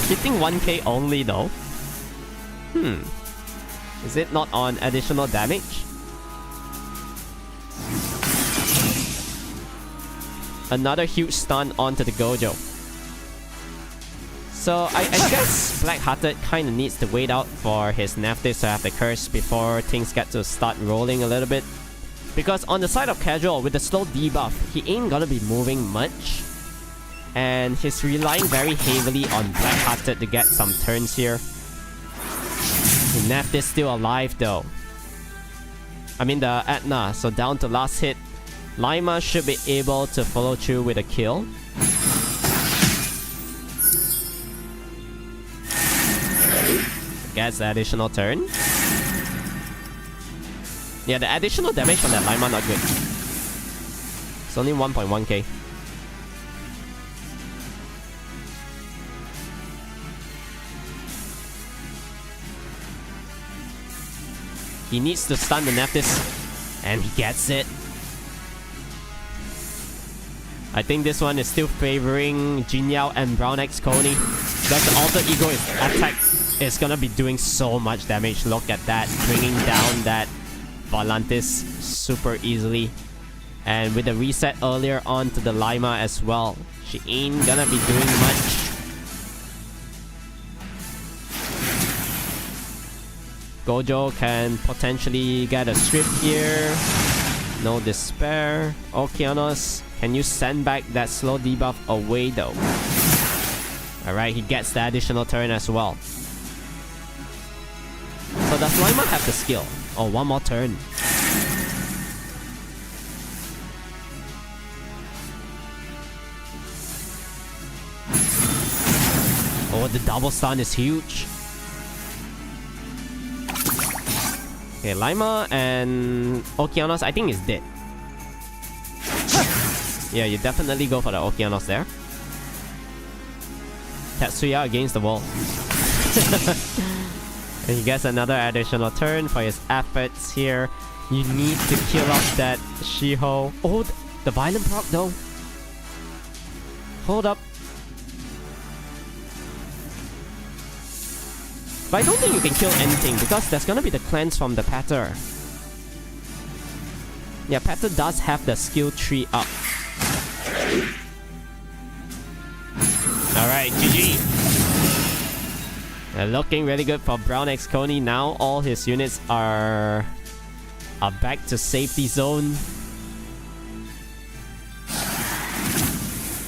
Hitting 1k only though. Is it not on additional damage? Another huge stun onto the Gojo. So I guess Blackhearted kind of needs to wait out for his Naftis to have the curse before things get to start rolling a little bit. Because on the side of Casual, with the slow debuff, he ain't gonna be moving much. And he's relying very heavily on Blackhearted to get some turns here. Neff is still alive though. I mean the Etna, so down to last hit. Lima should be able to follow through with a kill. Gets the additional turn. Yeah, the additional damage from that Lima not good. It's only 1.1k. He needs to stun the Nephthys, and he gets it. I think this one is still favoring Jin Yao and Brown X Coney. Because the Alter Ego attack is gonna be doing so much damage. Look at that, bringing down that Volantis super easily. And with the reset earlier on to the Lima as well, she ain't gonna be doing much. Gojo can potentially get a strip here. No despair. Okeanos, can you send back that slow debuff away though? Alright, he gets the additional turn as well. So does Lima have the skill? Oh, one more turn. Oh, the double stun is huge. Okay, Lima and Okeanos, I think is dead. Yeah, you definitely go for the Okeanos there. Tatsuya against the wall. And he gets another additional turn for his efforts here. You need to kill off that Shiho. Oh, the violent proc though. Hold up. But I don't think you can kill anything because there's gonna be the cleanse from the Patter. Yeah, Patter does have the skill tree up. Alright, GG. Looking really good for Brown X Coney. Now all his units are back to safety zone.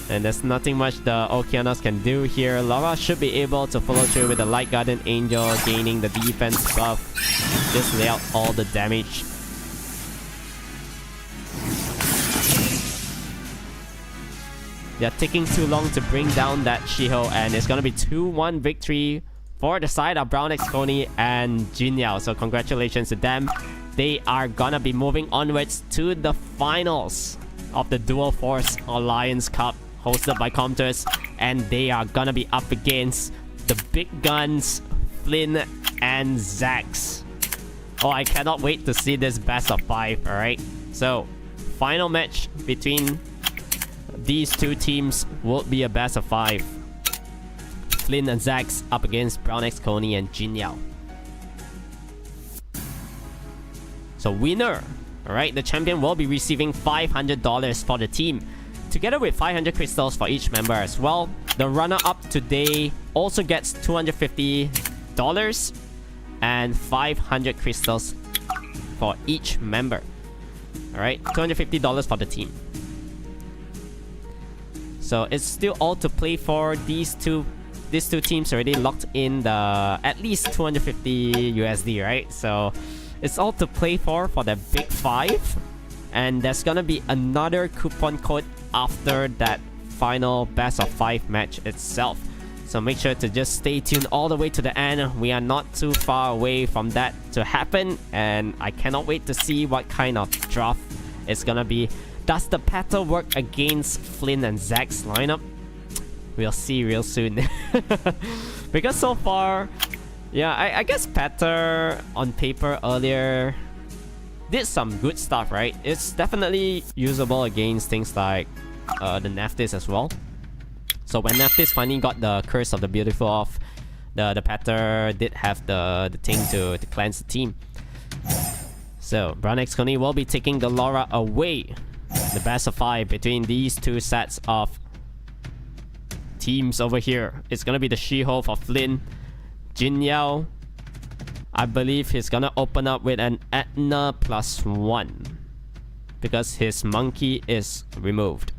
And there's nothing much the Okeanos can do here. Laura should be able to follow through with the Light Guardian Angel, gaining the defense buff. Just lay out all the damage. They're taking too long to bring down that Shiho, and it's gonna be 2-1 victory for the side of Brown X Coney and Jin Yao. So congratulations to them. They are gonna be moving onwards to the finals of the Dual Force Alliance Cup hosted by Comters, and they are gonna be up against the big guns Flynn and Zax. Oh, I cannot wait to see this best of 5. Alright, so final match between these two teams will be a best of 5. Flynn and Zax up against Brown X Coney and Jin Yao. So winner, alright, the champion will be receiving $500 for the team, together with 500 crystals for each member as well. The runner-up today also gets $250 and 500 crystals for each member. Alright, $250 for the team. So it's still all to play for. These two teams already locked in the at least 250 USD, right? So it's all to play for the big 5. And there's gonna be another coupon code after that final best of 5 match itself. So make sure to just stay tuned all the way to the end. We are not too far away from that to happen, and I cannot wait to see what kind of draft it's gonna be. Does the Patter work against Flynn and Zack's lineup? We'll see real soon. Because so far, yeah, I guess Patter on paper earlier did some good stuff, right? It's definitely usable against things like the Nephthys as well. So when Nephthys finally got the Curse of the Beautiful off, the Patter did have the thing to cleanse the team. So Brown X Coney will be taking the Laura away. The best of 5 between these two sets of teams over here. It's gonna be the She-Ho for Flynn. Jin Yao, I believe he's gonna open up with an Etna +1 because his monkey is removed.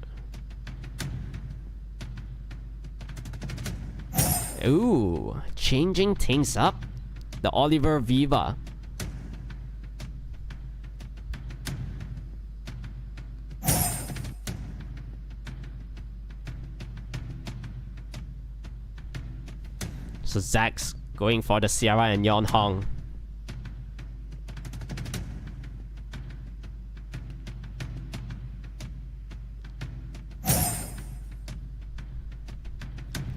Ooh, changing things up. the Oliver Viva. So Zach's going for the Sierra and Yon Hong.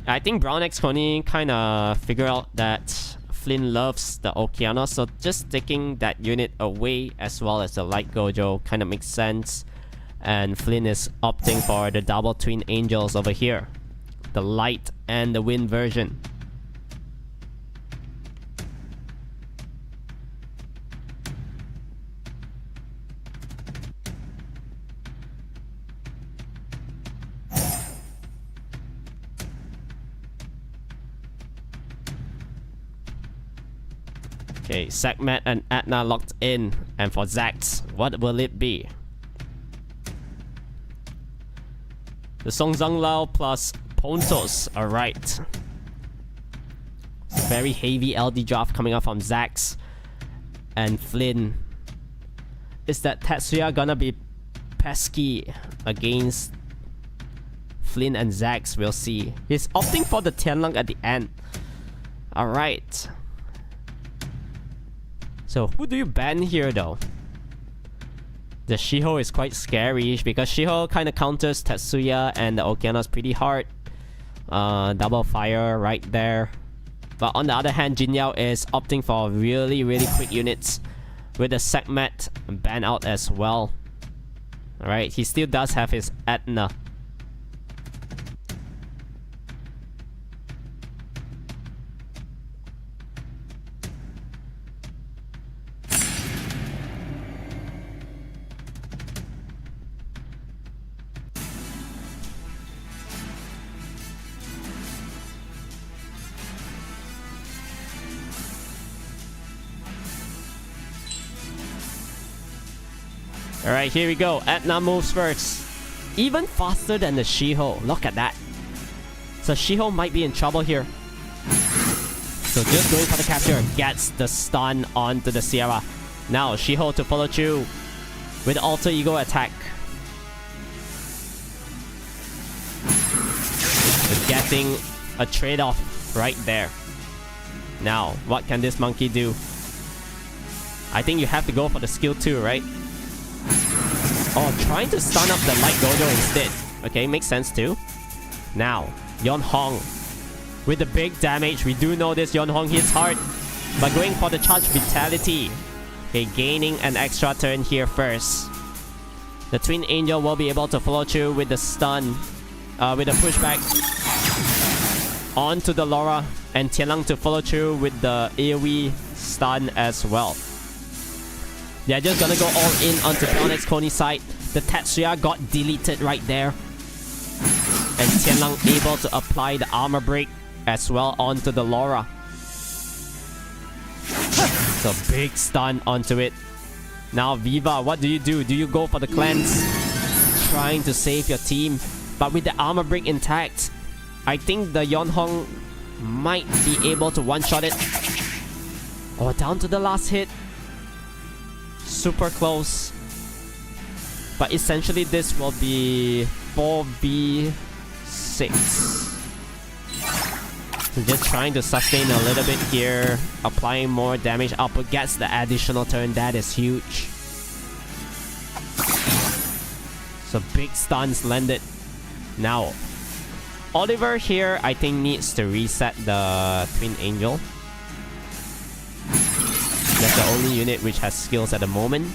I think Brown X Coney kinda figured out that Flynn loves the Okeanos, so just taking that unit away as well as the Light Gojo kinda makes sense. And Flynn is opting for the double Twin Angels over here. The Light and the Wind version. Okay, Sekhmet and Atna locked in. And for Zax, what will it be? The Songzang Lao plus Pontos. Alright. Very heavy LD draft coming up from Zax and Flynn. Is that Tetsuya gonna be pesky against Flynn and Zax? We'll see. He's opting for the Tianlang at the end. Alright. So who do you ban here though? The Shiho is quite scary because Shiho kind of counters Tetsuya and the Okeanos pretty hard. Double fire right there. But on the other hand, Jinyao is opting for really quick units with the Sekhmet ban out as well. Alright, he still does have his Etna. Alright, here we go. Etna moves first. Even faster than the Shiho. Look at that. So Shiho might be in trouble here. So just going for the capture. Gets the stun onto the Sierra. Now Shiho to follow through with alter ego attack. So getting a trade-off right there. Now, what can this monkey do? I think you have to go for the skill 2, right? Oh, trying to stun up the Light Gojo instead. Okay, makes sense too. Now, Yon Hong with the big damage. We do know this Yon Hong hits hard, but going for the charge vitality. Okay, gaining an extra turn here first. The Twin Angel will be able to follow through with the stun, with the pushback onto the Laura, and Tianlang to follow through with the AoE stun as well. They're just gonna go all in onto Phoenix Koni's side. The Tetsuya got deleted right there. And Tianlang able to apply the armor break as well onto the Laura. So big stun onto it. Now Viva, what do? Do you go for the cleanse? Trying to save your team. But with the armor break intact, I think the Yon Hong might be able to one-shot it. Oh, down to the last hit. Super close. But essentially this will be 4v6. So just trying to sustain a little bit here. Applying more damage output. Gets the additional turn. That is huge. So big stuns landed. Now Oliver here I think needs to reset the Twin Angel. That's the only unit which has skills at the moment.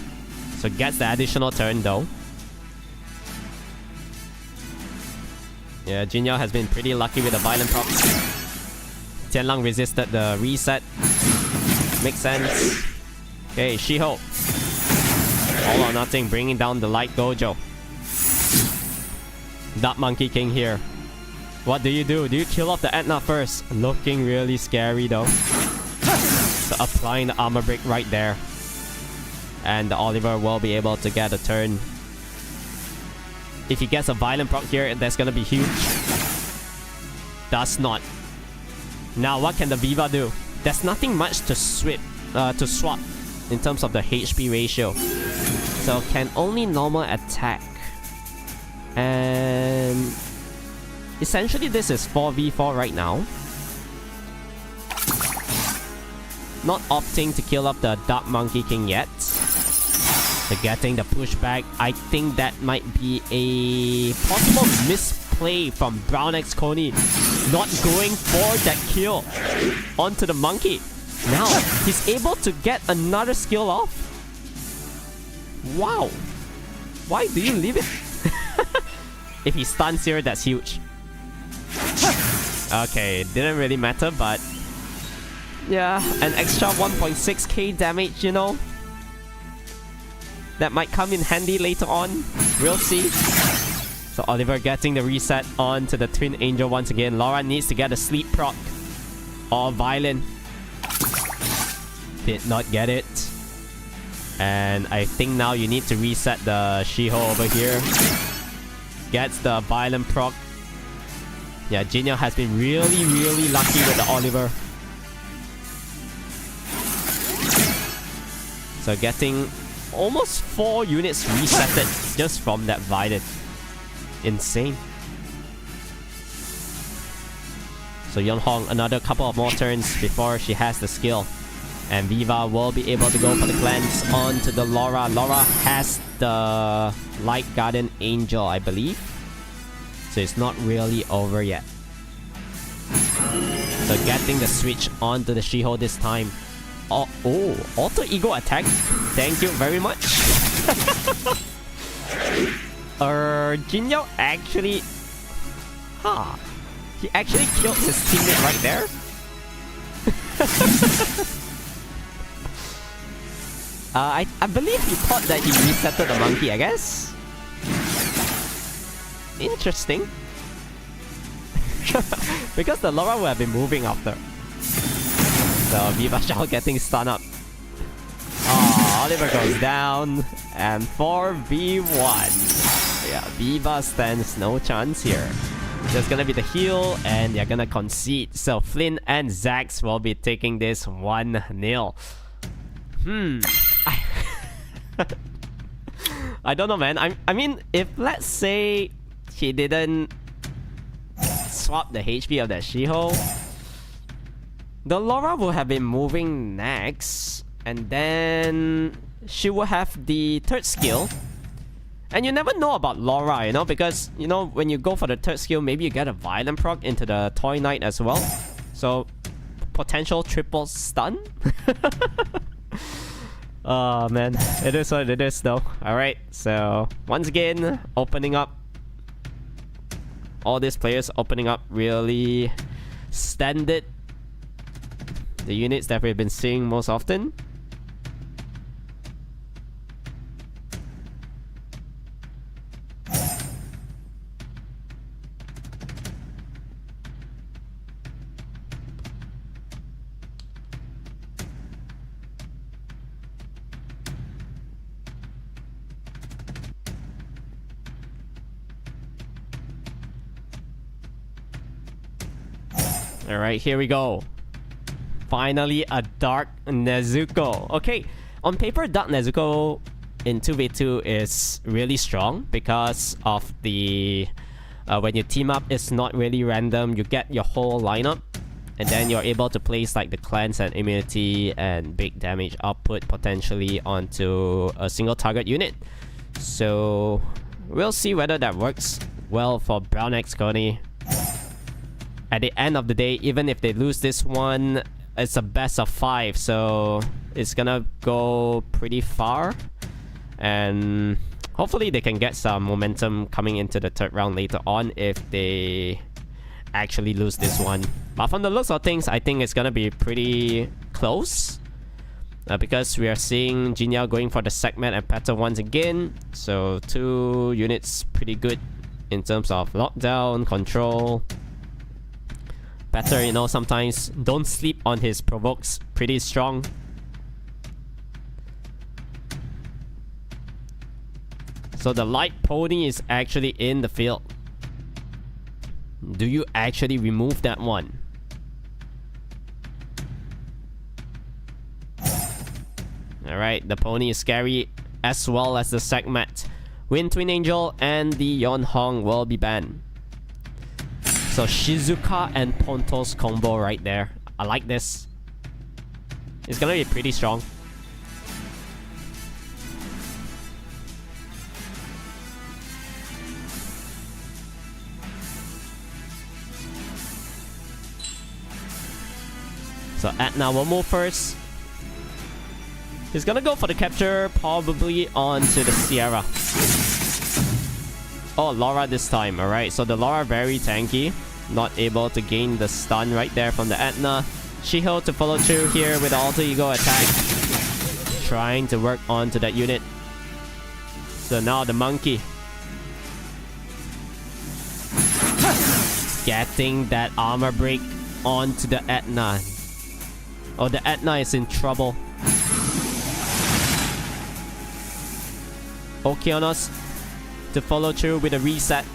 So gets the additional turn though. Yeah, Jinyao has been pretty lucky with the violent procs. Tianlang resisted the reset. Makes sense. Okay, Shiho. All or nothing, bringing down the Light Gojo. Dark Monkey King here. What do? Do you kill off the Etna first? Looking really scary though. So applying the armor break right there. And the Oliver will be able to get a turn. If he gets a violent proc here, that's gonna be huge. Does not. Now what can the Viva do? there's nothing much to swap in terms of the HP ratio. So can only normal attack. And essentially this is 4v4 right now. Not opting to kill up the Dark Monkey King yet. So getting the pushback. I think that might be a possible misplay from Brown X Coney. Not going for that kill onto the monkey. Now, he's able to get another skill off. Wow. Why do you leave it? If he stuns here, that's huge. Okay, didn't really matter, but... yeah, an extra 1.6k damage, you know? That might come in handy later on. We'll see. So Oliver getting the reset onto the Twin Angel once again. Laura needs to get a sleep proc. Or Violin. Did not get it. And I think now you need to reset the Shiho over here. Gets the Violin proc. Yeah, Jinyo has been really, really lucky with the Oliver. So getting almost 4 units resetted just from that Violin. Insane. So Yeonhong, another couple of more turns before she has the skill. And Viva will be able to go for the cleanse onto the Laura. Laura has the Light Guardian Angel, I believe. So it's not really over yet. So getting the switch onto the Shiho this time. Oh, Alter Ego attack. Thank you very much. Jinyo actually... huh. He actually killed his teammate right there? I believe he thought that he resetted the monkey, I guess? Interesting. Because the Laura would have been moving after. So Viva Shao getting stun up. Oh, Oliver goes down. And 4v1. Yeah, Viva stands no chance here. There's gonna be the heal and they're gonna concede. So Flynn and Zax will be taking this 1-0. I don't know, man. I mean, if let's say he didn't swap the HP of that Shiho, the Laura will have been moving next, and then she will have the third skill. And you never know about Laura, you know, because, you know, when you go for the third skill, maybe you get a Violent proc into the Toy Knight as well. So, potential triple stun? Oh man, it is what it is though. Alright, so once again, opening up. All these players opening up really standard. The units that we've been seeing most often. Alright, here we go. Finally, a Dark Nezuko. Okay, on paper, Dark Nezuko in 2v2 is really strong because of the... when you team up, it's not really random. You get your whole lineup, and then you're able to place like the cleanse and immunity and big damage output potentially onto a single target unit. So, we'll see whether that works well for Brown X Coney. At the end of the day, even if they lose this one, it's a best of 5, so it's gonna go pretty far. And hopefully they can get some momentum coming into the third round later on if they actually lose this one. But from the looks of things, I think it's gonna be pretty close. Because we are seeing Jinya going for the segment and pattern once again. So 2 units pretty good in terms of lockdown, control. Better, you know, sometimes don't sleep on his provokes, pretty strong. So the light pony is actually in the field. Do you actually remove that one? Alright, the pony is scary as well as the Segmet. Wind Twin Angel and the Yonhong will be banned. So Shizuka and Ponto's combo right there. I like this. It's gonna be pretty strong. So Atna will move first. He's gonna go for the capture, probably onto the Sierra. Oh, Laura this time. Alright, so the Laura very tanky. Not able to gain the stun right there from the Atna. Shiho to follow through here with the Alter Ego attack. Trying to work onto that unit. So now the monkey. Getting that armor break onto the Atna. Oh, the Atna is in trouble. Okeanos to follow through with a reset.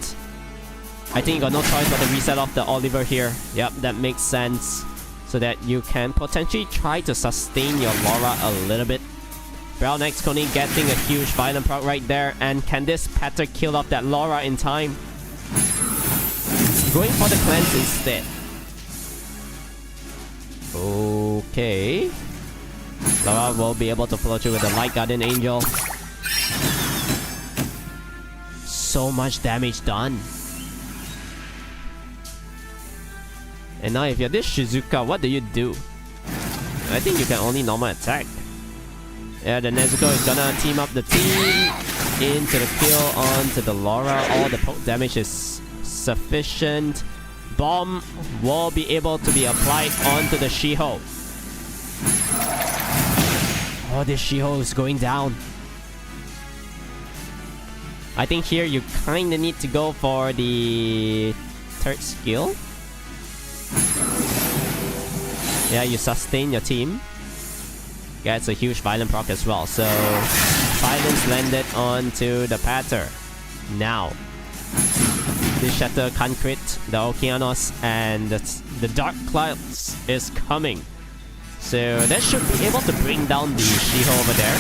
I think you got no choice but to reset off the Oliver here. Yep, that makes sense. So that you can potentially try to sustain your Laura a little bit. Brown X Coney getting a huge violent proc right there. And can this Patter kill off that Laura in time? Going for the cleanse instead. Okay. Laura will be able to follow through with the Light Guardian Angel. So much damage done. And now if you're this Shizuka, what do you do? I think you can only normal attack. Yeah, the Nezuko is gonna team up the team into the kill onto the Laura. All the poke damage is sufficient. Bomb will be able to be applied onto the Shiho. Oh, this Shiho is going down. I think here you kinda need to go for the third skill. Yeah, you sustain your team. Gets a huge violent proc as well. So silence landed onto the Patter. Now the Shatter can't crit the Okeanos, and the Dark Clouds is coming. So that should be able to bring down the Shiho over there.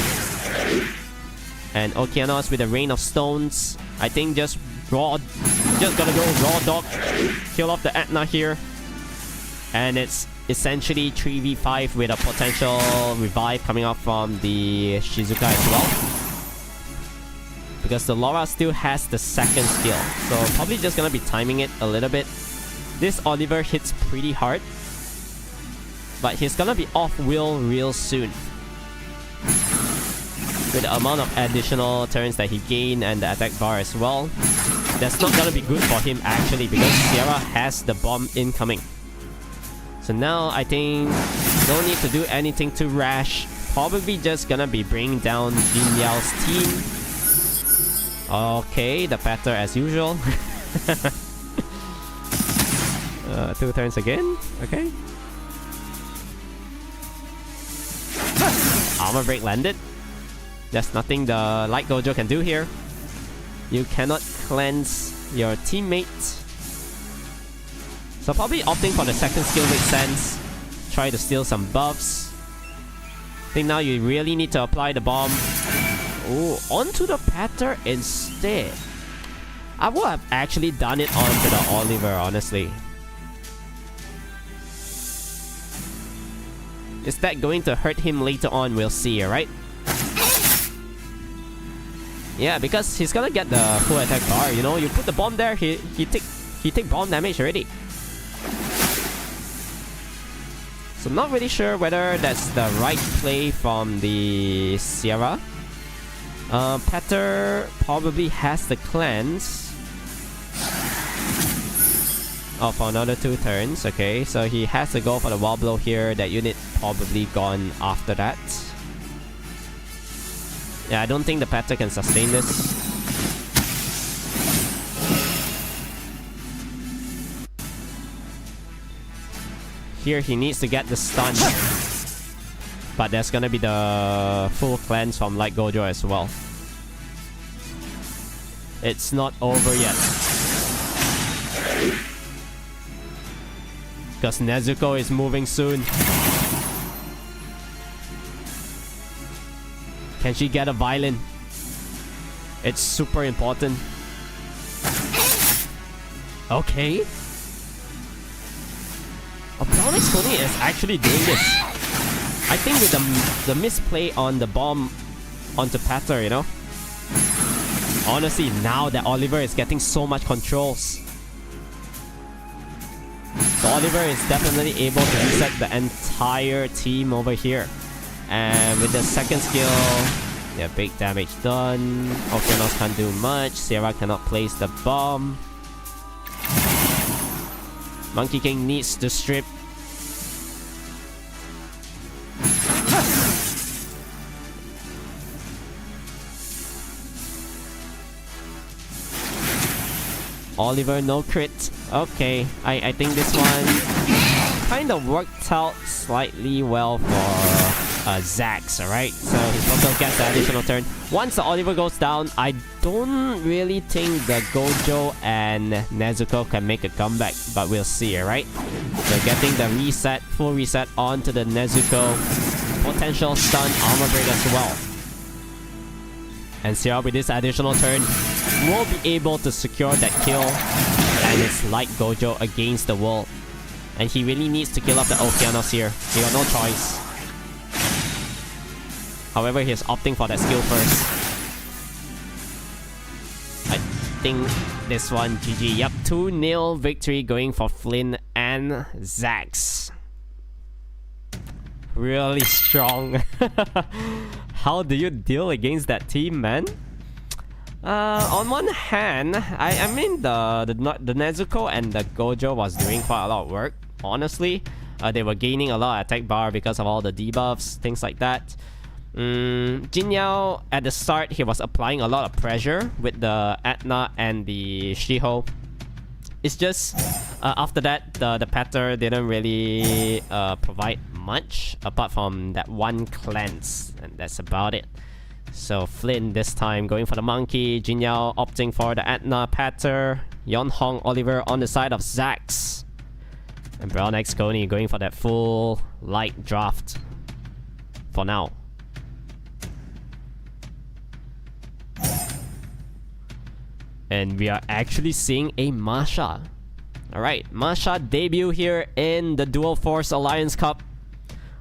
And Okeanos with a Rain of Stones. I think just gonna go raw dog. Kill off the Atna here. And it's essentially 3v5 with a potential revive coming up from the Shizuka as well. Because the Laura still has the second skill. So probably just gonna be timing it a little bit. This Oliver hits pretty hard. But he's gonna be off wheel real soon. With the amount of additional turns that he gained and the attack bar as well. That's not gonna be good for him actually, because Sierra has the bomb incoming. So now I think no need to do anything too rash. Probably just gonna be bringing down Jin Yao's team. Okay, the Patter as usual. 2 turns again. Okay. Armor break landed. There's nothing the Light Gojo can do here. You cannot cleanse your teammate. So probably opting for the second skill makes sense. Try to steal some buffs. I think now you really need to apply the bomb. Oh, onto the Patter instead. I would have actually done it onto the Oliver, honestly. Is that going to hurt him later on? We'll see, alright? Yeah, because he's gonna get the full attack bar, you know? You put the bomb there, he take bomb damage already. So I'm not really sure whether that's the right play from the Sierra. Patter probably has the cleanse. Oh, for another 2 turns. Okay, so he has to go for the wall blow here. That unit probably gone after that. Yeah, I don't think the Patter can sustain this. Here he needs to get the stun. But there's gonna be the full cleanse from Light Gojo as well. It's not over yet. Because Nezuko is moving soon. Can she get a violin? It's super important. Okay. Brownex Coney is actually doing this. I think with the misplay on the bomb onto Patter, you know? Honestly, now that Oliver is getting so much controls, so Oliver is definitely able to reset the entire team over here. And with the second skill, yeah, big damage done. Okeanos can't do much. Sierra cannot place the bomb. Monkey King needs to strip. Oliver, no crit. Okay, I think this one kind of worked out slightly well for Zax, alright? So he also gets the additional turn. Once the Oliver goes down, I don't really think the Gojo and Nezuko can make a comeback, but we'll see, alright? So getting the reset, full reset onto the Nezuko. Potential stun armor break as well. And Sierra with this additional turn will be able to secure that kill. And it's like Gojo against the wall. And he really needs to kill off the Okeanos here. He got no choice. However, he's opting for that skill first. I think this one GG. Yep, 2-0 victory going for Flynn and Zax. Really strong. How do you deal against that team, man? On one hand, I mean the Nezuko and the Gojo was doing quite a lot of work. Honestly, they were gaining a lot of attack bar because of all the debuffs, things like that. Jin Yao at the start, he was applying a lot of pressure with the Atna and the Shiho. It's just after that, the Patter didn't really provide much apart from that one cleanse, and that's about it. So Flynn this time going for the monkey, Jin Yao opting for the Atna Patter, Yon Hong Oliver on the side of Zax, and Brownex Coney going for that full light draft for now. And we are actually seeing a Masha. Alright, Masha debut here in the Dual Force Alliance Cup.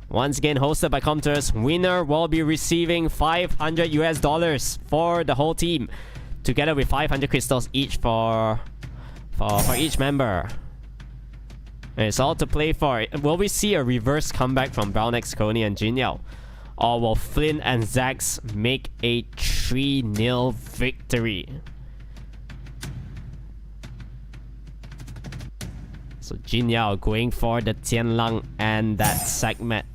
Once again hosted by Comters. Winner will be receiving $500 US for the whole team, together with 500 crystals each for each member. And it's all to play for. Will we see a reverse comeback from Brownex Coney and Jin Yao? Or will Flynn and Zax make a 3-0 victory? So Jin Yao going for the Tianlang and that segment.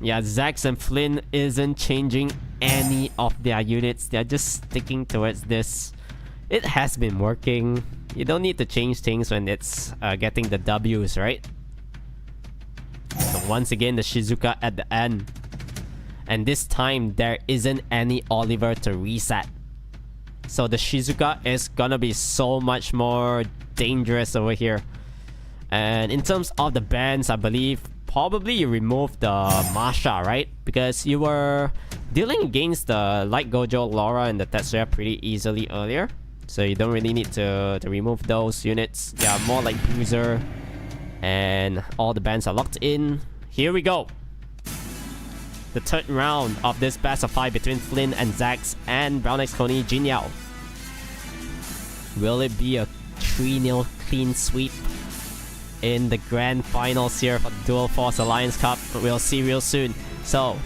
Yeah, Zax and Flynn isn't changing any of their units. They're just sticking towards this. It has been working. You don't need to change things when it's getting the W's, right? So once again, the Shizuka at the end. And this time, there isn't any Oliver to reset. So the Shizuka is gonna be so much more dangerous over here. And in terms of the bans, I believe probably you removed the Masha, right? Because you were dealing against the Light Gojo, Laura, and the Tetsuya pretty easily earlier. So you don't really need to remove those units. They are more like Bruiser. And all the bans are locked in. Here we go. The third round of this best of 5 between Flynn and Zax and Brownex Coney Jin Yao. Will it be a 3-0 clean sweep in the grand finals here for the Dual Force Alliance Cup? We'll see real soon. So,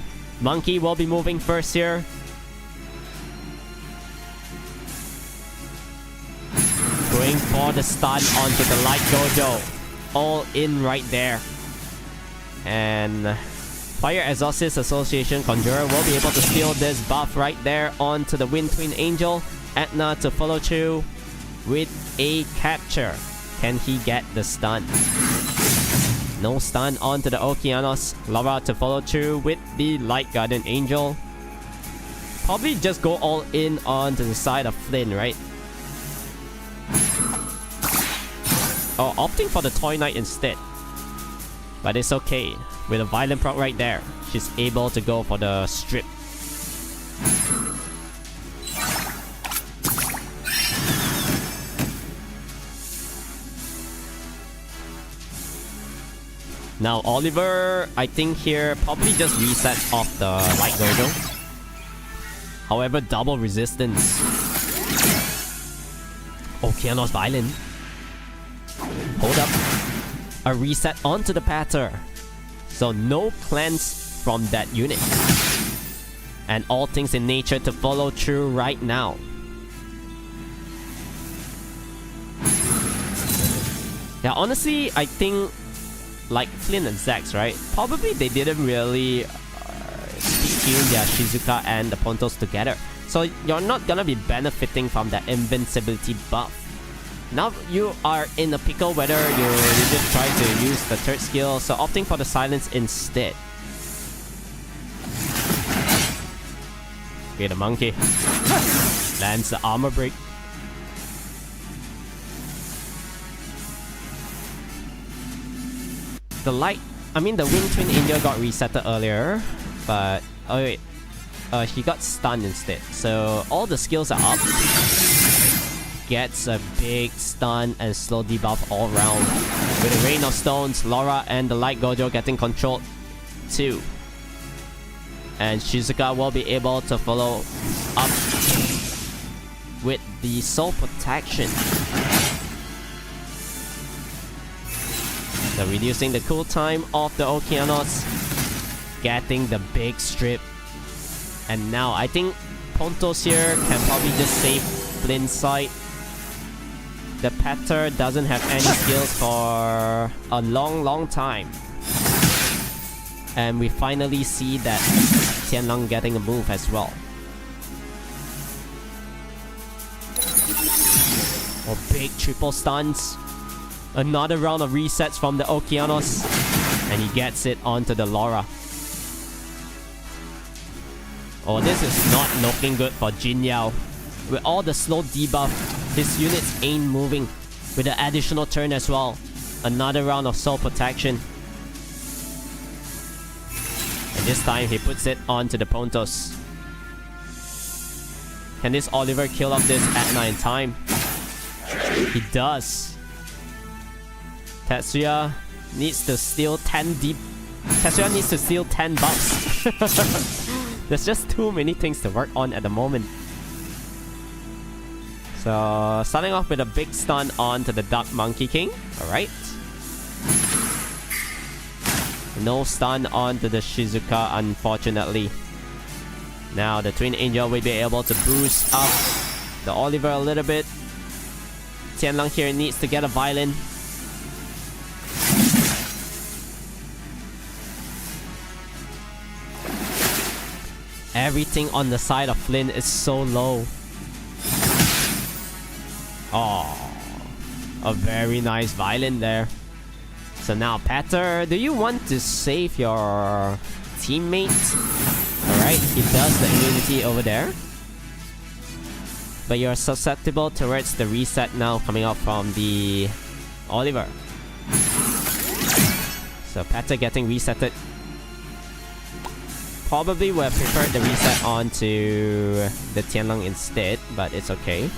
Monkey will be moving first here. Going for the stun onto the Light Gojo. All in right there. And Fire Exorcist Association Conjurer will be able to steal this buff right there onto the Wind Twin Angel. Etna to follow through with a capture. Can he get the stun? No stun onto the Okeanos. Laura to follow through with the Light Guardian Angel. Probably just go all in onto the side of Flynn, right? opting for the Toy Knight instead. But it's okay. With a Violent proc right there, she's able to go for the strip. Now Oliver, I think here, probably just resets off the Light Gojo. However, double resistance. Okeanos Violin. Hold up. A reset onto the Patter. So no cleanse from that unit. And all things in nature to follow through right now. Yeah, honestly, I think like Flynn and Zax, right? Probably they didn't really speak tune their Shizuka and the Pontos together. So you're not gonna be benefiting from that invincibility buff. Now you are in a pickle whether you just try to use the third skill, so opting for the silence instead. Okay, the monkey lands the armor break. The Wing Twin Angel got resetted earlier, but oh wait, he got stunned instead. So all the skills are up. Gets a big stun and slow debuff all around. With the Rain of Stones, Laura and the Light Gojo getting controlled too. And Shizuka will be able to follow up with the Soul Protection. So reducing the cool time of the Okeanos. Getting the big strip. And now I think Pontos here can probably just save Flynn's side. The Patter doesn't have any skills for a long time. And we finally see that Tianlang getting a move as well. Oh, big triple stuns. Another round of resets from the Okeanos. And he gets it onto the Laura. Oh, this is not looking good for Jin Yao. With all the slow debuff, his units ain't moving. With the additional turn as well. Another round of Soul Protection. And this time he puts it onto the Pontos. Can this Oliver kill off this Atna in time? He does. Tetsuya needs to steal 10 deep. Tetsuya needs to steal 10 buffs. There's just too many things to work on at the moment. So, starting off with a big stun onto the Dark Monkey King. Alright. No stun onto the Shizuka, unfortunately. Now, the Twin Angel will be able to boost up the Oliver a little bit. Tianlang here needs to get a Violin. Everything on the side of Flynn is so low. Oh, a very nice Violin there. So now, Patter, do you want to save your teammate? Alright, he does the immunity over there. But you're susceptible towards the reset now coming out from the Oliver. So Patter getting resetted. Probably would have preferred the reset onto the Tianlang instead, but it's okay.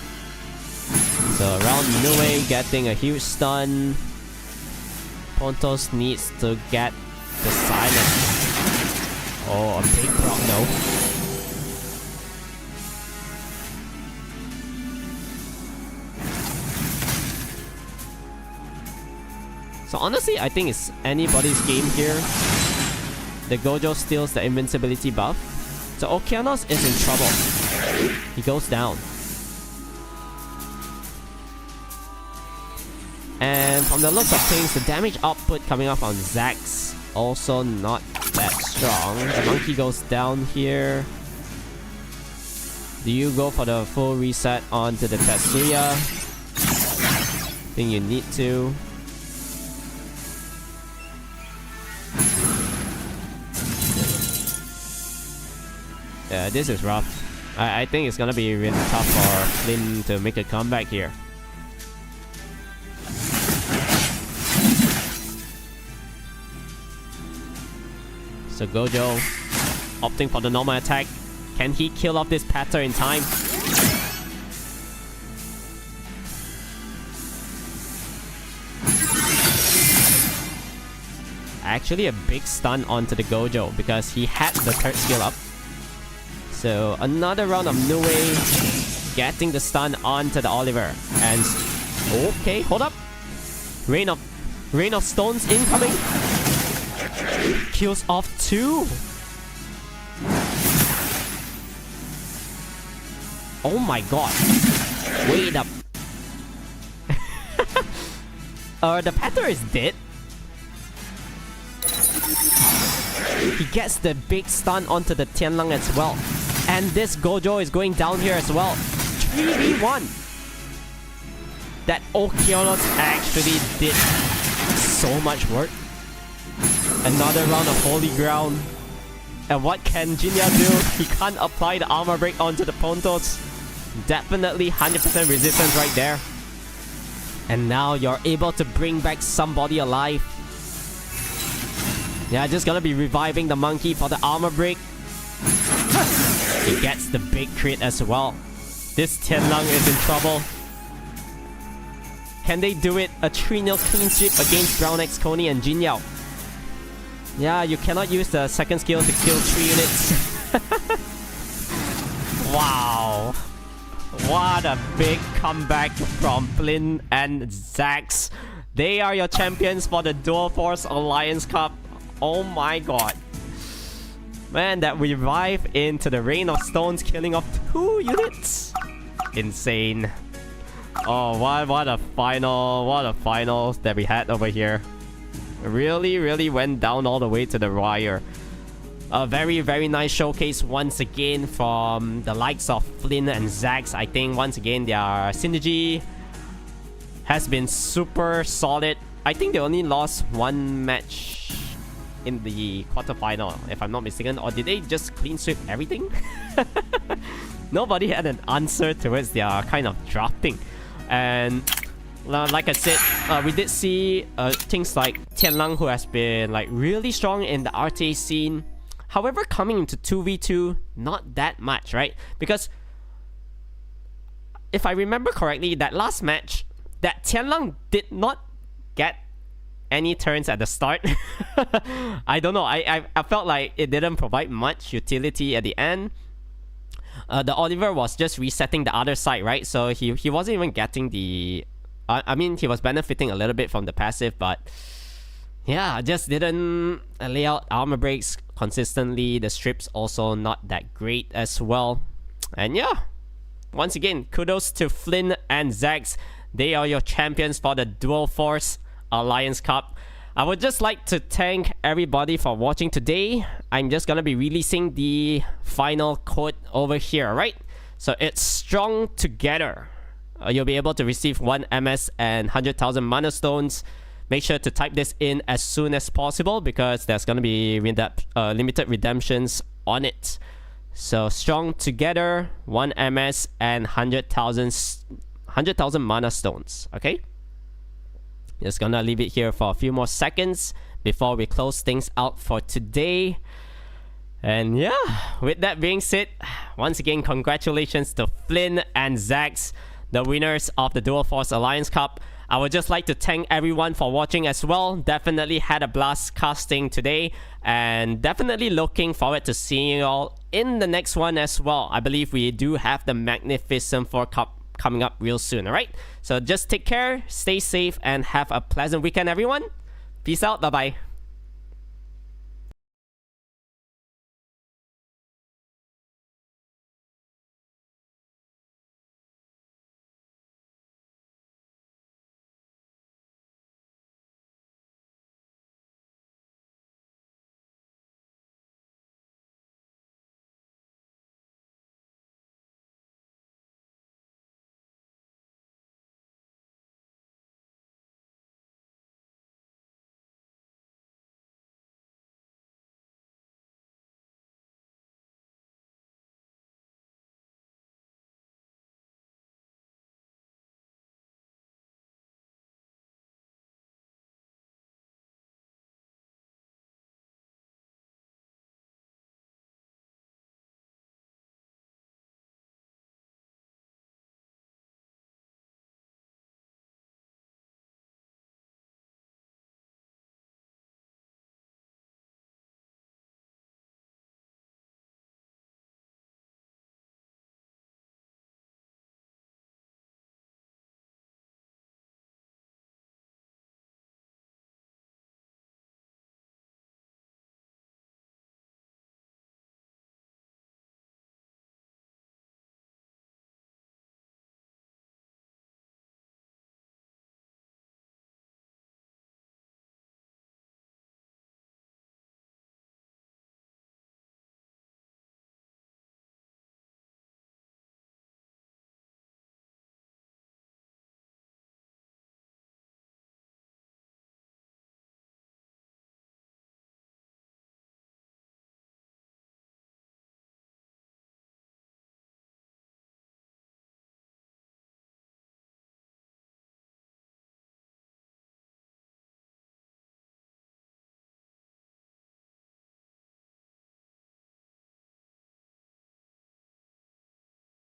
So around Nue getting a huge stun. Pontos needs to get the silence. Oh, a big proc, no. So honestly, I think it's anybody's game here. The Gojo steals the invincibility buff. So Okeanos is in trouble. He goes down. And from the looks of things, the damage output coming up on Zax also not that strong. The monkey goes down here. Do you go for the full reset onto the Tetsuya? Think you need to. Yeah, this is rough. I think it's gonna be really tough for Flynn to make a comeback here. So Gojo opting for the normal attack. Can he kill off this Patter in time? Actually a big stun onto the Gojo because he had the third skill up. So another round of Nue getting the stun onto the Oliver. And okay, hold up. Rain of Stones incoming. Kills off 2. Oh my god. Wait up. The Patter is dead. He gets the big stun onto the Tianlang as well. And this Gojo is going down here as well. 3v1. That Okeanos actually did so much work. Another round of Holy Ground. And what can Jinya do? He can't apply the armor break onto the Pontos. Definitely 100% resistance right there. And now you're able to bring back somebody alive. Yeah, just gonna be reviving the monkey for the armor break. He gets the big crit as well. This Tianlang is in trouble. Can they do it? A 3-0 clean sweep against Brown X, Coney, and Jin Yao. Yeah, you cannot use the second skill to kill 3 units. Wow. What a big comeback from Flynn and Zax. They are your champions for the Dual Force Alliance Cup. Oh my god. Man, that revive into the Rain of Stones, killing off 2 units. Insane. Oh, what a final that we had over here. Really went down all the way to the wire. A very nice showcase once again from the likes of Flynn and Zax. I think once again their synergy has been super solid. I think they only lost 1 match in the quarterfinal, if I'm not mistaken. Or did they just clean sweep everything? Nobody had an answer towards their kind of drafting. And like I said, we did see things like Tianlang, who has been like really strong in the RTA scene. However, coming into 2v2, not that much, right? Because if I remember correctly, that last match, that Tianlang did not get any turns at the start. I don't know. I felt like it didn't provide much utility at the end. The Oliver was just resetting the other side, right? So he wasn't even getting the... I mean, he was benefiting a little bit from the passive, but... yeah, just didn't lay out armor breaks consistently. The strips also not that great as well. And yeah, once again, kudos to Flynn and Zax. They are your champions for the Dual Force Alliance Cup. I would just like to thank everybody for watching today. I'm just gonna be releasing the final code over here, right? So it's strong together. You'll be able to receive 1 MS and 100,000 mana stones. Make sure to type this in as soon as possible because there's gonna be limited redemptions on it. So strong together, 1 MS and 100,000 mana stones. Okay. Just gonna leave it here for a few more seconds before we close things out for today. And yeah, with that being said, once again, congratulations to Flynn and Zax, the winners of the Dual Force Alliance Cup. I would just like to thank everyone for watching as well. Definitely had a blast casting today, and definitely looking forward to seeing you all in the next one as well. I believe we do have the Magnificent 4 Cup coming up real soon, alright? So just take care, stay safe, and have a pleasant weekend, everyone. Peace out, bye-bye.